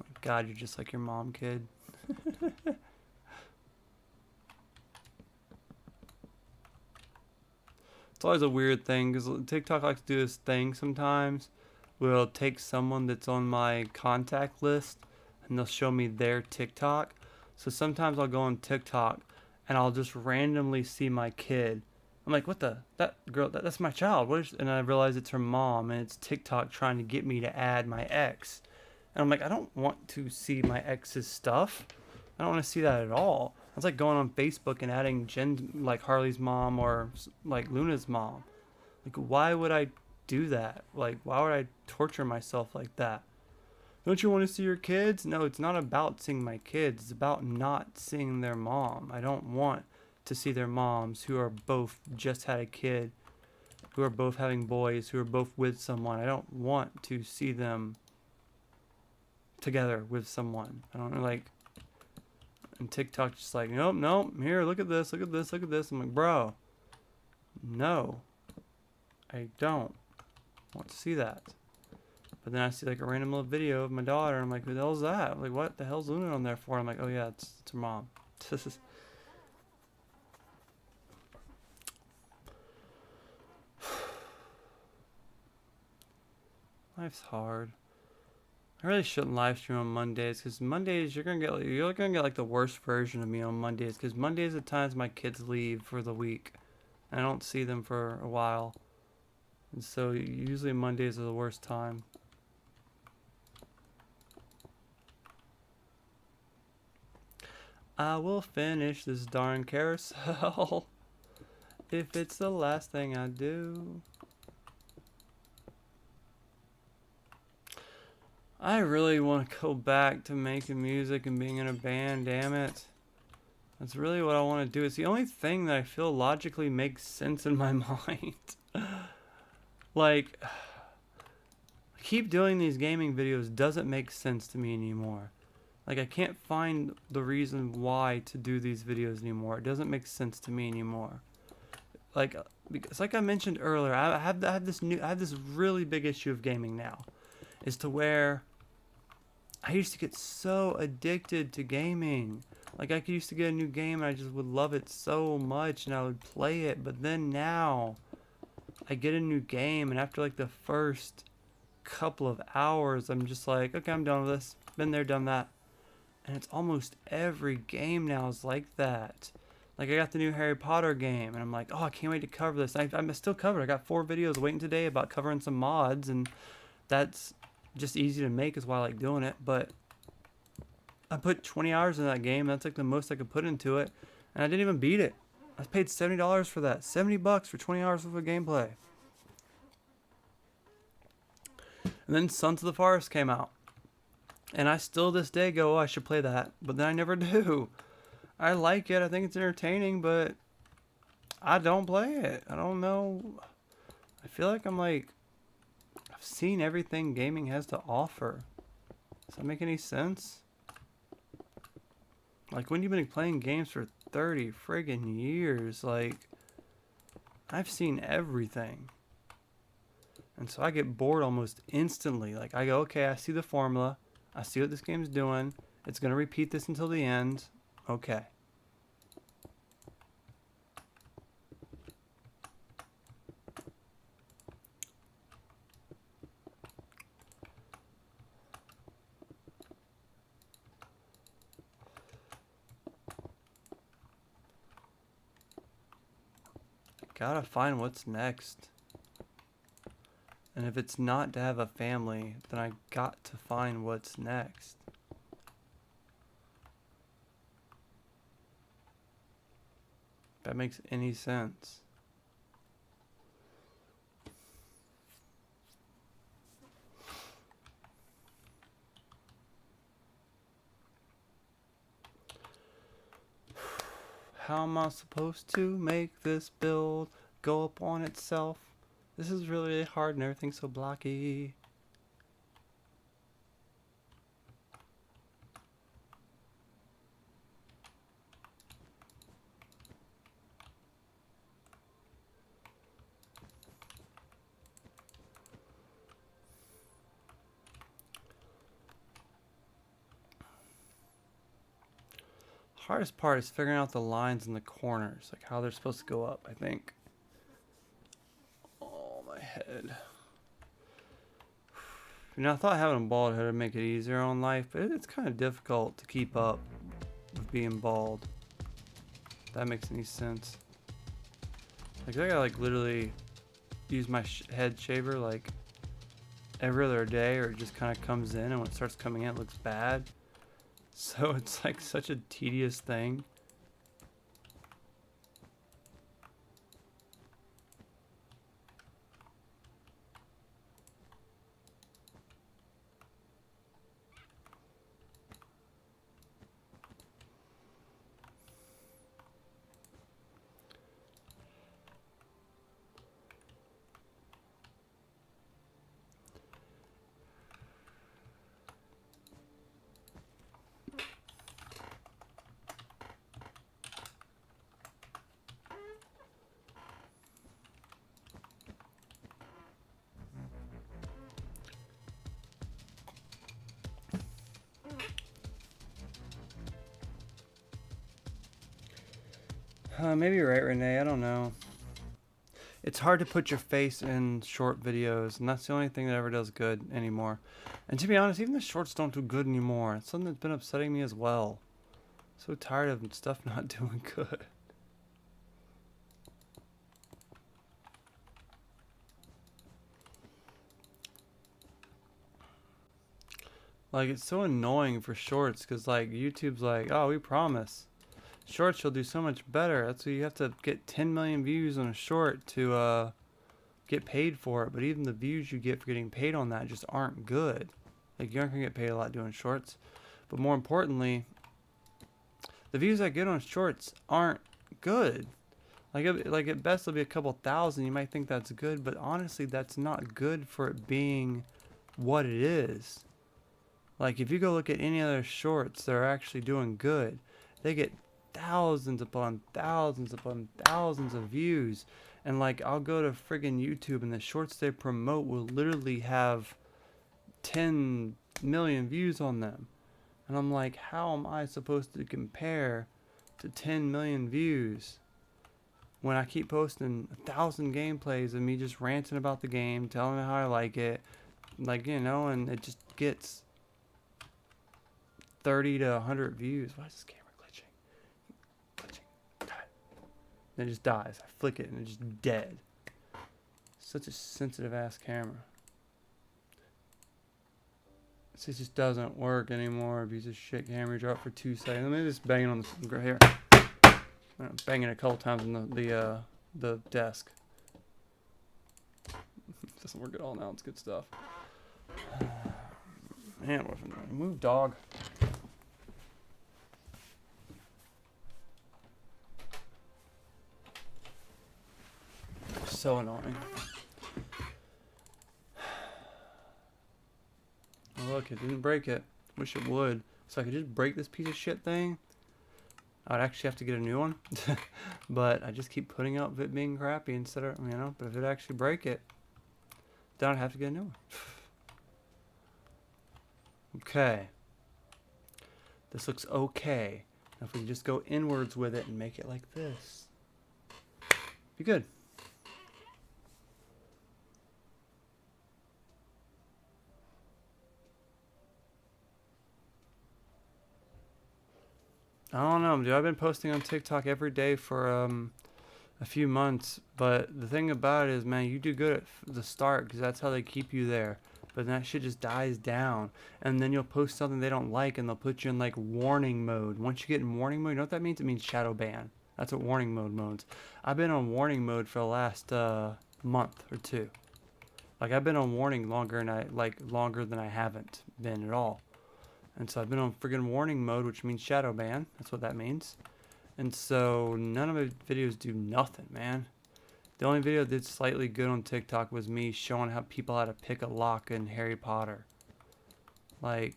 Oh my God, you're just like your mom, kid. It's always a weird thing because TikTok likes to do this thing sometimes. We'll take someone that's on my contact list and they'll show me their TikTok. So sometimes I'll go on TikTok and I'll just randomly see my kid. I'm like, what the? That girl, that's my child. What is? And I realize it's her mom and it's TikTok trying to get me to add my ex. And I'm like, I don't want to see my ex's stuff. I don't want to see that at all. It's like going on Facebook and adding like Harley's mom or like Luna's mom. Like, why would I do that? Like, why would I torture myself like that? Don't you want to see your kids? No, it's not about seeing my kids. It's about not seeing their mom. I don't want to see their moms who are both just had a kid, who are both having boys, who are both with someone. I don't want to see them together with someone. I don't know, like, and TikTok just like, nope, nope, here, look at this, look at this, look at this. I'm like, bro, no, I don't want to see that. But then I see like a random little video of my daughter, and I'm like, who the hell's that? I'm like, what the hell's Luna on there for? I'm like, oh yeah, it's her mom. Life's hard. I really shouldn't live stream on Mondays, because Mondays you're gonna get like the worst version of me on Mondays, because Mondays at times my kids leave for the week and I don't see them for a while, and so usually Mondays are the worst time. I will finish this darn carousel if it's the last thing I do. I really want to go back to making music and being in a band, damn it. That's really what I want to do. It's the only thing that I feel logically makes sense in my mind. Like, keep doing these gaming videos doesn't make sense to me anymore. Like, I can't find the reason why to do these videos anymore. It doesn't make sense to me anymore. Like, because like I mentioned earlier, I have this really big issue of gaming now, is to where I used to get so addicted to gaming. Like, I used to get a new game and I just would love it so much and I would play it. But then now, I get a new game and after like the first couple of hours, I'm just like, okay, I'm done with this. Been there, done that. And it's almost every game now is like that. Like, I got the new Harry Potter game and I'm like, oh, I can't wait to cover this. I'm still covered. I got 4 videos waiting today about covering some mods, and that's just easy to make is why I like doing it. But I put 20 hours in that game. That's like the most I could put into it, and I didn't even beat it. I paid $70 for that. $70 for 20 hours worth of gameplay. And then Sons of the Forest came out, and I still this day go, oh, I should play that, but then I never do. I like it. I think it's entertaining, but I don't play it. I don't know. I feel like I'm like, I've seen everything gaming has to offer. Does that make any sense? Like, when you've been playing games for 30 friggin' years, like, I've seen everything. And so I get bored almost instantly. Like, I go, okay, I see the formula. I see what this game's doing. It's going to repeat this until the end. Okay. Gotta find what's next. And if it's not to have a family, then I got to find what's next. If that makes any sense. How am I supposed to make this build go up on itself? This is really hard and everything's so blocky. Hardest part is figuring out the lines in the corners, like how they're supposed to go up, I think. Oh, my head. You know, I thought having a bald head would make it easier on life, but it's kind of difficult to keep up with being bald. If that makes any sense. Like, I gotta like literally use my head shaver like every other day, or it just kind of comes in, and when it starts coming in it looks bad. So it's like such a tedious thing. Maybe you're right, Renee. I don't know. It's hard to put your face in short videos, and that's the only thing that ever does good anymore. And to be honest, even the shorts don't do good anymore. It's something that's been upsetting me as well. So tired of stuff not doing good. Like, it's so annoying for shorts, because, like, YouTube's like, oh, we promise. Shorts will do so much better. That's why you have to get 10 million views on a short to, get paid for it. But even the views you get for getting paid on that just aren't good. Like, you aren't going to get paid a lot doing shorts. But more importantly, the views I get on shorts aren't good. Like at best it'll be a couple thousand. You might think that's good, but honestly, that's not good for it being what it is. Like, if you go look at any other shorts that are actually doing good, they get thousands upon thousands upon thousands of views. And, like, I'll go to friggin' YouTube, and the shorts they promote will literally have 10 million views on them. And I'm like, how am I supposed to compare to 10 million views when I keep posting 1,000 gameplays of me just ranting about the game, telling how I like it, like, you know, and it just gets 30 to 100 views. Why is this camera glitching? God. And it just dies. I flick it and it's just dead. Such a sensitive ass camera. It just doesn't work anymore. Piece of shit camera drop for 2 seconds. Let me just bang it on the here. Bang it a couple times on the desk. It doesn't work at all now. It's good stuff. Man, what's annoying? Move, dog. So annoying. Oh, look, it didn't break it. Wish it would. So I could just break this piece of shit thing. I'd actually have to get a new one. But I just keep putting up it being crappy instead of, you know, but if it actually break it, then I'd have to get a new one. Okay. This looks okay. Now if we just go inwards with it and make it like this, be good. I don't know, dude. I've been posting on TikTok every day for a few months, but the thing about it is, man, you do good at the start because that's how they keep you there. But then that shit just dies down, and then you'll post something they don't like, and they'll put you in like warning mode. Once you get in warning mode, you know what that means? It means shadow ban. That's what warning mode means. I've been on warning mode for the last month or two. Like, I've been on warning longer than I haven't been at all. And so I've been on friggin' warning mode, which means shadow ban. That's what that means. And so none of my videos do nothing, man. The only video that did slightly good on TikTok was me showing how people how to pick a lock in Harry Potter. Like,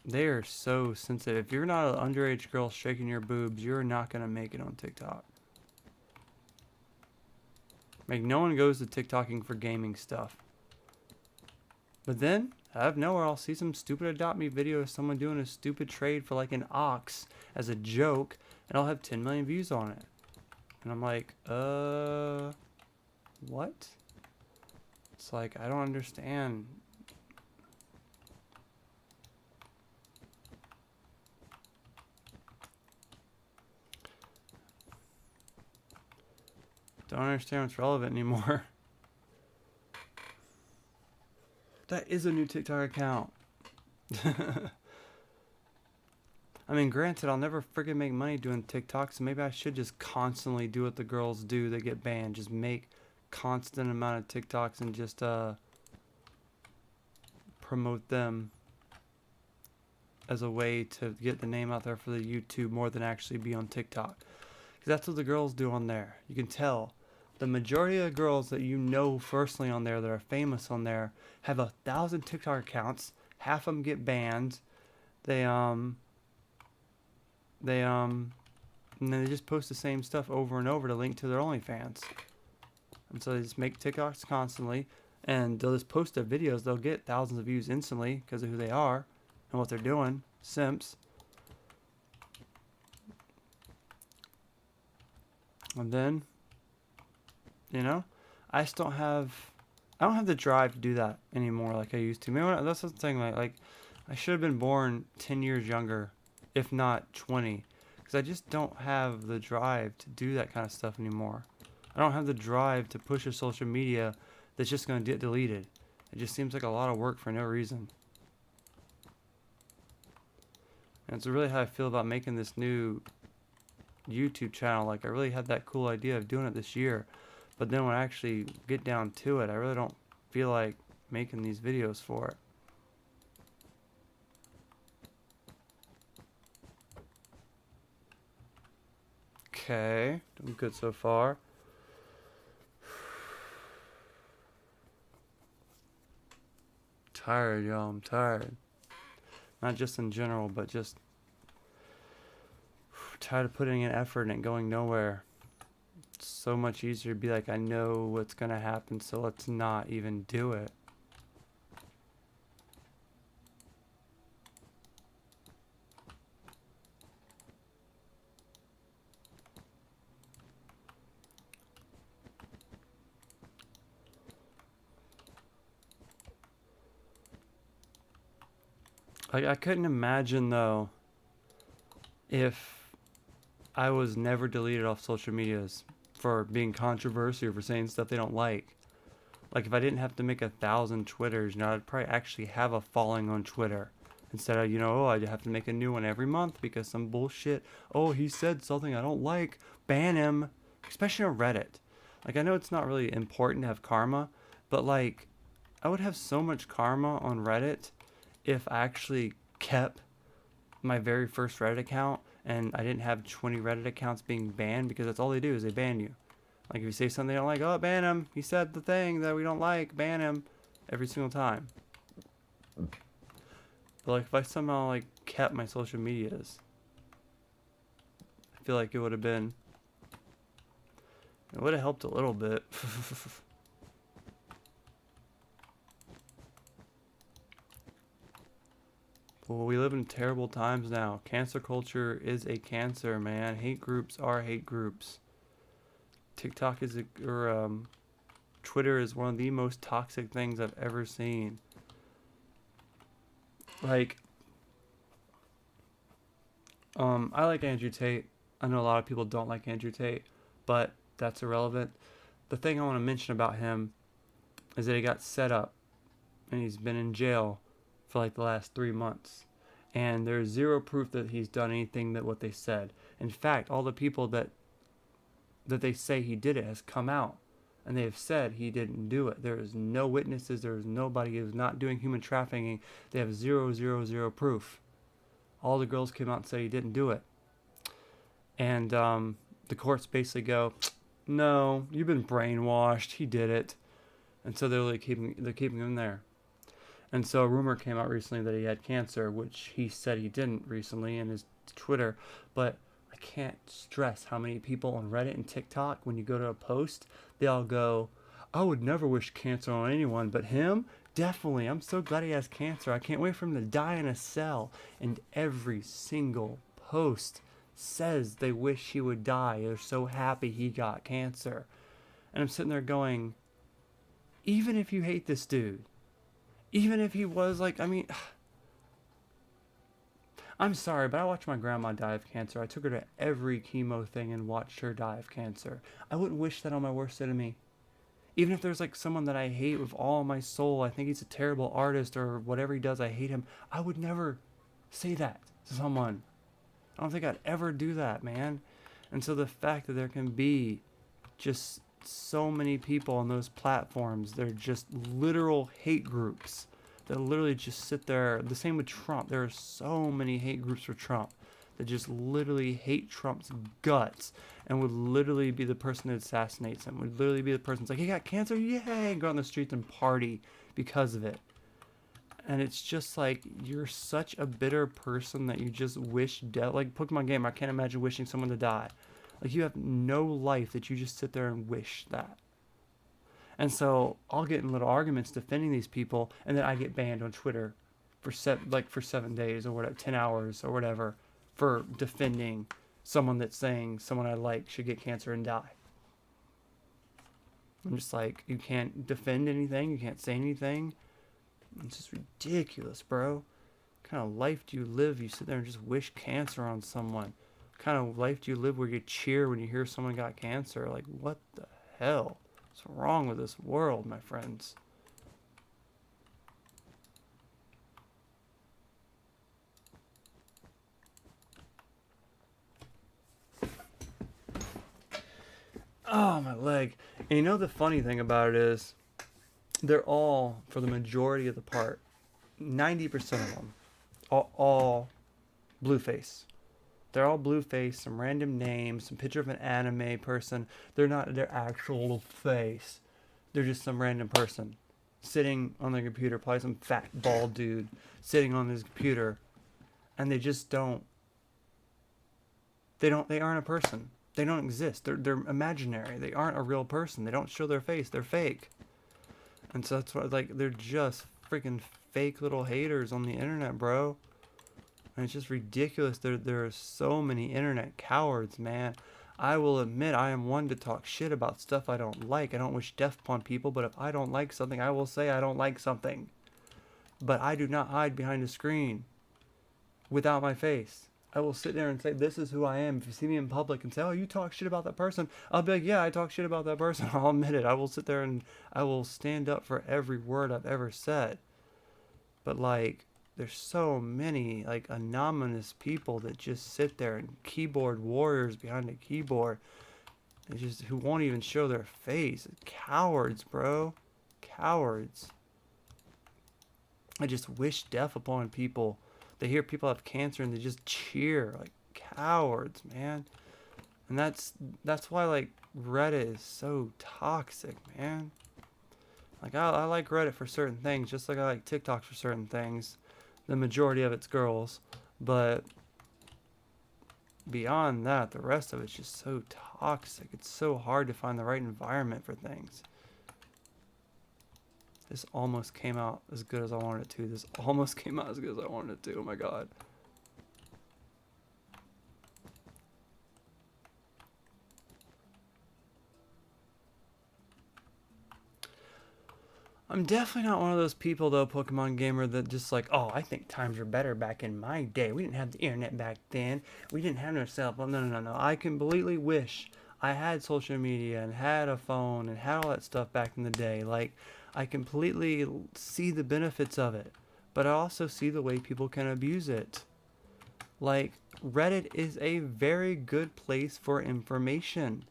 they are so sensitive. If you're not an underage girl shaking your boobs, you're not going to make it on TikTok. Like, no one goes to TikToking for gaming stuff. But then, out of nowhere, I'll see some stupid Adopt Me video of someone doing a stupid trade for like an ox as a joke, and I'll have 10 million views on it. And I'm like, what? It's like, I don't understand. Don't understand what's relevant anymore. That is a new TikTok account. I mean, granted, I'll never friggin' make money doing TikTok, so maybe I should just constantly do what the girls do that get banned. Just make constant amount of TikToks and just promote them as a way to get the name out there for the YouTube more than actually be on TikTok. Because that's what the girls do on there. You can tell. The majority of the girls that you know personally on there that are famous on there have 1,000 TikTok accounts. Half of them get banned. And then they just post the same stuff over and over to link to their OnlyFans. And so they just make TikToks constantly, and they'll just post their videos. They'll get thousands of views instantly because of who they are and what they're doing. Simps. And then, you know, I just don't have, I don't have the drive to do that anymore like I used to. Maybe that's the thing. Like I should have been born 10 years younger, if not 20, because I just don't have the drive to do that kind of stuff anymore. I don't have the drive to push a social media that's just going to get deleted. It just seems like a lot of work for no reason. And it's really how I feel about making this new YouTube channel. Like, I really had that cool idea of doing it this year, but then when I actually get down to it, I really don't feel like making these videos for it. Okay, doing good so far. Tired, y'all. I'm tired. Not just in general, but just tired of putting in effort and it going nowhere. It's so much easier to be like, I know what's gonna happen, so let's not even do it. Like, I couldn't imagine though if I was never deleted off social medias for being controversial or for saying stuff they don't like. Like, if I didn't have to make 1,000 Twitters, you know, I'd probably actually have a following on Twitter. Instead of, you know, oh, I'd have to make a new one every month because some bullshit, oh, he said something I don't like, ban him. Especially on Reddit. Like, I know it's not really important to have karma, but like, I would have so much karma on Reddit if I actually kept my very first Reddit account and I didn't have 20 Reddit accounts being banned, because that's all they do is they ban you. Like, if you say something they don't like, oh, ban him. He said the thing that we don't like, ban him. Every single time. But like, if I somehow like kept my social medias, I feel like it would have been, it would have helped a little bit. Well, we live in terrible times now. Cancel culture is a cancer, man. Hate groups are hate groups. TikTok is Twitter is one of the most toxic things I've ever seen. Like, I like Andrew Tate. I know a lot of people don't like Andrew Tate, but that's irrelevant. The thing I want to mention about him is that he got set up and he's been in jail for like the last 3 months. And there's zero proof that he's done anything that what they said. In fact, all the people that they say he did it has come out and they have said he didn't do it. There is no witnesses. There is nobody. He is not doing human trafficking. They have zero proof. All the girls came out and said he didn't do it. And the courts basically go, no, you've been brainwashed. He did it. And so they're keeping him there. And so a rumor came out recently that he had cancer, which he said he didn't recently in his Twitter. But I can't stress how many people on Reddit and TikTok, when you go to a post, they all go, I would never wish cancer on anyone, but him, definitely. I'm so glad he has cancer. I can't wait for him to die in a cell. And every single post says they wish he would die. They're so happy he got cancer. And I'm sitting there going, even if you hate this dude, even if he was like, I mean, I'm sorry, but I watched my grandma die of cancer. I took her to every chemo thing and watched her die of cancer. I wouldn't wish that on my worst enemy. Even if there's like someone that I hate with all my soul, I think he's a terrible artist or whatever he does, I hate him, I would never say that to someone. I don't think I'd ever do that, man. And so the fact that there can be just so many people on those platforms, they're just literal hate groups that literally just sit there. The same with Trump. There are so many hate groups for Trump that just literally hate Trump's guts and would literally be the person that assassinates him, would literally be the person that's like, he got cancer, yay, go on the streets and party because of it. And it's just like, you're such a bitter person that you just wish death. Like Pokemon game, I can't imagine wishing someone to die. Like, you have no life that you just sit there and wish that. And so I'll get in little arguments defending these people, and then I get banned on Twitter for 7 days or whatever, 10 hours or whatever, for defending someone that's saying someone I like should get cancer and die. I'm just like, you can't defend anything, you can't say anything. It's just ridiculous, bro. What kind of life do you live? You sit there and just wish cancer on someone. What kind of life do you live where you cheer when you hear someone got cancer? Like, what the hell? What's wrong with this world, my friends? Oh, my leg. And you know the funny thing about it is, they're all, for the majority of the part, 90% of them, all blueface. They're all blueface, some random name, some picture of an anime person. They're not their actual face. They're just some random person sitting on their computer, probably some fat, bald dude sitting on his computer, and they just don't. They aren't a person. They don't exist. They're imaginary. They aren't a real person. They don't show their face. They're fake. And so that's what, like, they're just freaking fake little haters on the internet, bro. And it's just ridiculous. There are so many internet cowards, man. I will admit I am one to talk shit about stuff I don't like. I don't wish death upon people, but if I don't like something, I will say I don't like something. But I do not hide behind a screen without my face. I will sit there and say, this is who I am. If you see me in public and say, oh, you talk shit about that person, I'll be like, yeah, I talk shit about that person. I'll admit it. I will sit there and I will stand up for every word I've ever said. But, like, there's so many, like, anonymous people that just sit there and keyboard warriors behind a keyboard. They just, who won't even show their face. Cowards, bro. Cowards. I just wish death upon people. They hear people have cancer and they just cheer, like cowards, man. And that's why, like, Reddit is so toxic, man. Like, I like Reddit for certain things, just like I like TikTok for certain things. The majority of it's girls, but beyond that, the rest of it's just so toxic. It's so hard to find the right environment for things. This almost came out as good as I wanted it to. This almost came out as good as I wanted it to. Oh my god. I'm definitely not one of those people, though, Pokemon Gamer, that just like, oh, I think times were better back in my day. We didn't have the internet back then. We didn't have no cell phone. No. I completely wish I had social media and had a phone and had all that stuff back in the day. Like, I completely see the benefits of it, but I also see the way people can abuse it. Like, Reddit is a very good place for information,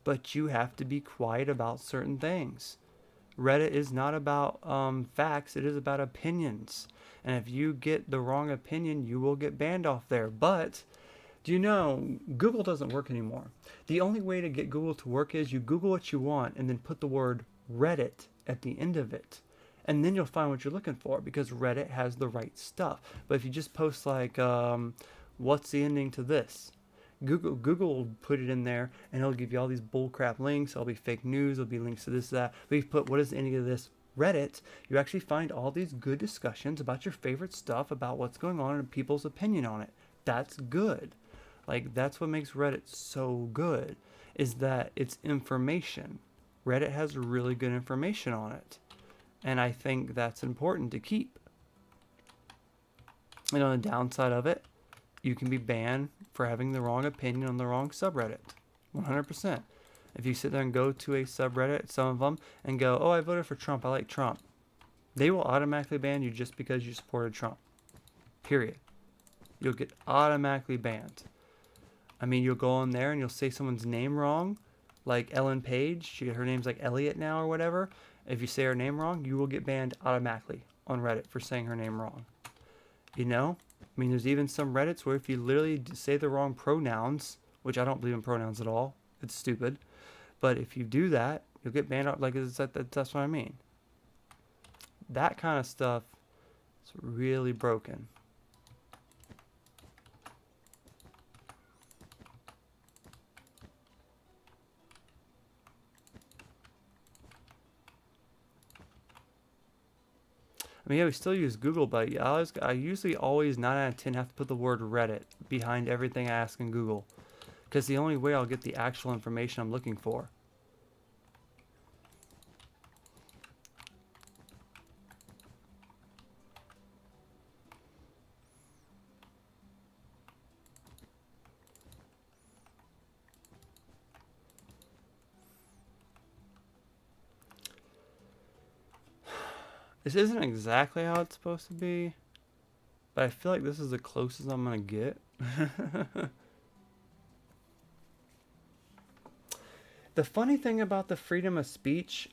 but you have to be quiet about certain things. Reddit is not about facts, it is about opinions. And if you get the wrong opinion, you will get banned off there. But do you know, Google doesn't work anymore. The only way to get Google to work is you Google what you want and then put the word Reddit at the end of it. And then you'll find what you're looking for, because Reddit has the right stuff. But if you just post like, what's the ending to this? Google will put it in there and it'll give you all these bullcrap links. It'll be fake news, it'll be links to this, that. But if you put, what is the ending of this? Reddit, you actually find all these good discussions about your favorite stuff, about what's going on and people's opinion on it. That's good. Like, that's what makes Reddit so good, is that it's information. Reddit has really good information on it. And I think that's important to keep. And on the downside of it, you can be banned for having the wrong opinion on the wrong subreddit. 100%. If you sit there and go to a subreddit, some of them, and go, oh, I voted for Trump, I like Trump, they will automatically ban you just because you supported Trump. Period. You'll get automatically banned. I mean, you'll go on there and you'll say someone's name wrong, like Ellen Page. Her name's like Elliot now or whatever. If you say her name wrong, you will get banned automatically on Reddit for saying her name wrong. You know? I mean, there's even some Reddits where if you literally say the wrong pronouns, which I don't believe in pronouns at all, it's stupid. But if you do that, you'll get banned out. Like, that's what I mean. That kind of stuff is really broken. I mean, yeah, we still use Google, but I usually always 9 out of 10 have to put the word Reddit behind everything I ask in Google. because the only way I'll get the actual information I'm looking for. This isn't exactly how it's supposed to be, but I feel like this is the closest I'm gonna get. The funny thing about the freedom of speech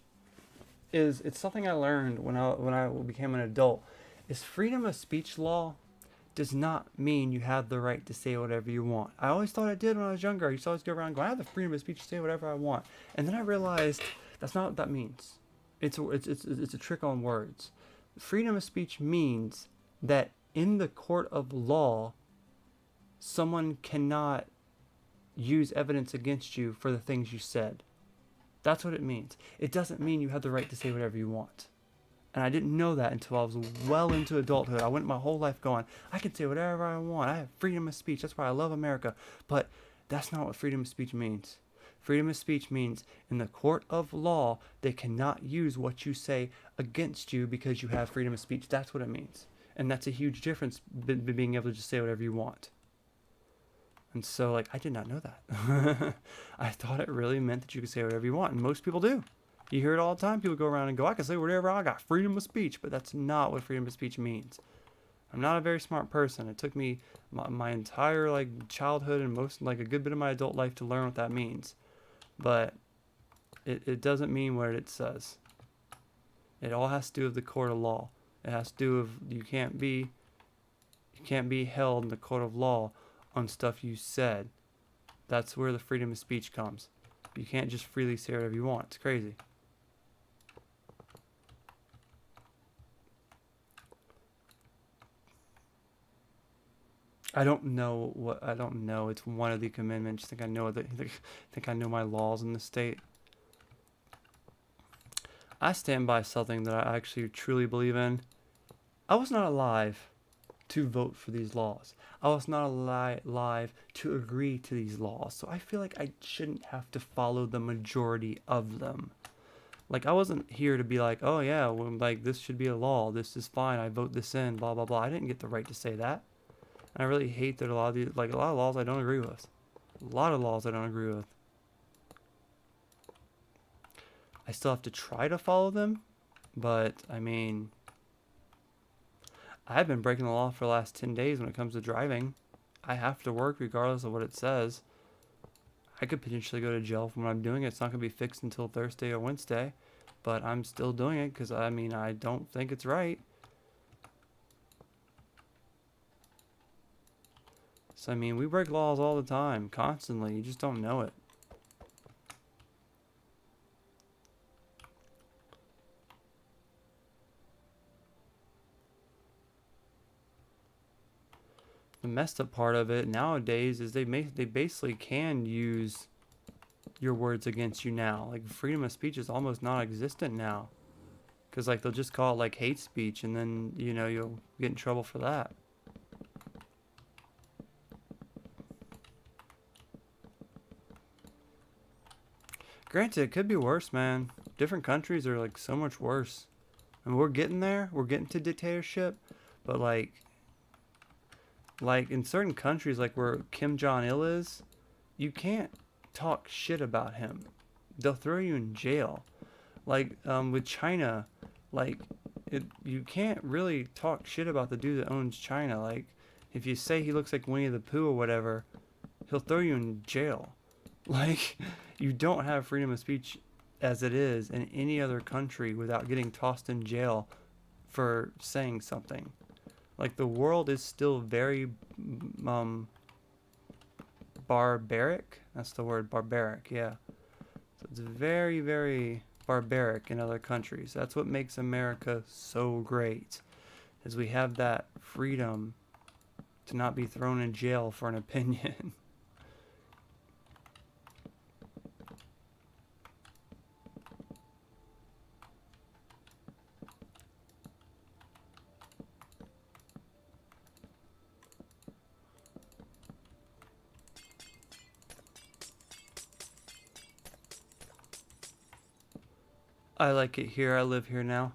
is it's something I learned when I became an adult. Is freedom of speech law does not mean you have the right to say whatever you want. I always thought I did when I was younger. I used to always go around going, I have the freedom of speech to say whatever I want. And then I realized that's not what that means. It's a trick on words. Freedom of speech means that in the court of law, someone cannot use evidence against you for the things you said. That's what it means. It doesn't mean you have the right to say whatever you want. And I didn't know that until I was well into adulthood. I went my whole life going, I can say whatever I want. I have freedom of speech. That's why I love America. But that's not what freedom of speech means. Freedom of speech means in the court of law, they cannot use what you say against you because you have freedom of speech. That's what it means. And that's a huge difference being able to just say whatever you want. And so, like, I did not know that. I thought it really meant that you could say whatever you want. And most people do. You hear it all the time. People go around and go, I can say whatever I got. Freedom of speech. But that's not what freedom of speech means. I'm not a very smart person. It took me my entire, like, childhood and most, like, a good bit of my adult life to learn what that means. But it doesn't mean what it says. It all has to do with the court of law. It has to do with you can't be held in the court of law on stuff you said. That's where the freedom of speech comes. You can't just freely say whatever you want. It's crazy. I don't know what I don't know. It's one of the commandments. I think I know that. I think I know my laws in the state. I stand by something that I actually truly believe in. I was not alive to vote for these laws. I was not alive to agree to these laws. So I feel like I shouldn't have to follow the majority of them. Like, I wasn't here to be like, oh yeah, well, like, this should be a law. This is fine. I vote this in, blah, blah, blah. I didn't get the right to say that. And I really hate that a lot of laws I don't agree with. A lot of laws I don't agree with. I still have to try to follow them, but I mean, I've been breaking the law for the last 10 days when it comes to driving. I have to work regardless of what it says. I could potentially go to jail for when I'm doing it. It's not going to be fixed until Thursday or Wednesday, but I'm still doing it because, I mean, I don't think it's right. So, I mean, we break laws all the time, constantly. You just don't know it. The messed up part of it nowadays is they basically can use your words against you now. Like, freedom of speech is almost non-existent now. Because, like, they'll just call it, like, hate speech, and then, you know, you'll get in trouble for that. Granted, it could be worse, man. Different countries are, like, so much worse. And we're getting there. We're getting to dictatorship. But, like in certain countries, like where Kim Jong-il is, you can't talk shit about him. They'll throw you in jail. Like, with China, like, you can't really talk shit about the dude that owns China. Like, if you say he looks like Winnie the Pooh or whatever, he'll throw you in jail. Like, you don't have freedom of speech as it is in any other country without getting tossed in jail for saying something. Like, the world is still very barbaric. That's the word, barbaric, yeah. So it's very, very barbaric in other countries. That's what makes America so great, is we have that freedom to not be thrown in jail for an opinion. I like it here. I live here now.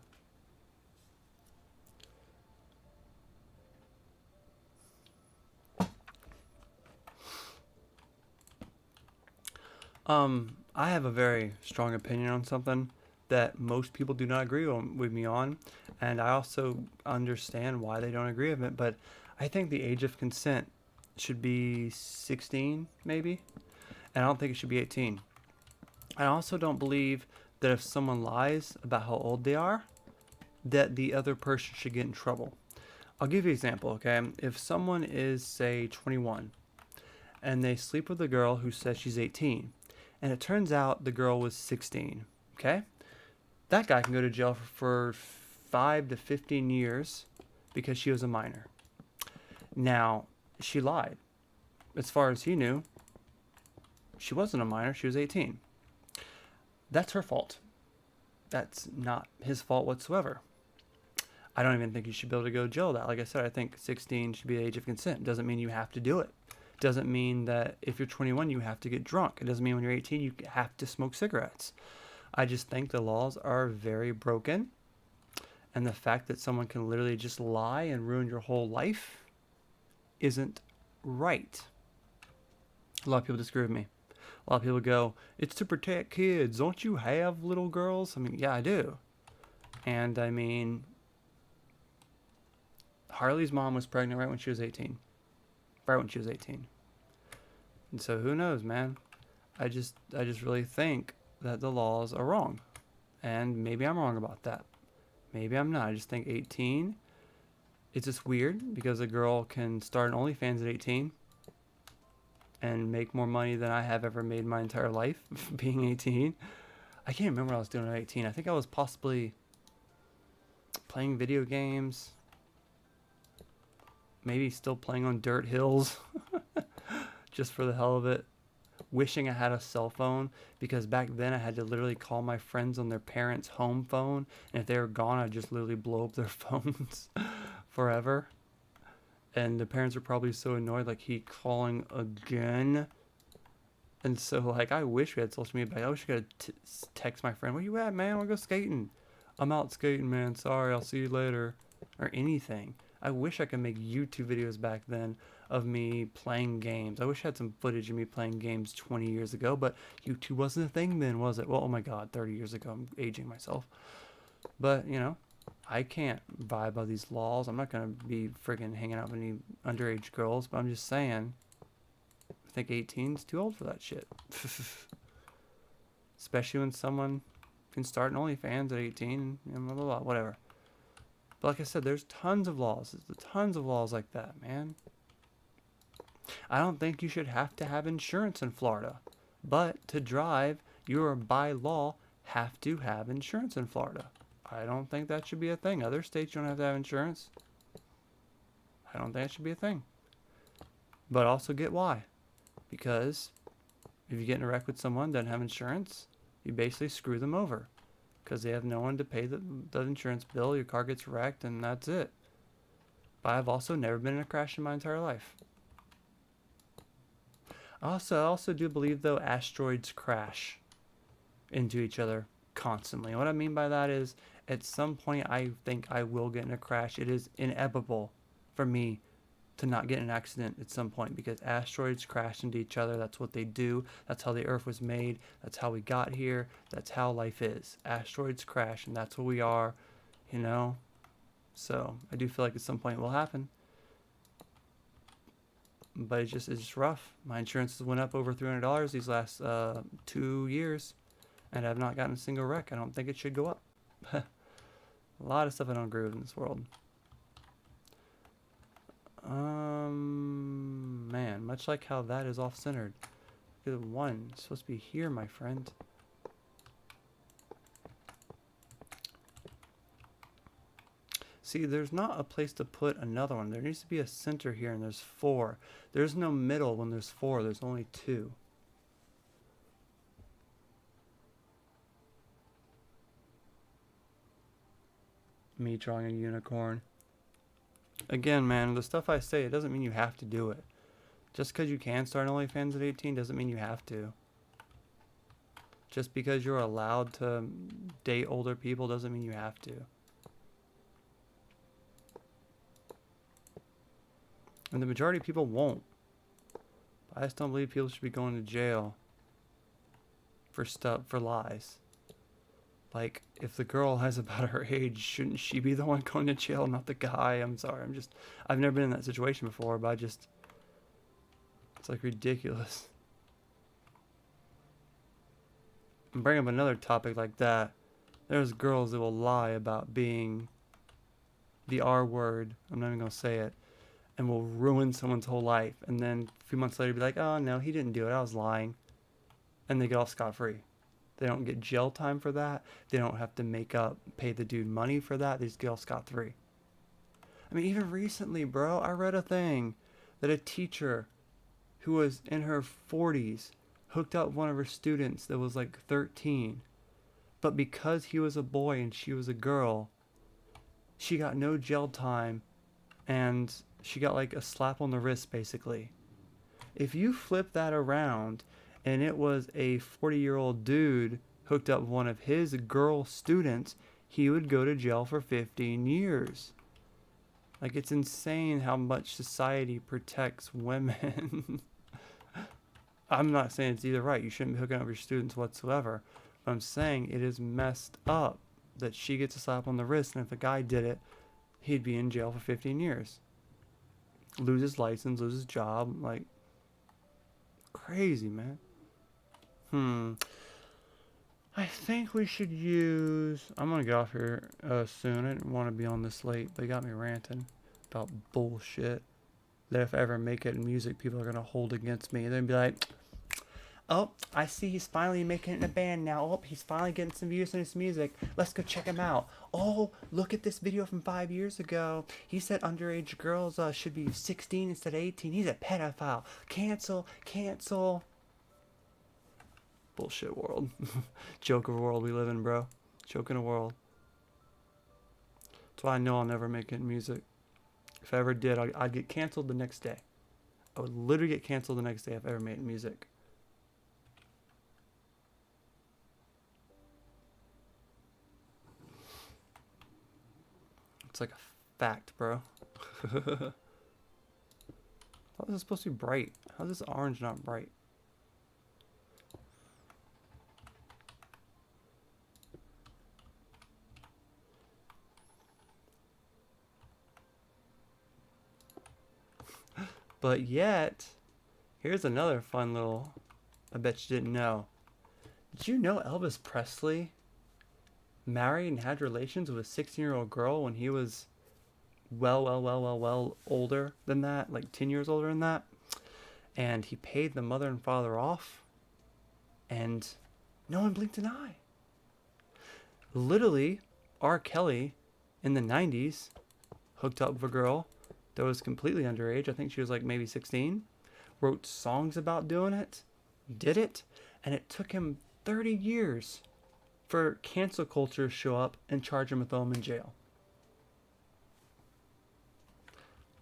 I have a very strong opinion on something that most people do not agree with me on, and I also understand why they don't agree with it. But I think the age of consent should be 16, maybe, and I don't think it should be 18. I also don't believe that if someone lies about how old they are, that the other person should get in trouble. I'll give you an example, okay? If someone is, say, 21 and they sleep with a girl who says she's 18, and it turns out the girl was 16, okay? That guy can go to jail for 5 to 15 years because she was a minor. Now, she lied. As far as he knew, she wasn't a minor, she was 18. That's her fault. That's not his fault whatsoever. I don't even think you should be able to go to jail that. Like I said, I think 16 should be the age of consent. Doesn't mean you have to do it. Doesn't mean that if you're 21 you have to get drunk. It doesn't mean when you're 18 you have to smoke cigarettes. I just think the laws are very broken, and the fact that someone can literally just lie and ruin your whole life isn't right. A lot of people disagree with me. A lot of people go, it's to protect kids. Don't you have little girls? I mean, yeah, I do. And I mean, Harley's mom was pregnant right when she was 18. Right when she was 18. And so who knows, man? I just really think that the laws are wrong. And maybe I'm wrong about that. Maybe I'm not. I just think 18, it's just weird because a girl can start an OnlyFans at 18 and make more money than I have ever made my entire life being 18. I can't remember what I was doing at 18. I think I was possibly playing video games. Maybe still playing on dirt hills just for the hell of it. Wishing I had a cell phone, because back then I had to literally call my friends on their parents' home phone, and if they were gone I'd just literally blow up their phones forever. And the parents were probably so annoyed, like, he calling again. And so, like, I wish we had social media back. I wish I could text my friend, where you at, man? I want to go skating. I'm out skating, man. Sorry, I'll see you later. Or anything. I wish I could make YouTube videos back then of me playing games. I wish I had some footage of me playing games 20 years ago, but YouTube wasn't a thing then, was it? Well, oh my god, 30 years ago. I'm aging myself. But, you know, I can't vibe by these laws. I'm not going to be friggin' hanging out with any underage girls, but I'm just saying, I think 18 is too old for that shit. Especially when someone can start an OnlyFans at 18, and blah, blah, blah, whatever. But like I said, there's tons of laws. There's tons of laws like that, man. I don't think you should have to have insurance in Florida. But to drive, you are by law have to have insurance in Florida. I don't think that should be a thing. Other states don't have to have insurance. I don't think it should be a thing. But also get why. Because if you get in a wreck with someone that doesn't have insurance, you basically screw them over. Because they have no one to pay the insurance bill. Your car gets wrecked and that's it. But I've also never been in a crash in my entire life. I also do believe, though, asteroids crash into each other constantly. And what I mean by that is, at some point I think I will get in a crash. It is inevitable for me to not get in an accident at some point, because asteroids crash into each other. That's what they do. That's how the Earth was made. That's how we got here. That's how life is. Asteroids crash, and that's what we are, you know? So I do feel like at some point it will happen. But it's just rough. My insurance went up over $300 these last 2 years, and I've not gotten a single wreck. I don't think it should go up. A lot of stuff I don't agree with in this world. Man, much like how that is off-centered. Look at the one. It's supposed to be here, my friend. See, there's not a place to put another one. There needs to be a center here, and there's 4. There's no middle when there's 4. There's only 2. Me drawing a unicorn. Again, man, the stuff I say, it doesn't mean you have to do it. Just because you can start an OnlyFans at 18 doesn't mean you have to. Just because you're allowed to date older people doesn't mean you have to. And the majority of people won't. I just don't believe people should be going to jail for lies. Like, if the girl has about her age, shouldn't she be the one going to jail, not the guy? I'm sorry. I've never been in that situation before, but it's like ridiculous. And bring up another topic like that. There's girls that will lie about being the R word. I'm not even going to say it. And will ruin someone's whole life. And then a few months later be like, oh, no, he didn't do it. I was lying. And they get off scot-free. They don't get jail time for that. They don't have to pay the dude money for that. They just get off scot-free. I mean, even recently, bro, I read a thing that a teacher who was in her 40s hooked up one of her students that was like 13. But because he was a boy and she was a girl, she got no jail time and she got like a slap on the wrist, basically. If you flip that around and it was a 40-year-old dude hooked up with one of his girl students, he would go to jail for 15 years. Like, it's insane how much society protects women. I'm not saying it's either right. You shouldn't be hooking up with your students whatsoever. But I'm saying it is messed up that she gets a slap on the wrist, and if a guy did it, he'd be in jail for 15 years. Lose his license, lose his job. Like, crazy, man. I think we should use... I'm going to get off here soon. I didn't want to be on this late. They got me ranting about bullshit that if I ever make it in music, people are going to hold against me. And then be like, oh, I see he's finally making it in a band now. Oh, he's finally getting some views on his music. Let's go check him out. Oh, look at this video from 5 years ago. He said underage girls should be 16 instead of 18. He's a pedophile. Cancel, cancel. Bullshit world. Joke of a world we live in, bro. Joke in a world. That's why I know I'll never make it in music. If I ever did, I'd get canceled the next day. I would literally get canceled the next day if I ever made it in music. It's like a fact, bro. How is this supposed to be bright? How is this orange not bright? But yet, here's another fun little, I bet you didn't know. Did you know Elvis Presley married and had relations with a 16-year-old girl when he was well older than that, like 10 years older than that? And he paid the mother and father off, and no one blinked an eye. Literally, R. Kelly in the 90s hooked up with a girl that was completely underage. I think she was like maybe 16. Wrote songs about doing it. Did it. And it took him 30 years for cancel culture to show up and charge him and throw him in jail.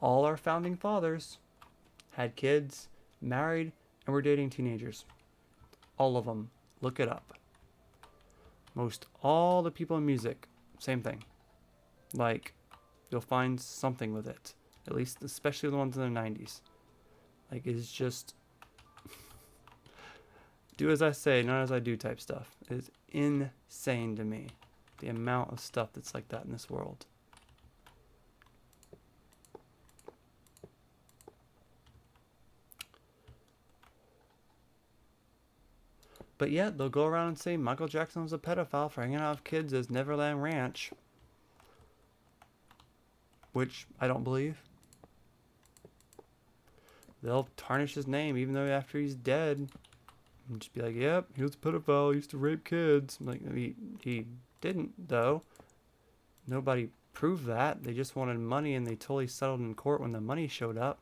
All our founding fathers had kids, married, and were dating teenagers. All of them. Look it up. Most all the people in music, same thing. Like, you'll find something with it. At least, especially the ones in the 90s. Like, it's just... do as I say, not as I do type stuff. It is insane to me. The amount of stuff that's like that in this world. But yet, they'll go around and say Michael Jackson was a pedophile for hanging out with kids at Neverland Ranch. Which I don't believe. They'll tarnish his name even though after he's dead. And just be like, yep, he was a pedophile, he used to rape kids. I'm like, he didn't, though. Nobody proved that. They just wanted money and they totally settled in court when the money showed up.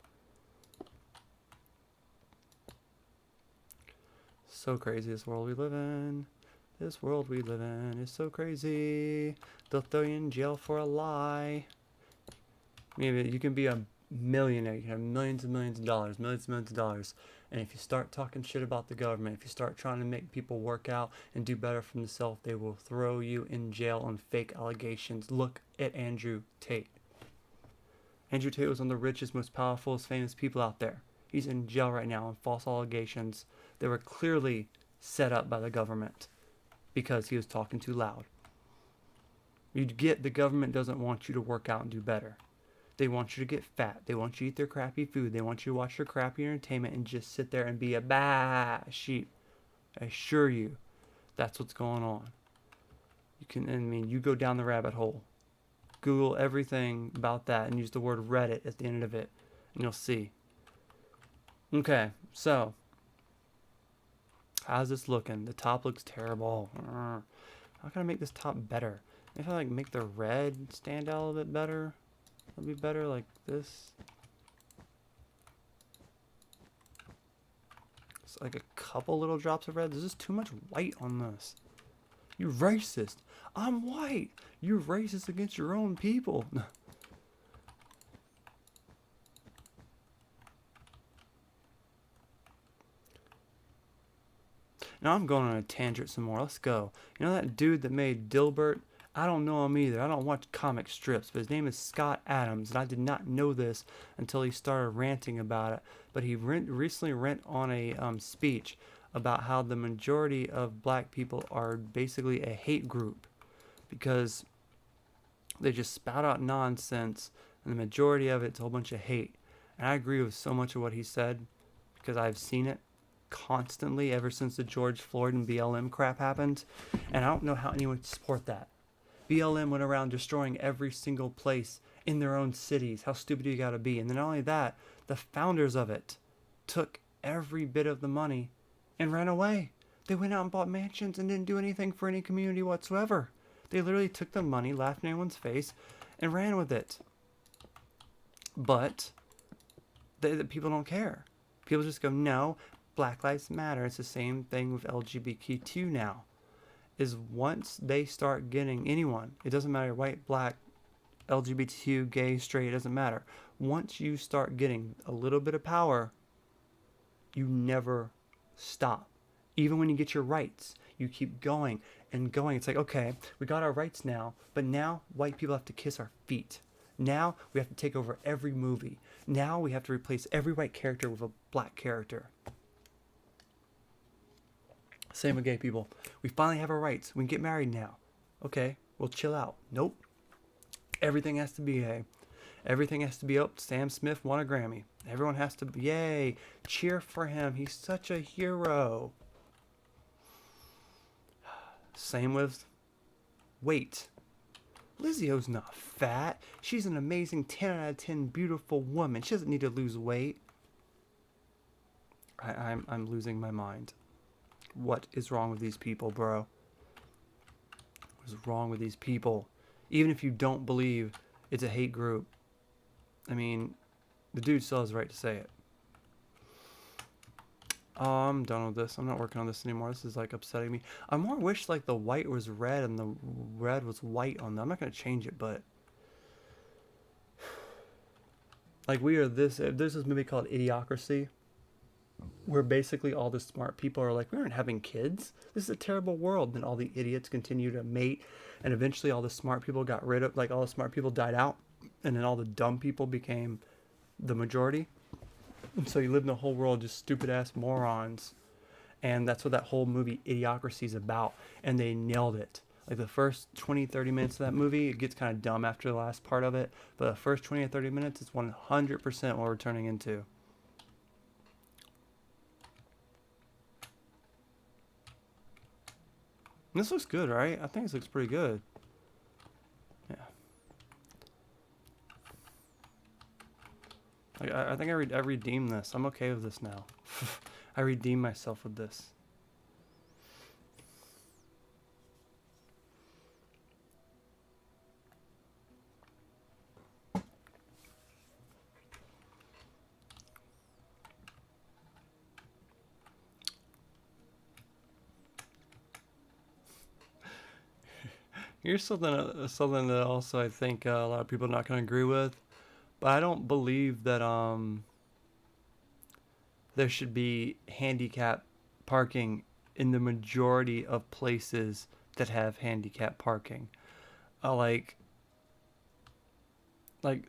So crazy, this world we live in. This world we live in is so crazy. They'll throw you in jail for a lie. Maybe you can be a millionaire. You can have millions and millions of dollars, millions and millions of dollars. And if you start talking shit about the government, if you start trying to make people work out and do better for themselves, they will throw you in jail on fake allegations. Look at Andrew Tate. Andrew Tate was one of the richest, most powerful, most famous people out there. He's in jail right now on false allegations that were clearly set up by the government because he was talking too loud. You'd get the government doesn't want you to work out and do better. They want you to get fat. They want you to eat their crappy food. They want you to watch their crappy entertainment and just sit there and be a sheep. I assure you, that's what's going on. You go down the rabbit hole. Google everything about that and use the word Reddit at the end of it, and you'll see. Okay, so how's this looking? The top looks terrible. How can I make this top better? Maybe if I make the red stand out a little bit better. It'll be better like this. It's like a couple little drops of red. There's just too much white on this. You racist. I'm white. You're racist against your own people. Now I'm going on a tangent some more. Let's go. You know that dude that made Dilbert? I don't know him either. I don't watch comic strips, but his name is Scott Adams, and I did not know this until he started ranting about it. But he recently went on a speech about how the majority of black people are basically a hate group because they just spout out nonsense, and the majority of it's a whole bunch of hate. And I agree with so much of what he said because I've seen it constantly ever since the George Floyd and BLM crap happened, and I don't know how anyone would support that. BLM went around destroying every single place in their own cities. How stupid do you gotta be? And then not only that, the founders of it took every bit of the money and ran away. They went out and bought mansions and didn't do anything for any community whatsoever. They literally took the money, laughed in anyone's face, and ran with it. But the people don't care. People just go, no, Black Lives Matter. It's the same thing with LGBTQ now. Is once they start getting anyone, it doesn't matter white, black, LGBTQ, gay, straight, it doesn't matter. Once you start getting a little bit of power, you never stop. Even when you get your rights, you keep going and going. It's like, okay, we got our rights now, but now white people have to kiss our feet. Now we have to take over every movie. Now we have to replace every white character with a black character. Same with gay people. We finally have our rights. We can get married now. Okay, we'll chill out. Nope. Everything has to be gay. Everything has to be, oh, Sam Smith won a Grammy. Everyone has to, yay, cheer for him. He's such a hero. Same with weight. Lizzo's not fat. She's an amazing 10 out of 10 beautiful woman. She doesn't need to lose weight. I'm losing my mind. What is wrong with these people, bro? What is wrong with these people? Even if you don't believe it's a hate group, I mean, the dude still has the right to say it. Oh, I'm done with this. I'm not working on this anymore. This is like upsetting me. I more wish like the white was red and the red was white on them. I'm not going to change it, but like there's this movie called Idiocracy, where basically all the smart people are like, we aren't having kids. This is a terrible world. Then all the idiots continue to mate, and eventually all the smart people got rid of, like all the smart people died out, and then all the dumb people became the majority. And so you live in the whole world just stupid ass morons. And that's what that whole movie Idiocracy is about. And they nailed it. Like the first 20-30 minutes of that movie, it gets kind of dumb after the last part of it, but the first 20 or 30 minutes is 100% what we're turning into. This looks good, right? I think this looks pretty good. Yeah. I think I redeemed this. I'm okay with this now. I redeemed myself with this. Here's something that also I think a lot of people are not going to agree with, But I don't believe that there should be handicap parking in the majority of places that have handicap parking. Uh, like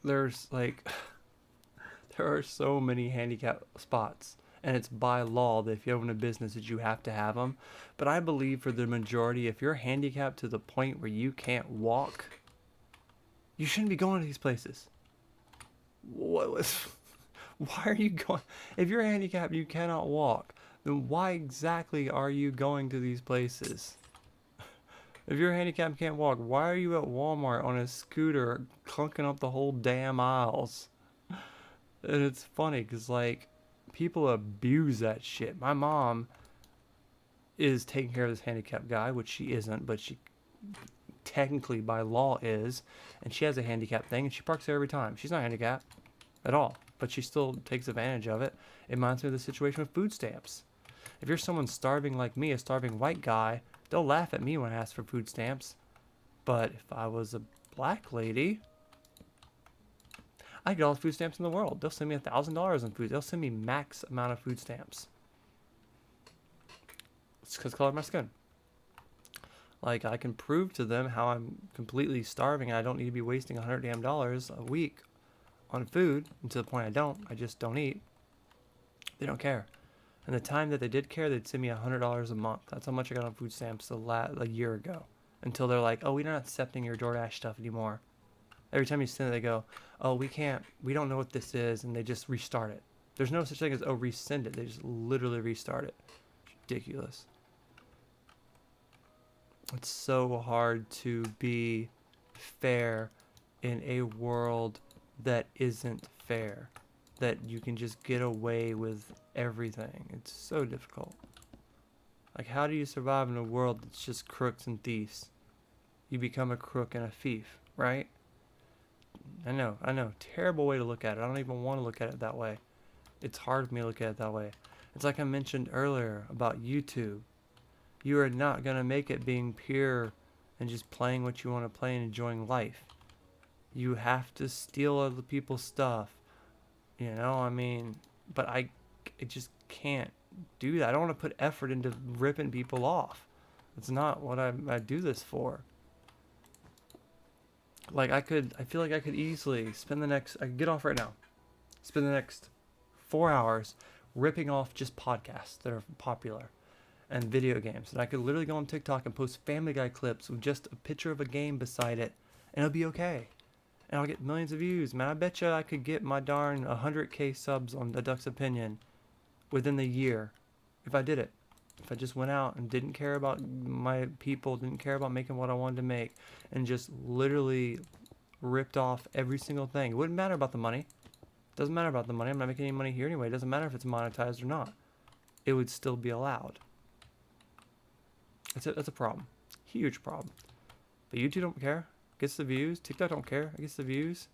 there's like there are so many handicap spots, and it's by law that if you own a business that you have to have them. But I believe for the majority, if you're handicapped to the point where you can't walk, you shouldn't be going to these places. What was why are you going? If you're handicapped, you cannot walk. Then why exactly are you going to these places? If you're handicapped and can't walk, why are you at Walmart on a scooter clunking up the whole damn aisles? And it's funny because, like, people abuse that shit. My mom is taking care of this handicapped guy, which she isn't, but she technically by law is. And she has a handicap thing, and she parks there every time. She's not handicapped at all, but she still takes advantage of it. It reminds me of the situation with food stamps. If you're someone starving like me, a starving white guy, they'll laugh at me when I ask for food stamps. But if I was a black lady, I get all the food stamps in the world. They'll send me $1,000 in food. They'll send me max amount of food stamps. It's because of the color of my skin. Like, I can prove to them how I'm completely starving and I don't need to be wasting $100 damn a week on food. And to the point I just don't eat. They don't care. And the time that they did care, they'd send me $100 a month. That's how much I got on food stamps a year ago. Until they're like, oh, we're not accepting your DoorDash stuff anymore. Every time you send it, they go, oh, we don't know what this is, and they just restart it. There's no such thing as, oh, resend it. They just literally restart it. It's ridiculous. It's so hard to be fair in a world that isn't fair. That you can just get away with everything. It's so difficult. Like, how do you survive in a world that's just crooks and thieves? You become a crook and a thief, right? I know. Terrible way to look at it. I don't even want to look at it that way. It's hard for me to look at it that way. It's like I mentioned earlier about YouTube. You are not going to make it being pure and just playing what you want to play and enjoying life. You have to steal other people's stuff. You know, I mean, but I just can't do that. I don't want to put effort into ripping people off. It's not what I do this for. Like, I feel like I could easily I could get off right now. Spend the next 4 hours ripping off just podcasts that are popular and video games. And I could literally go on TikTok and post Family Guy clips with just a picture of a game beside it, and it'll be okay. And I'll get millions of views. Man, I bet you I could get my darn 100K subs on The Duck's Opinion within the year if I did it. If I just went out and didn't care about my people, didn't care about making what I wanted to make, and just literally ripped off every single thing. It wouldn't matter about the money. It doesn't matter about the money. I'm not making any money here anyway. It doesn't matter if it's monetized or not. It would still be allowed. That's a problem. Huge problem. But YouTube don't care. Gets the views. TikTok don't care. It gets the views.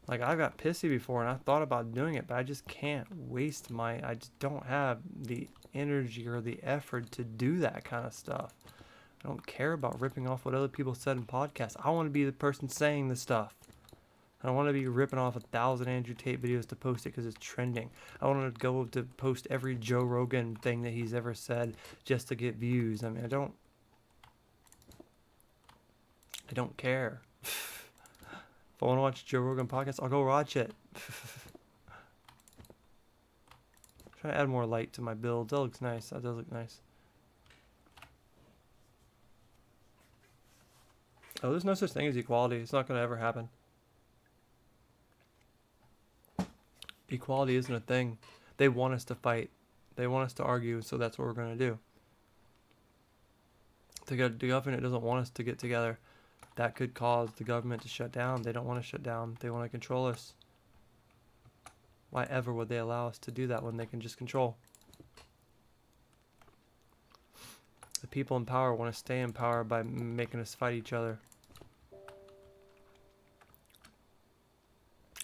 Like, I've got pissy before and I thought about doing it, but I just can't waste I just don't have the energy or the effort to do that kind of stuff. I don't care about ripping off what other people said in podcasts. I want to be the person saying the stuff. I don't want to be ripping off 1,000 Andrew Tate videos to post it because it's trending. I want to go to post every Joe Rogan thing that he's ever said just to get views. I mean, I don't care. If I want to watch Joe Rogan podcast, I'll go watch it. Trying to add more light to my build. That looks nice. That does look nice. Oh, there's no such thing as equality. It's not going to ever happen. Equality isn't a thing. They want us to fight. They want us to argue, so that's what we're going to do. The government doesn't want us to get together. That could cause the government to shut down. They don't want to shut down. They want to control us. Why ever would they allow us to do that when they can just control? The people in power want to stay in power by making us fight each other.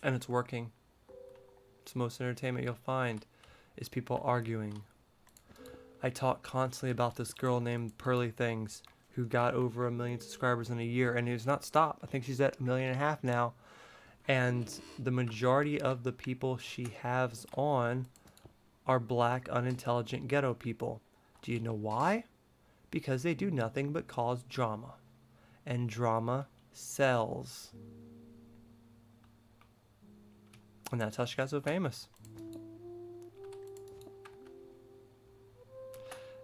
And it's working. It's the most entertainment you'll find is people arguing. I talk constantly about this girl named Pearly Things who got over 1 million subscribers in a year, and it's not stopped. I think she's at 1.5 million now. And the majority of the people she has on are black, unintelligent ghetto people. Do you know why? Because they do nothing but cause drama. And drama sells. And that's how she got so famous.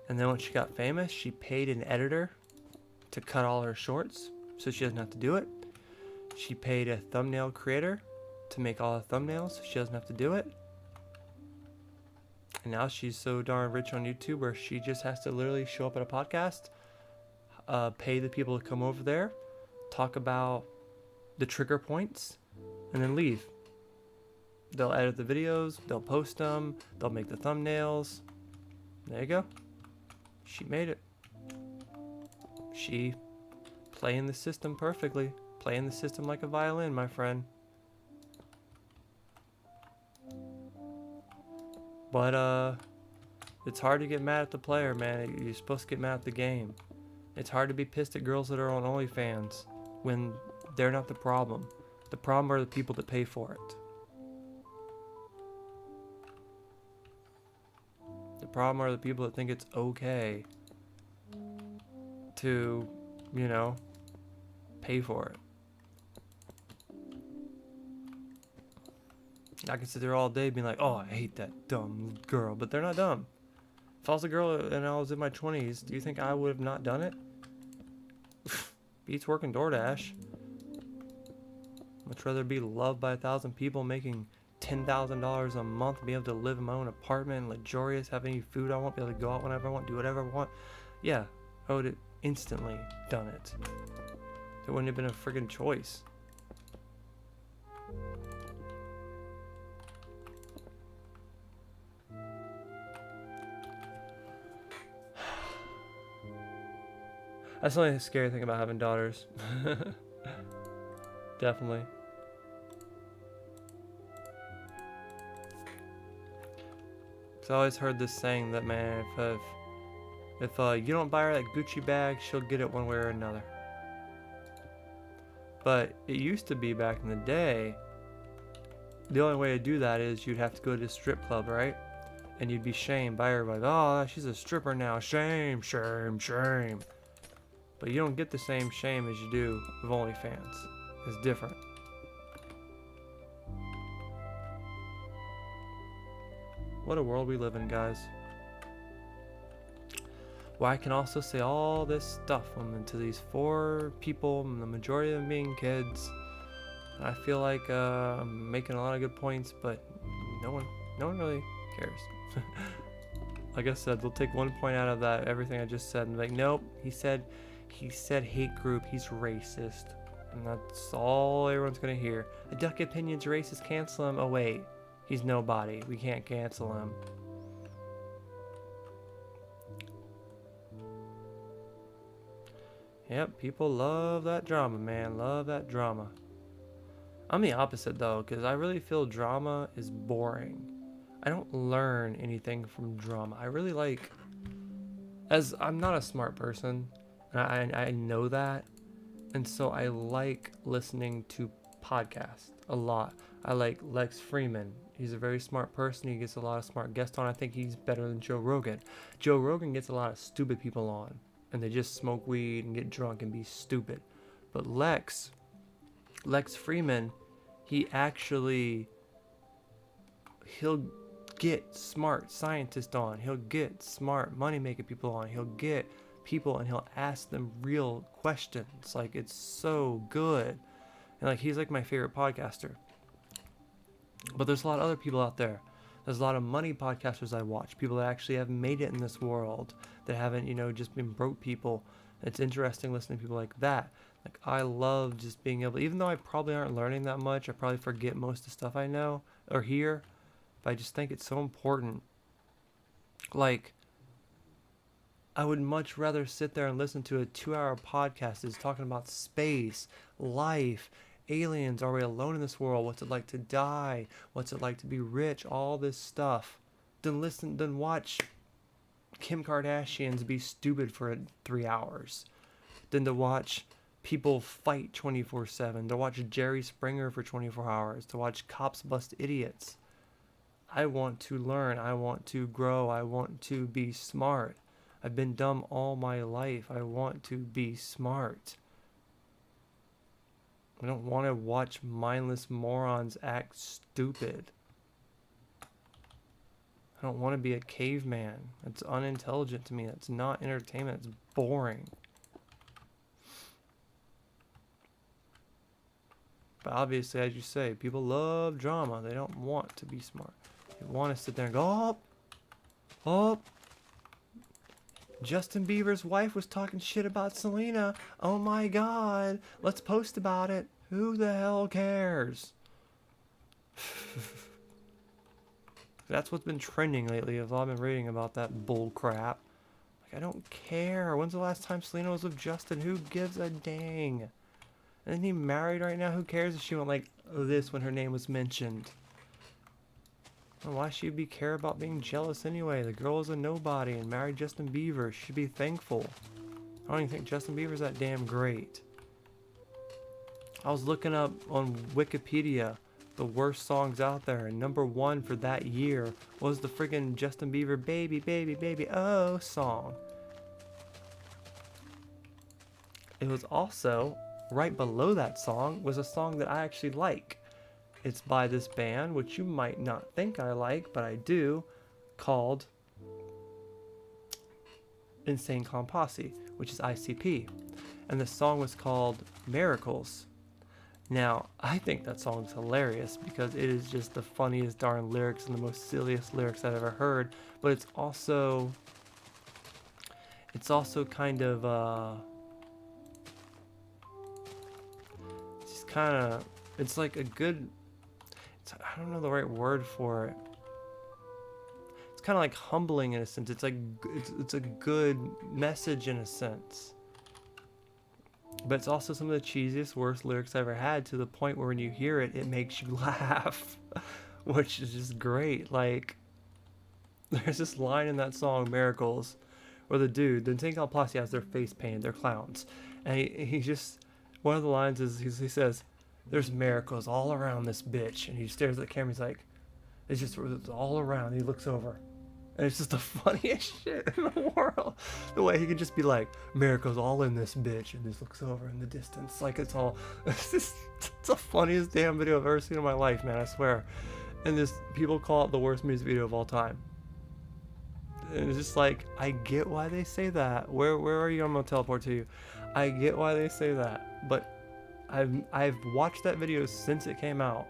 And then when she got famous, she paid an editor to cut all her shorts so she doesn't have to do it. She paid a thumbnail creator to make all the thumbnails so she doesn't have to do it. And now she's so darn rich on YouTube where she just has to literally show up at a podcast, pay the people to come over there, talk about the trigger points, and then leave. They'll edit the videos, they'll post them, they'll make the thumbnails. There you go. She made it. She playing the system perfectly. Playing the system like a violin, my friend. But, it's hard to get mad at the player, man. You're supposed to get mad at the game. It's hard to be pissed at girls that are on OnlyFans when they're not the problem. The problem are the people that pay for it. The problem are the people that think it's okay to, you know, pay for it. I can sit there all day being like, oh, I hate that dumb girl. But they're not dumb. If I was a girl and I was in my 20s, do you think I would have not done it? Beats working DoorDash. Much rather be loved by 1,000 people making $10,000 a month and be able to live in my own apartment, luxurious, have any food I want, be able to go out whenever I want, do whatever I want. Yeah, I would have instantly done it. There wouldn't have been a friggin' choice. That's the only scary thing about having daughters. Definitely. Cause I always heard this saying that, man, if you don't buy her that Gucci bag, she'll get it one way or another. But it used to be back in the day, the only way to do that is you'd have to go to a strip club, right? And you'd be shamed by everybody. Oh, she's a stripper now. Shame, shame, shame. But you don't get the same shame as you do with OnlyFans. It's different. What a world we live in, guys. Well, I can also say all this stuff to these 4 people, and the majority of them being kids. And I feel like I'm making a lot of good points, but no one really cares. Like I said, they'll take 1 point out of that, everything I just said, and be like, nope, he said hate group, he's racist. And that's all everyone's gonna hear. A duck opinion's racist, cancel him. Oh wait, he's nobody, we can't cancel him. Yep, people love that drama, man, love that drama. I'm the opposite though, because I really feel drama is boring. I don't learn anything from drama. I really like, as I'm not a smart person, and I know that, and so I like listening to podcasts a lot. I like Lex Fridman. He's a very smart person. He gets a lot of smart guests on. I think he's better than Joe Rogan. Joe Rogan gets a lot of stupid people on, and they just smoke weed and get drunk and be stupid. But Lex Fridman, he'll get smart scientists on. He'll get smart money-making people on. He'll get people and he'll ask them real questions. Like, it's so good. And like, he's like my favorite podcaster. But there's a lot of other people out there. There's a lot of money podcasters I watch. People that actually have made it in this world. That haven't, just been broke people. It's interesting listening to people like that. Like, I love just being able, even though I probably aren't learning that much, I probably forget most of the stuff I know or hear. But I just think it's so important. Like, I would much rather sit there and listen to a 2-hour podcast that's talking about space, life, aliens, are we alone in this world, what's it like to die, what's it like to be rich, all this stuff, than watch Kim Kardashians be stupid for 3 hours. than to watch people fight 24/7, to watch Jerry Springer for 24 hours, to watch cops bust idiots. I want to learn. I want to grow. I want to be smart. I've been dumb all my life. I want to be smart. I don't want to watch mindless morons act stupid. I don't want to be a caveman. That's unintelligent to me. That's not entertainment. It's boring. But obviously, as you say, people love drama. They don't want to be smart. They want to sit there and go, oh, Justin Bieber's wife was talking shit about Selena. Oh my God. Let's post about it. Who the hell cares? That's what's been trending lately. I've all been reading about that bull crap. Like, I don't care. When's the last time Selena was with Justin? Who gives a dang? Isn't he married right now? Who cares if she went like this when her name was mentioned? Well, why should she care about being jealous anyway? The girl is a nobody and married Justin Bieber. She should be thankful. I don't even think Justin Bieber's that damn great. I was looking up on Wikipedia the worst songs out there, and #1 for that year was the friggin' Justin Bieber Baby, Baby, Baby, Oh song. It was also, right below that song, was a song that I actually like. It's by this band, which you might not think I like, but I do, called Insane Clown Posse, which is ICP. And the song was called Miracles. Now, I think that song's hilarious because it is just the funniest darn lyrics and the most silliest lyrics I've ever heard. But it's also kind of, it's like a good, I don't know the right word for it. It's kind of like humbling in a sense. It's like, it's a good message in a sense. But it's also some of the cheesiest, worst lyrics I ever had, to the point where when you hear it, it makes you laugh, which is just great. Like, there's this line in that song, Miracles, where the Insane Clown Posse has their face painted, they're clowns. And he just, one of the lines is, he says, "There's miracles all around this bitch." And he stares at the camera, he's like, it's all around. He looks over. And it's just the funniest shit in the world. The way he could just be like, "Miracles all in this bitch," and just looks over in the distance. Like, it's the funniest damn video I've ever seen in my life, man, I swear. And people call it the worst music video of all time. And it's just like, I get why they say that. Where are you? I'm gonna teleport to you. I get why they say that. But I've watched that video since it came out.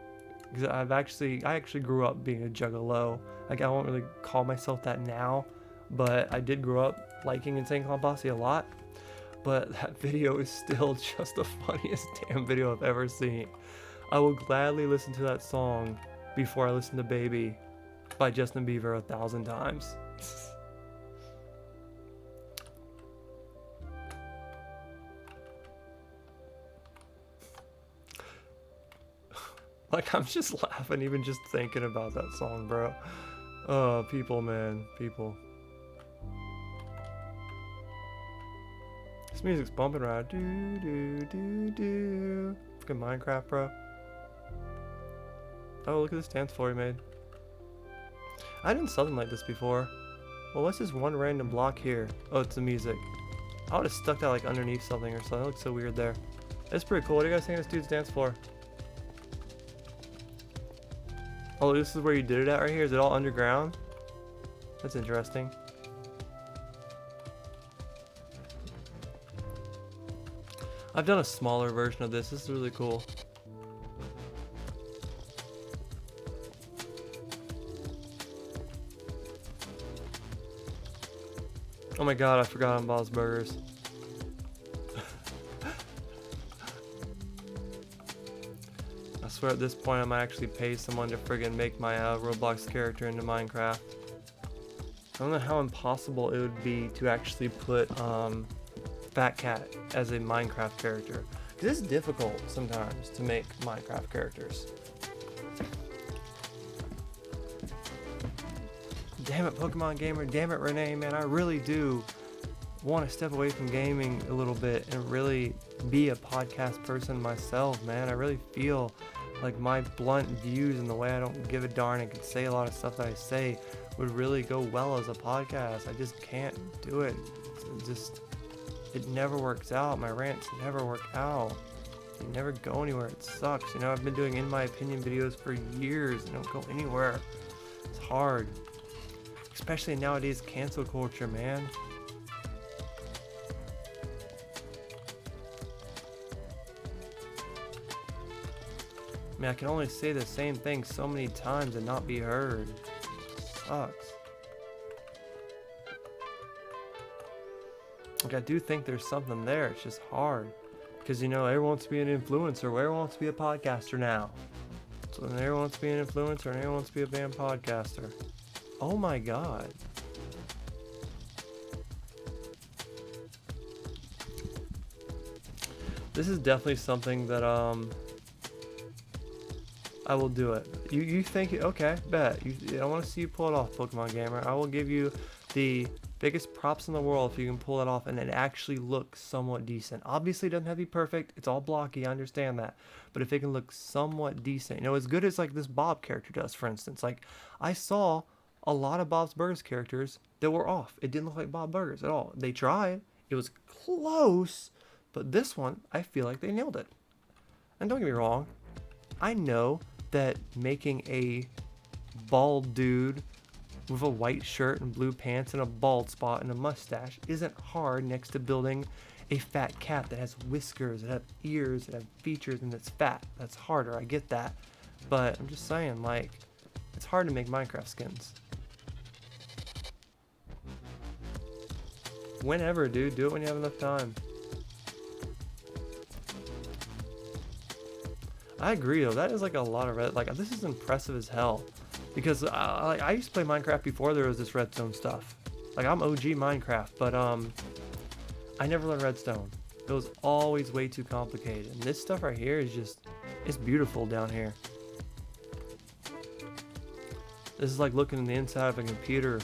Because I actually grew up being a juggalo. Like, I won't really call myself that now, but I did grow up liking Insane Clown Posse a lot. But that video is still just the funniest damn video I've ever seen. I will gladly listen to that song before I listen to Baby by Justin Bieber 1,000 times. Like, I'm just laughing even just thinking about that song, bro. Oh, people, man. People. This music's bumping around. Do, do, do, do. Fucking Minecraft, bro. Oh, look at this dance floor he made. I didn't something like this before. Well, what's this one random block here? Oh, it's the music. I would have stuck that, like, underneath something or something. It looks so weird there. It's pretty cool. What do you guys think of this dude's dance floor? Oh, this is where you did it at right here? Is it all underground? That's interesting. I've done a smaller version of this. This is really cool. Oh my god, I forgot on Bob's Burgers. I swear at this point I might actually pay someone to friggin' make my Roblox character into Minecraft. I don't know how impossible it would be to actually put Fat Cat as a Minecraft character. It is difficult sometimes to make Minecraft characters. Damn it, Pokemon Gamer. Damn it, Renee, man. I really do want to step away from gaming a little bit and really be a podcast person myself, man. I really feel like my blunt views and the way I don't give a darn and can say a lot of stuff that I say would really go well as a podcast. I just can't do it. It never works out. My rants never work out. They never go anywhere. It sucks. You know, I've been doing in my opinion videos for years and don't go anywhere. It's hard. Especially nowadays, cancel culture, man. I mean, I can only say the same thing so many times and not be heard. It sucks. Like, I do think there's something there. It's just hard. Because, you know, everyone wants to be an influencer. Everyone wants to be a podcaster now. So then everyone wants to be an influencer and everyone wants to be a damn podcaster. Oh my god. This is definitely something that, I will do it. You think, okay, bet. I want to see you pull it off, Pokemon Gamer. I will give you the biggest props in the world if you can pull it off and it actually looks somewhat decent. Obviously, it doesn't have to be perfect. It's all blocky. I understand that. But if it can look somewhat decent, you know, as good as like this Bob character does, for instance. Like, I saw a lot of Bob's Burgers characters that were off. It didn't look like Bob Burgers at all. They tried. It was close. But this one, I feel like they nailed it. And don't get me wrong. I know that making a bald dude with a white shirt and blue pants and a bald spot and a mustache isn't hard next to building a fat cat that has whiskers, that have ears, that have features, and that's fat. That's harder, I get that. But I'm just saying, like, it's hard to make Minecraft skins. Whenever, dude. Do it when you have enough time. I agree, though. That is like a lot of red. Like, this is impressive as hell. Because I used to play Minecraft before there was this redstone stuff. Like, I'm OG Minecraft, but I never learned redstone. It was always way too complicated. And this stuff right here is just, it's beautiful down here. This is like looking in the inside of a computer,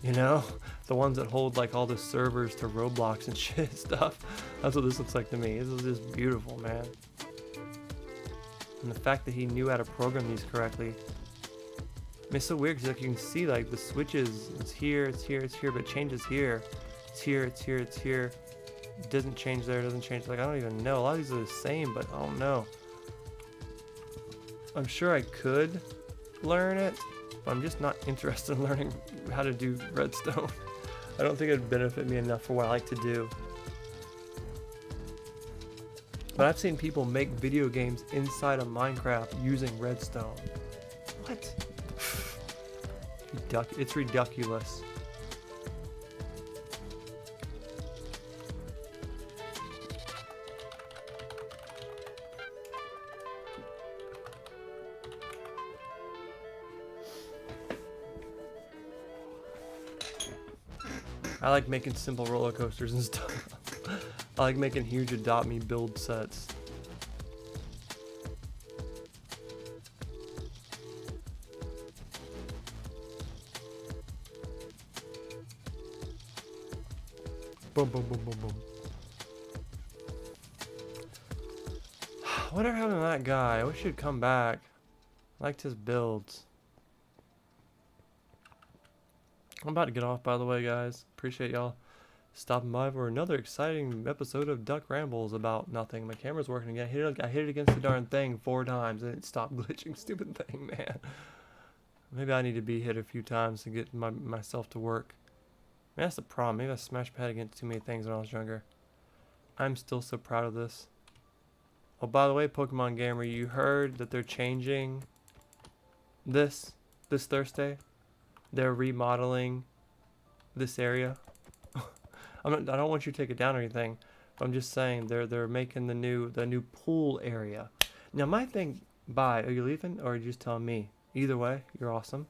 you know? The ones that hold like all the servers to Roblox and shit stuff. That's what this looks like to me. This is just beautiful, man. And the fact that he knew how to program these correctly. I mean, it's so weird because like you can see like the switches. It's here, it's here, it's here, but it changes here. It's here, it's here, it's here. It doesn't change there, it doesn't change. Like, I don't even know. A lot of these are the same, but I don't know. I'm sure I could learn it, but I'm just not interested in learning how to do redstone. I don't think it'd benefit me enough for what I like to do. But I've seen people make video games inside of Minecraft using redstone. What? It's ridiculous. I like making simple roller coasters and stuff. I like making huge Adopt Me build sets. Boom, boom, boom, boom, boom. Whatever happened to that guy? I wish he'd come back. I liked his builds. I'm about to get off, by the way, guys. Appreciate y'all stopping by for another exciting episode of Duck Rambles about nothing. My camera's working again. I hit it against the darn thing 4 times and it stopped glitching. Stupid thing, man. Maybe I need to be hit a few times to get myself to work. I mean, that's the problem. Maybe I smashed my head against too many things when I was younger. I'm still so proud of this. Oh, by the way, Pokemon Gamer, you heard that they're changing this Thursday? They're remodeling this area. I don't want you to take it down or anything, but I'm just saying they're making the new pool area. Now my thing, bye. Are you leaving or are you just telling me? Either way, you're awesome.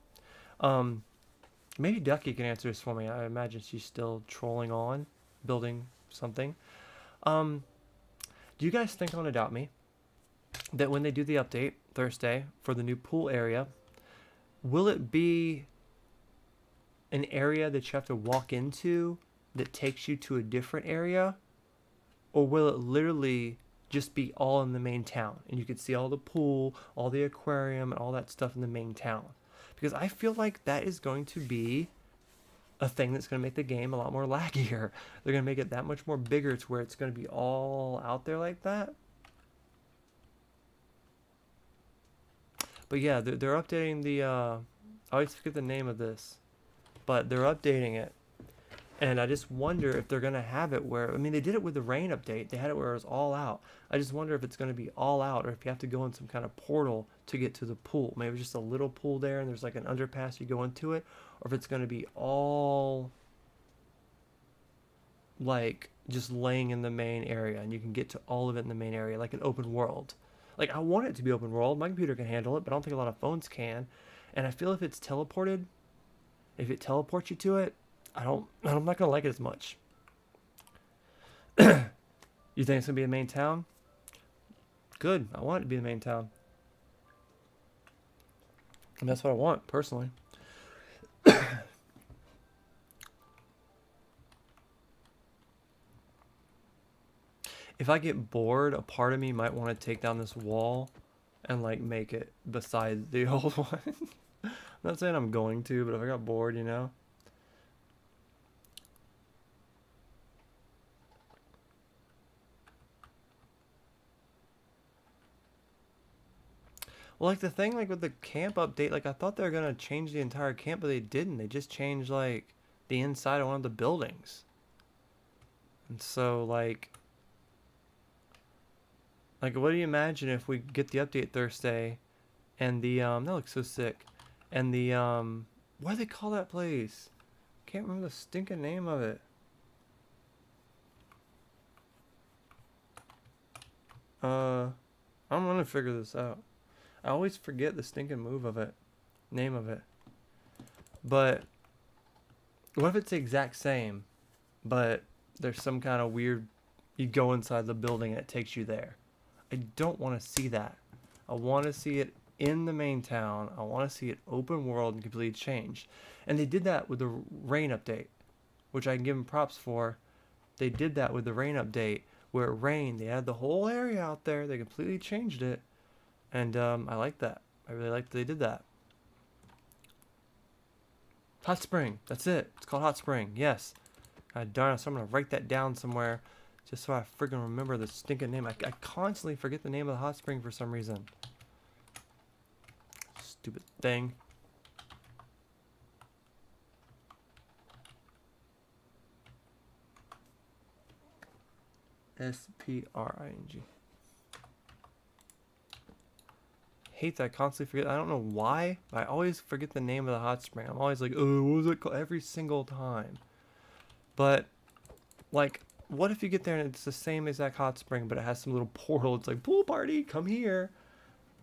Maybe Ducky can answer this for me. I imagine she's still trolling on, building something. Do you guys think on Adopt Me that when they do the update Thursday for the new pool area, will it be an area that you have to walk into that takes you to a different area, or will it literally just be all in the main town and you can see all the pool, all the aquarium, and all that stuff in the main town? Because I feel like that is going to be a thing that's going to make the game a lot more laggier. They're going to make it that much more bigger to where it's going to be all out there like that. But yeah, they're updating the, I always forget the name of this, but they're updating it. And I just wonder if they're going to have it where, I mean, they did it with the rain update. They had it where it was all out. I just wonder if it's going to be all out or if you have to go in some kind of portal to get to the pool. Maybe just a little pool there and there's like an underpass, you go into it. Or if it's going to be all like just laying in the main area and you can get to all of it in the main area, like an open world. Like, I want it to be open world. My computer can handle it, but I don't think a lot of phones can. And I feel if it's teleported, if it teleports you to it, I'm not gonna like it as much. You think it's gonna be the main town? Good. I want it to be the main town. And that's what I want, personally. If I get bored, a part of me might want to take down this wall and like make it beside the old one. I'm not saying I'm going to, but if I got bored, you know. Well, like the thing like with the camp update, like I thought they were gonna change the entire camp, but they didn't. They just changed like the inside of one of the buildings. And so like what do you imagine if we get the update Thursday and the that looks so sick. And the what do they call that place? Can't remember the stinking name of it. I'm gonna figure this out. I always forget the stinking name of it. But what if it's the exact same, but there's some kind of weird, you go inside the building and it takes you there. I don't want to see that. I want to see it in the main town. I want to see it open world and completely changed. And they did that with the rain update, which I can give them props for. They did that with the rain update where it rained. They had the whole area out there. They completely changed it. And I like that. I really like that they did that. Hot Spring. That's it. It's called Hot Spring. Yes. Darn it. So I'm going to write that down somewhere just so I freaking remember the stinking name. I constantly forget the name of the hot spring for some reason. Stupid thing. Spring. Hate that I constantly forget. I don't know why, but I always forget the name of the hot spring. I'm always like, oh, what was it called? Every single time. But, like, what if you get there and it's the same exact hot spring, but it has some little portal? It's like, pool party, come here.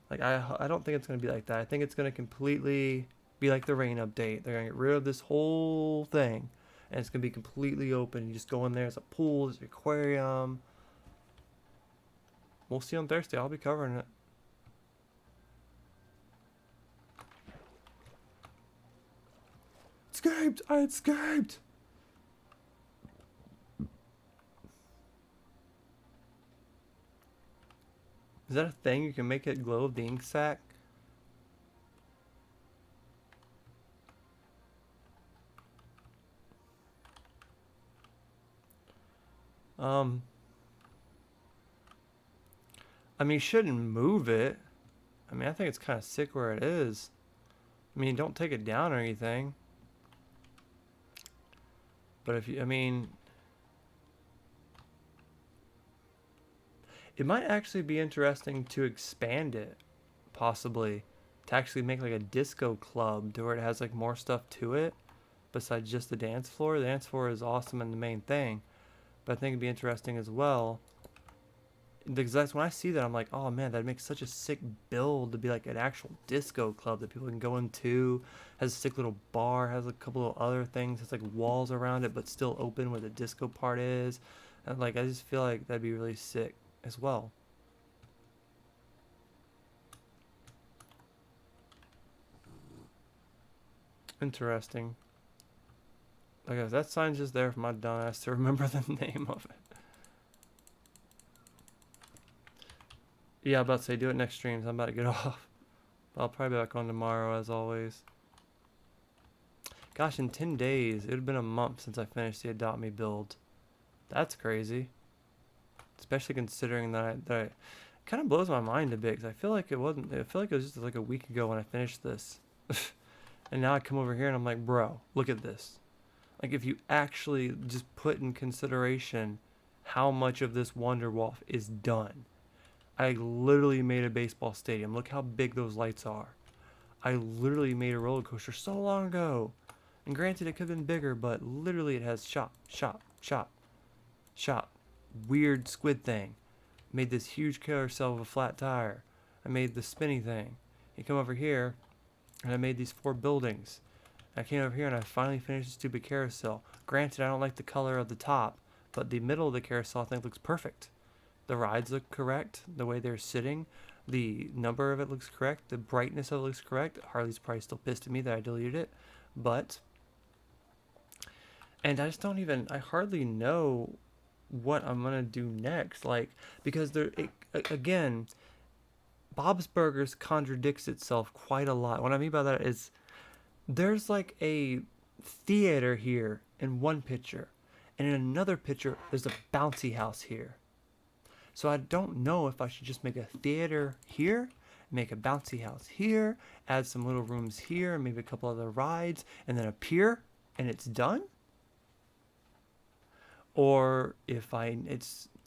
Like, I don't think it's going to be like that. I think it's going to completely be like the rain update. They're going to get rid of this whole thing, and it's going to be completely open. You just go in there, there's a pool, there's an aquarium. We'll see on Thursday. I'll be covering it. Escaped! I escaped! Is that a thing? You can make it glow the ink sac? I mean, you shouldn't move it. I mean, I think it's kind of sick where it is. I mean, don't take it down or anything. But if you, I mean, it might actually be interesting to expand it, possibly, to actually make like a disco club to where it has like more stuff to it besides just the dance floor. The dance floor is awesome and the main thing, but I think it'd be interesting as well. Because that's when I see that, I'm like, oh man, that makes such a sick build to be like an actual disco club that people can go into. Has a sick little bar, has a couple of other things, has like walls around it, but still open where the disco part is. And like, I just feel like that'd be really sick as well. Interesting. Like that sign's just there for my dumbass to remember the name of it. Yeah, I'm about to say do it next stream. So I'm about to get off. But I'll probably be back on tomorrow as always. Gosh, in 10 days, it would have been a month since I finished the Adopt Me build. That's crazy. Especially considering that it kind of blows my mind a bit because I feel like it wasn't. I feel like it was just like a week ago when I finished this. And now I come over here and I'm like, bro, look at this. Like if you actually just put in consideration how much of this Wonder Wharf is done. I literally made a baseball stadium. Look how big those lights are. I literally made a roller coaster so long ago. And granted, it could have been bigger, but literally it has shop, shop, shop, shop. Weird squid thing. Made this huge carousel with a flat tire. I made the spinny thing. You come over here, and I made these 4 buildings. I came over here and I finally finished the stupid carousel. Granted, I don't like the color of the top, but the middle of the carousel I think looks perfect. The rides look correct, the way they're sitting, the number of it looks correct, the brightness of it looks correct. Harley's probably still pissed at me that I deleted it, but... And I just don't even, I hardly know what I'm gonna do next, like, because again, Bob's Burgers contradicts itself quite a lot. What I mean by that is, there's like a theater here in one picture, and in another picture, there's a bouncy house here. So I don't know if I should just make a theater here, make a bouncy house here, add some little rooms here, maybe a couple other rides, and then a pier, and it's done. Or if I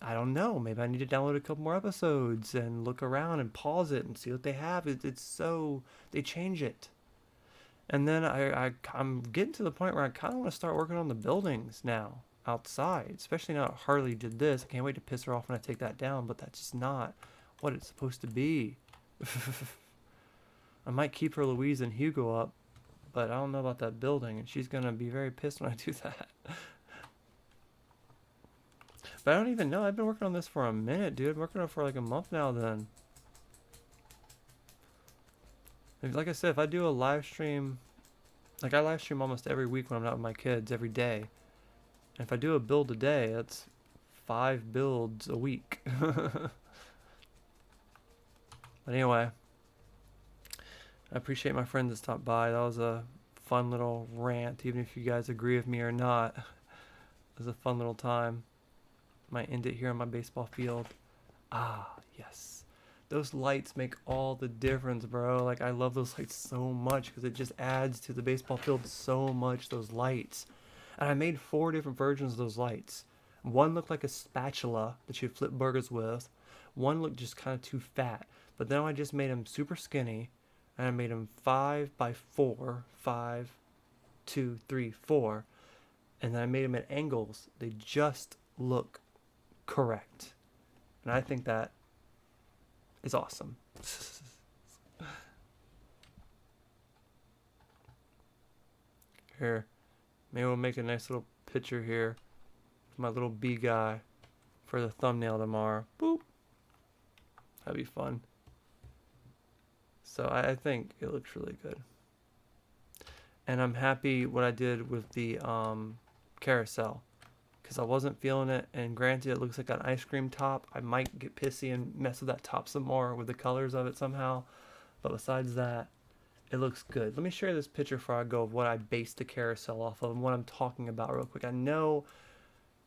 don't know, maybe I need to download a couple more episodes and look around and pause it and see what they have. It's so, they change it. And then I'm getting to the point where I kind of want to start working on the buildings now outside, especially now that Harley did this. I can't wait to piss her off when I take that down, but that's just not what it's supposed to be. I might keep her Louise and Hugo up, but I don't know about that building, and she's going to be very pissed when I do that. But I don't even know. I've been working on this for a minute, dude. I've been working on it for like a month now then. Like I said, if I do a live stream, like I live stream almost every week when I'm not with my kids, every day. And if I do a build a day, that's 5 builds a week. But anyway, I appreciate my friends that stopped by. That was a fun little rant, even if you guys agree with me or not. It was a fun little time. Might end it here on my baseball field. Ah, yes. Those lights make all the difference, bro. Like, I love those lights so much because it just adds to the baseball field so much, those lights. And I made 4 different versions of those lights. One looked like a spatula that you flip burgers with. One looked just kind of too fat. But then I just made them super skinny. And I made them 5 by 4. 5, 2, 3, 4. And then I made them at angles. They just look correct. And I think that is awesome. Here, maybe we'll make a nice little picture here of my little bee guy for the thumbnail tomorrow. Boop. That'd be fun. So I think it looks really good. And I'm happy what I did with the carousel, because I wasn't feeling it, and granted it looks like an ice cream top. I might get pissy and mess with that top some more with the colors of it somehow, but besides that, it looks good. Let me share this picture before I go of what I based the carousel off of and what I'm talking about real quick. I know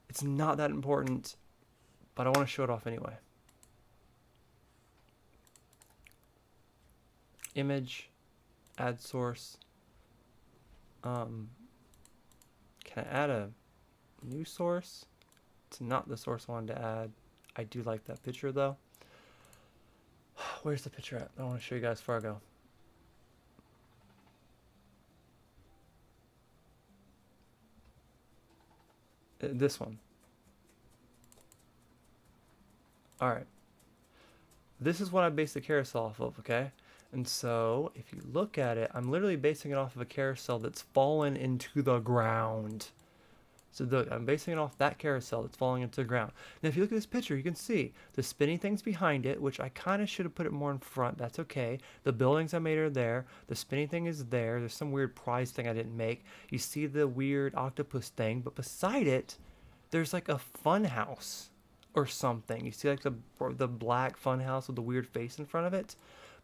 it's not that important, but I want to show it off anyway. Image, add source. Can I add a new source? It's not the source I wanted to add. I do like that picture though. Where's the picture at? I want to show you guys before I go. This one. Alright. This is what I based the carousel off of, okay? And so, if you look at it, I'm literally basing it off of a carousel that's fallen into the ground. So look, I'm basing it off that carousel that's falling into the ground. Now, if you look at this picture, you can see the spinning things behind it, which I kind of should have put it more in front. That's okay. The buildings I made are there. The spinning thing is there. There's some weird prize thing I didn't make. You see the weird octopus thing, but beside it, there's like a fun house or something. You see like the black fun house with the weird face in front of it.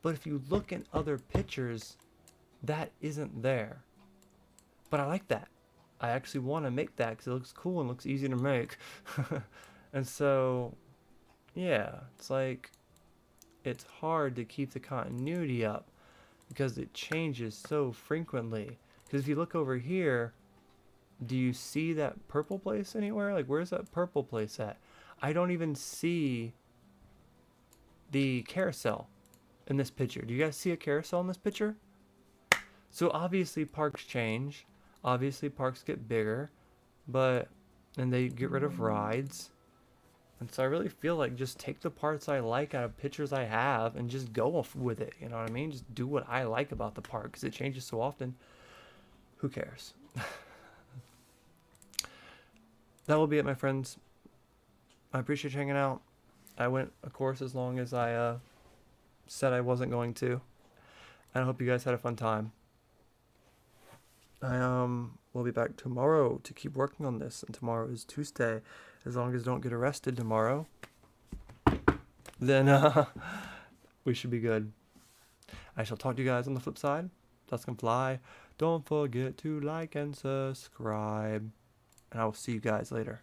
But if you look in other pictures, that isn't there. But I like that. I actually want to make that because it looks cool and looks easy to make. And so, yeah, it's like, it's hard to keep the continuity up because it changes so frequently. Because if you look over here, do you see that purple place anywhere? Like, where's that purple place at? I don't even see the carousel in this picture. Do you guys see a carousel in this picture? So obviously parks change. Obviously parks get bigger, and they get rid of rides. And so I really feel like just take the parts I like out of pictures I have and just go with it. You know what I mean? Just do what I like about the park because it changes so often. Who cares? That will be it, my friends. I appreciate you hanging out. I went, of course, as long as I said I wasn't going to. And I hope you guys had a fun time. I will be back tomorrow to keep working on this, and tomorrow is Tuesday. As long as I don't get arrested tomorrow, then we should be good. I shall talk to you guys on the flip side. Ducks can fly. Don't forget to like and subscribe, and I will see you guys later.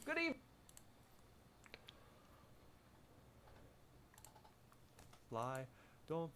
Good evening. Fly. Don't.